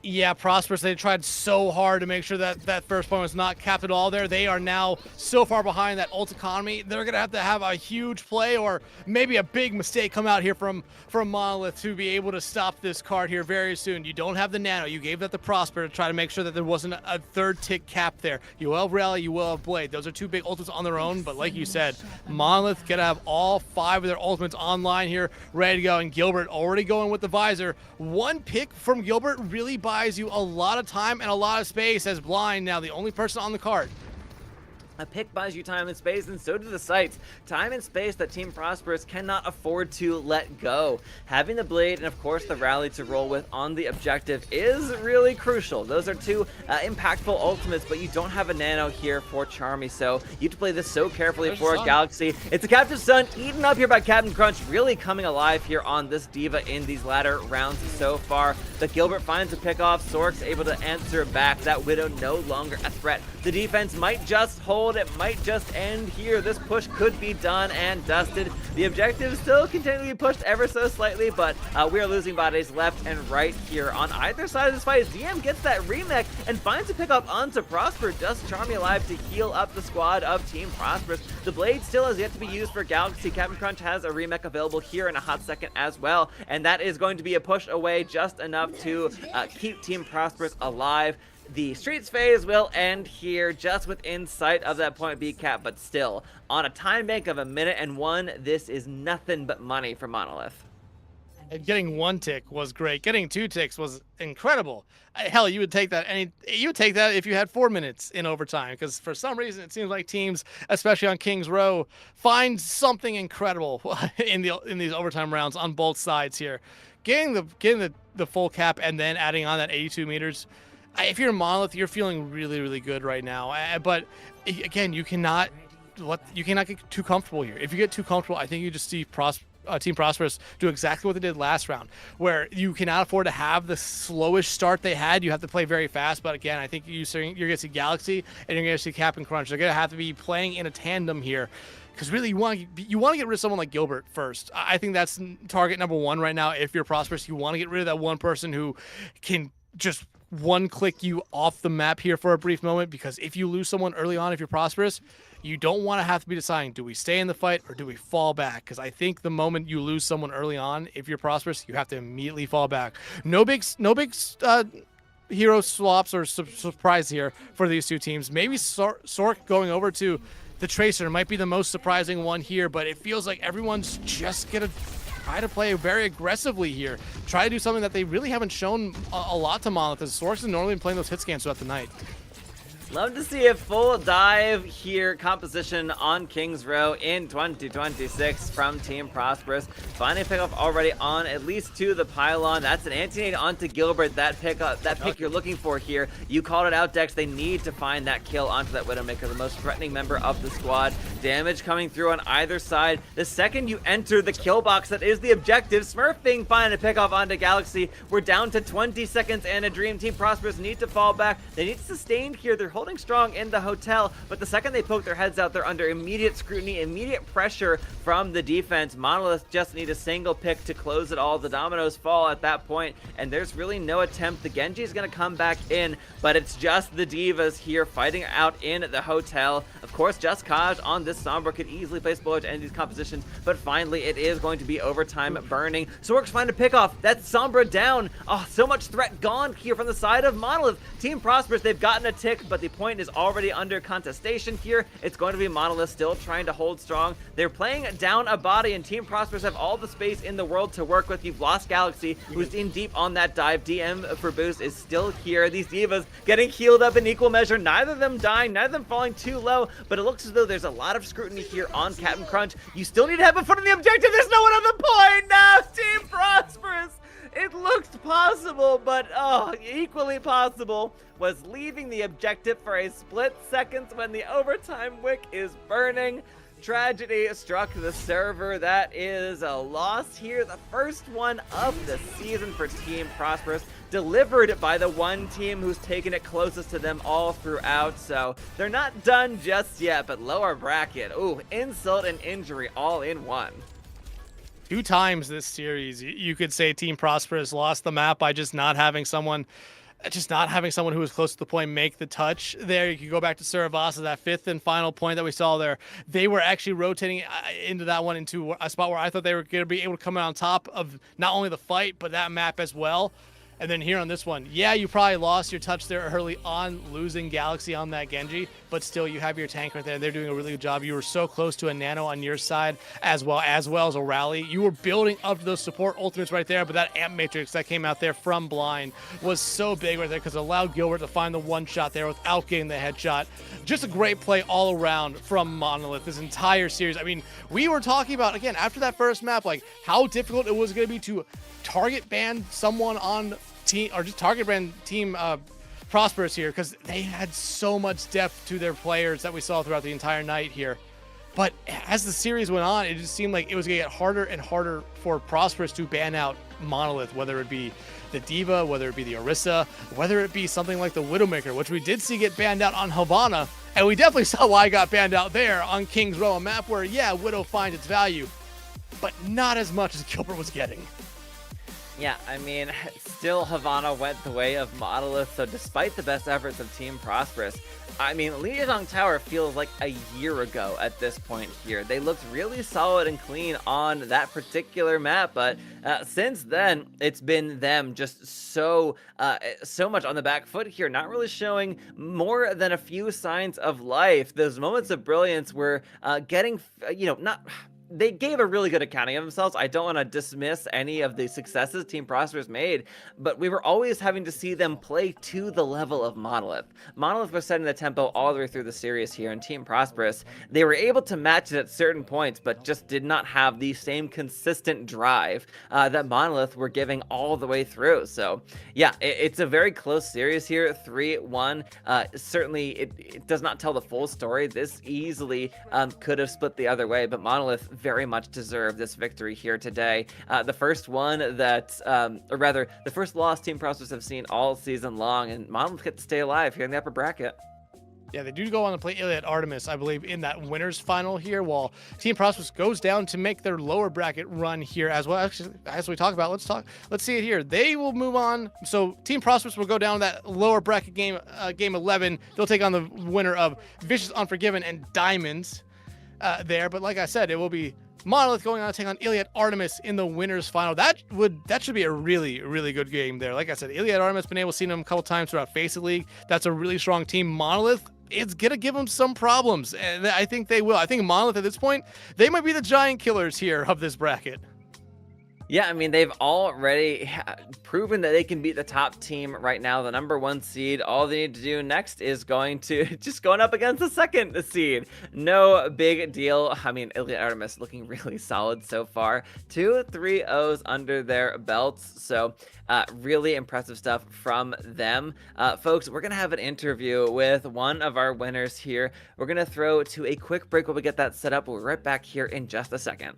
Yeah, Prosperous, they tried so hard to make sure that that first point was not capped at all there. They are now so far behind that ult economy. They're going to have a huge play or maybe a big mistake come out here from Monolith to be able to stop this card here very soon. You don't have the nano. You gave that to Prosper to try to make sure that there wasn't a third tick cap there. You will have Rally, you will have Blade. Those are 2 big ultimates on their own, but like you said, Monolith going to have all 5 of their ultimates online here, ready to go, and Gilbert already going with the visor. 1 pick from Gilbert really buys you a lot of time and a lot of space as Blind now the only person on the card. A pick buys you time and space, and so do the sites. Time and space that Team Prosperous cannot afford to let go. Having the Blade and, of course, the Rally to roll with on the objective is really crucial. Those are 2 impactful ultimates, but you don't have a nano here for Charmy, so you have to play this so carefully for a Galaxy. It's a Captive Sun eaten up here by Captain Crunch, really coming alive here on this Diva in these latter rounds so far. But Gilbert finds a pick off. Sork's able to answer back. That Widow no longer a threat. The defense might just hold. It might just end here. This push could be done and dusted. The objective still continue to be pushed ever so slightly, but we are losing bodies left and right here on either side of this fight. As DM gets that remake and finds a pick up onto Prosper, just Charmy alive to heal up the squad of Team Prosperous. The Blade still has yet to be used for Galaxy. Captain Crunch has a remake available here in a hot second as well, and that is going to be a push away just enough to keep Team Prosperous alive. The streets phase will end here just within sight of that point B cap, but still, on a time bank of 1:01, this is nothing but money for Monolith. And getting 1 tick was great. Getting 2 ticks was incredible. Hell, you would take that if you had 4 minutes in overtime, because for some reason it seems like teams, especially on Kings Row, find something incredible in these overtime rounds on both sides here. Getting the full cap and then adding on that 82 meters. If you're a Monolith, you're feeling really, really good right now. But again, you cannot get too comfortable here. If you get too comfortable, I think you just see Team Prosperous do exactly what they did last round, where you cannot afford to have the slowish start they had. You have to play very fast. But again, I think you're going to see Galaxy and you're going to see Captain Crunch. They're going to have to be playing in a tandem here. Because really, you want to get rid of someone like Gilbert first. I think that's target number 1 right now. If you're Prosperous, you want to get rid of that one person who can just one-click you off the map here for a brief moment, because if you lose someone early on, if you're Prosperous, you don't want to have to be deciding, do we stay in the fight or do we fall back? Because I think the moment you lose someone early on, if you're Prosperous, you have to immediately fall back. No big hero swaps or surprise here for these 2 teams. Maybe Sork going over to the Tracer might be the most surprising one here, but it feels like everyone's just gonna try to play very aggressively here. Try to do something that they really haven't shown a lot to Monolith, as Sorks is normally playing those hit scans throughout the night. Love to see a full dive here composition on Kings Row in 2026 from Team Prosperous. Finding pickup already on at least 2 of the pylon. That's an anti-nade onto Gilbert. That pick you're looking for here. You called it out, Dex. They need to find that kill onto that Widowmaker, the most threatening member of the squad. Damage coming through on either side. The second you enter the kill box, that is the objective. Smurf being fine to pick off onto Galaxy. We're down to 20 seconds and a dream. Team Prosperous need to fall back. They need to sustain here. They're holding strong in the hotel, but the second they poke their heads out, they're under immediate scrutiny, immediate pressure from the defense. Monolith just need a single pick to close it all. The dominoes fall at that point, and there's really no attempt. The Genji is going to come back in, but it's just the Divas here fighting out in the hotel. Of course, Just Kaj on this Sombra could easily place bullet to end these compositions, but finally it is going to be overtime burning. Sork's find a pickoff. That's Sombra down. Oh, so much threat gone here from the side of Monolith. Team Prosperous, they've gotten a tick, but the point is already under contestation here. It's going to be Monolith still trying to hold strong. They're playing down a body, and Team Prosperous have all the space in the world to work with. You've lost Galaxy, who's in deep on that dive. DM for boost is still here. These Divas getting healed up in equal measure. Neither of them dying, neither of them falling too low, but it looks as though there's a lot of scrutiny here on Captain Crunch. You still need to have a foot on the objective. There's no one on the point now. Team Prosperous. It looked possible, but equally possible was leaving the objective for a split second when the overtime wick is burning. Tragedy struck the server. That is a loss here. The first one of the season for Team Prosperous, delivered by the one team who's taken it closest to them all throughout. So they're not done just yet, but lower bracket. Ooh, insult and injury all in one. 2 times this series, you could say Team Prosperous lost the map by just not having someone who was close to the point make the touch there. You can go back to Suravasa, that 5th and final point that we saw there. They were actually rotating into that one, into a spot where I thought they were going to be able to come out on top of not only the fight, but that map as well. And then here on this one, yeah, you probably lost your touch there early on, losing Galaxy on that Genji, but still you have your tank right there. They're doing a really good job. You were so close to a nano on your side as well as a rally. You were building up to those support ultimates right there, but that amp matrix that came out there from Blind was so big right there because it allowed Gilbert to find the one shot there without getting the headshot. Just a great play all around from Monolith this entire series. I mean, we were talking about, again, after that first map, like how difficult it was going to be to target ban someone on team, or just target ban Team Prosperous here, because they had so much depth to their players that we saw throughout the entire night here. But as the series went on, it just seemed like it was going to get harder and harder for Prosperous to ban out Monolith, whether it be the Diva, whether it be the Orisa, whether it be something like the Widowmaker, which we did see get banned out on Havana, and we definitely saw why it got banned out there on King's Row, a map where, yeah, Widow finds its value, but not as much as Gilbert was getting. Yeah, I mean, still Havana went the way of Monolith, so despite the best efforts of Team Prosperous, I mean, Liaison Tower feels like a year ago at this point here. They looked really solid and clean on that particular map, but since then, it's been them just so much on the back foot here, not really showing more than a few signs of life. Those moments of brilliance were getting, they gave a really good accounting of themselves. I don't want to dismiss any of the successes Team Prosperous made, but we were always having to see them play to the level of Monolith. Monolith was setting the tempo all the way through the series here, and Team Prosperous, they were able to match it at certain points, but just did not have the same consistent drive that Monolith were giving all the way through. So yeah, it's a very close series here, 3-1. Certainly, it does not tell the full story. This easily could have split the other way, but Monolith very much deserve this victory here today. The first one that, or rather, the first loss Team Prosperous have seen all season long, and Monolith get to stay alive here in the upper bracket. Yeah, they do go on to play Iliad Artemis, I believe, in that winners final here, while Team Prosperous goes down to make their lower bracket run here as well. Actually, as we talk about, let's see it here. They will move on. So Team Prosperous will go down to that lower bracket game 11. They'll take on the winner of Vicious Unforgiven and Diamonds there. But like I said, it will be Monolith going on to take on Iliad Artemis in the winners final. That should be a really, really good game there. Like I said, Iliad Artemis been able to see them a couple times throughout Faceit League. That's a really strong team. Monolith, it's gonna give them some problems, and I think they will. I think Monolith at this point, they might be the giant killers here of this bracket. Yeah, I mean, they've already proven that they can beat the top team right now, the #1 seed. All they need to do next is going up against the 2nd seed. No big deal. I mean, Iliad Artemis looking really solid so far. 2 3-0s under their belts, so really impressive stuff from them. Folks, we're going to have an interview with one of our winners here. We're going to throw to a quick break while we get that set up. We'll be right back here in just a second.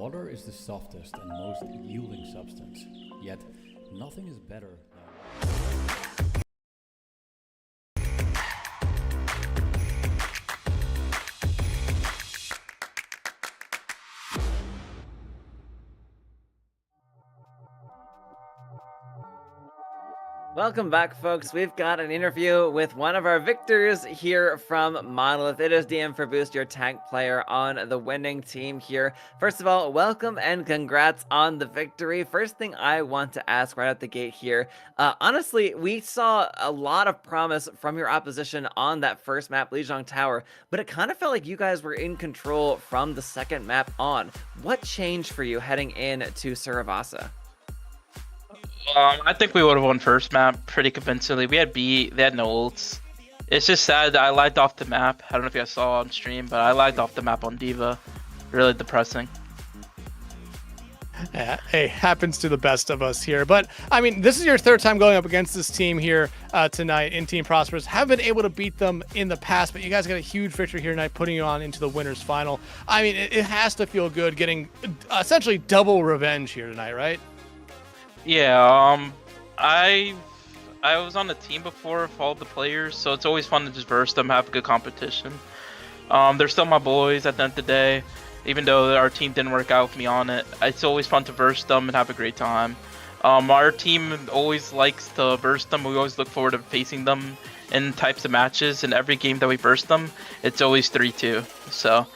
Water is the softest and most yielding substance, yet nothing is better than... Welcome back, folks. We've got an interview with one of our victors here from Monolith. It is DM for Boost, your tank player on the winning team here. First of all, welcome and congrats on the victory. First thing I want to ask right out the gate here. Honestly, we saw a lot of promise from your opposition on that first map, Lijiang Tower, but it kind of felt like you guys were in control from the second map on. What changed for you heading in to Suravasa? I think we would have won first map pretty convincingly. We had B, they had no ults. It's just sad that I lagged off the map. I don't know if you guys saw on stream, but I lagged off the map on Diva. Really depressing. Yeah, hey, happens to the best of us here. But, I mean, this is your third time going up against this team here tonight in Team Prosperous. Have been able to beat them in the past, but you guys got a huge victory here tonight, putting you on into the winner's final. I mean, it has to feel good getting essentially double revenge here tonight, right? Yeah, I was on the team before, followed the players, so it's always fun to just verse them, have good competition. They're still my boys at the end of the day, even though our team didn't work out with me on it. It's always fun to verse them and have a great time. Our team always likes to verse them. We always look forward to facing them in types of matches, and every game that we verse them, it's always 3-2. So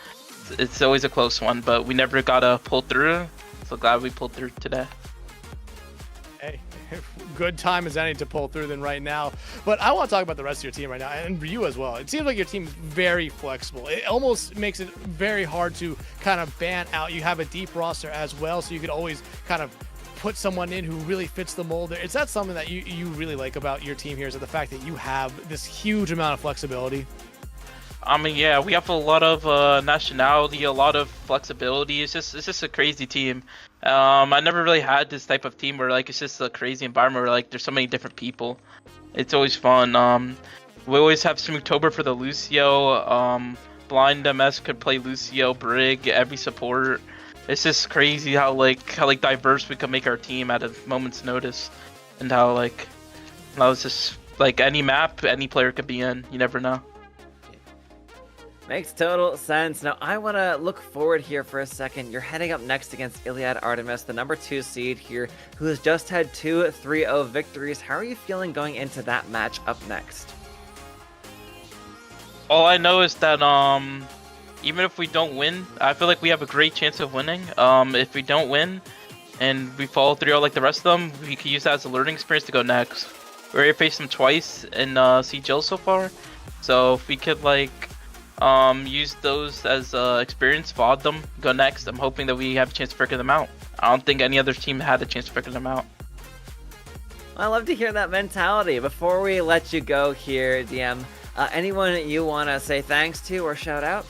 it's always a close one, but we never got to pull through, so glad we pulled through today. Hey, good time as any to pull through than right now. But I want to talk about the rest of your team right now, and you as well. It seems like your team is very flexible. It almost makes it very hard to kind of ban out. You have a deep roster as well, so you could always kind of put someone in who really fits the mold. Is that something that you really like about your team here, is that the fact that you have this huge amount of flexibility? I mean, yeah, we have a lot of nationality, a lot of flexibility. It's just a crazy team. I never really had this type of team where like it's just a crazy environment where like there's so many different people. It's always fun. We always have Smoketober for the Lucio. Blind MS could play Lucio, Brig, every support. It's just crazy how diverse we can make our team at a moment's notice, and how it's just like any map, any player could be in. You never know. Makes total sense. Now, I want to look forward here for a second. You're heading up next against Iliad Artemis, the number 2 seed here, who has just had 2 3-0 victories. How are you feeling going into that match up next? All I know is that even if we don't win, I feel like we have a great chance of winning. If we don't win and we fall 3-0 like the rest of them, we could use that as a learning experience to go next. We already faced them twice in CGL so far, so if we could use those as experience, FOD them, go next. I'm hoping that we have a chance to figure them out. I don't think any other team had a chance to figure them out. I love to hear that mentality. Before we let you go here, DM, anyone you want to say thanks to or shout out?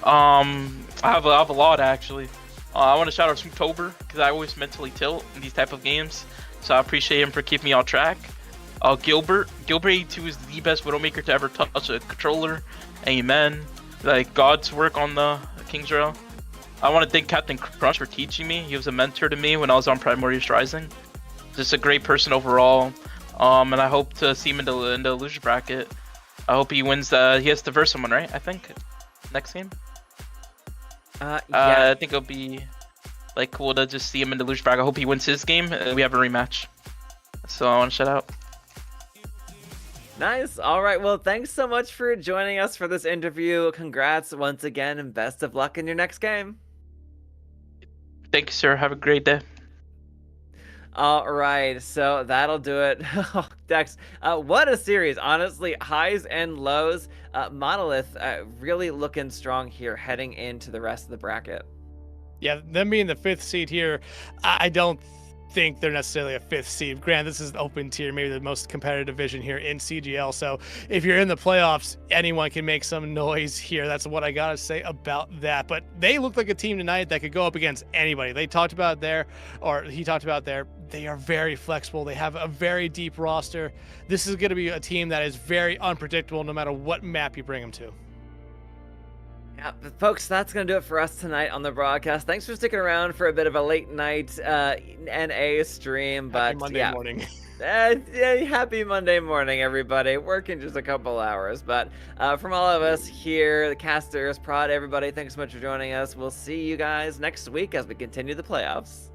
I have a lot actually. I want to shout out Smoketober because I always mentally tilt in these type of games, so I appreciate him for keeping me on track. Gilbert 82 is the best Widowmaker to ever touch a controller. Amen. Like God's work on the King's Rail. I want to thank Captain Crunch for teaching me. He was a mentor to me when I was on Primordius Rising. Just a great person overall. And I hope to see him in the loser bracket. I hope he wins. He has to verse someone, right? I think next game. Yeah. I think it'll be cool to just see him in the loser bracket. I hope he wins his game and we have a rematch. So I want to shout out. Nice. All right. Well, thanks so much for joining us for this interview. Congrats once again, and best of luck in your next game. Thank you, sir. Have a great day. All right. So that'll do it. Dex, what a series. Honestly, highs and lows. Monolith really looking strong here heading into the rest of the bracket. Yeah, them being the 5th seed here, I don't think they're necessarily a 5th seed. Granted, this is an open tier, maybe the most competitive division here in CGL. So if you're in the playoffs, anyone can make some noise here. That's what I gotta say about that. But they look like a team tonight that could go up against anybody. They talked about there, or he talked about there, they are very flexible. They have a very deep roster. This is going to be a team that is very unpredictable no matter what map you bring them to. Yeah, but folks, that's going to do it for us tonight on the broadcast. Thanks for sticking around for a bit of a late night NA stream. But Happy Monday yeah. morning. Yeah, happy Monday morning, everybody. Working just a couple hours. But from all of us here, the casters, prod, everybody, thanks so much for joining us. We'll see you guys next week as we continue the playoffs.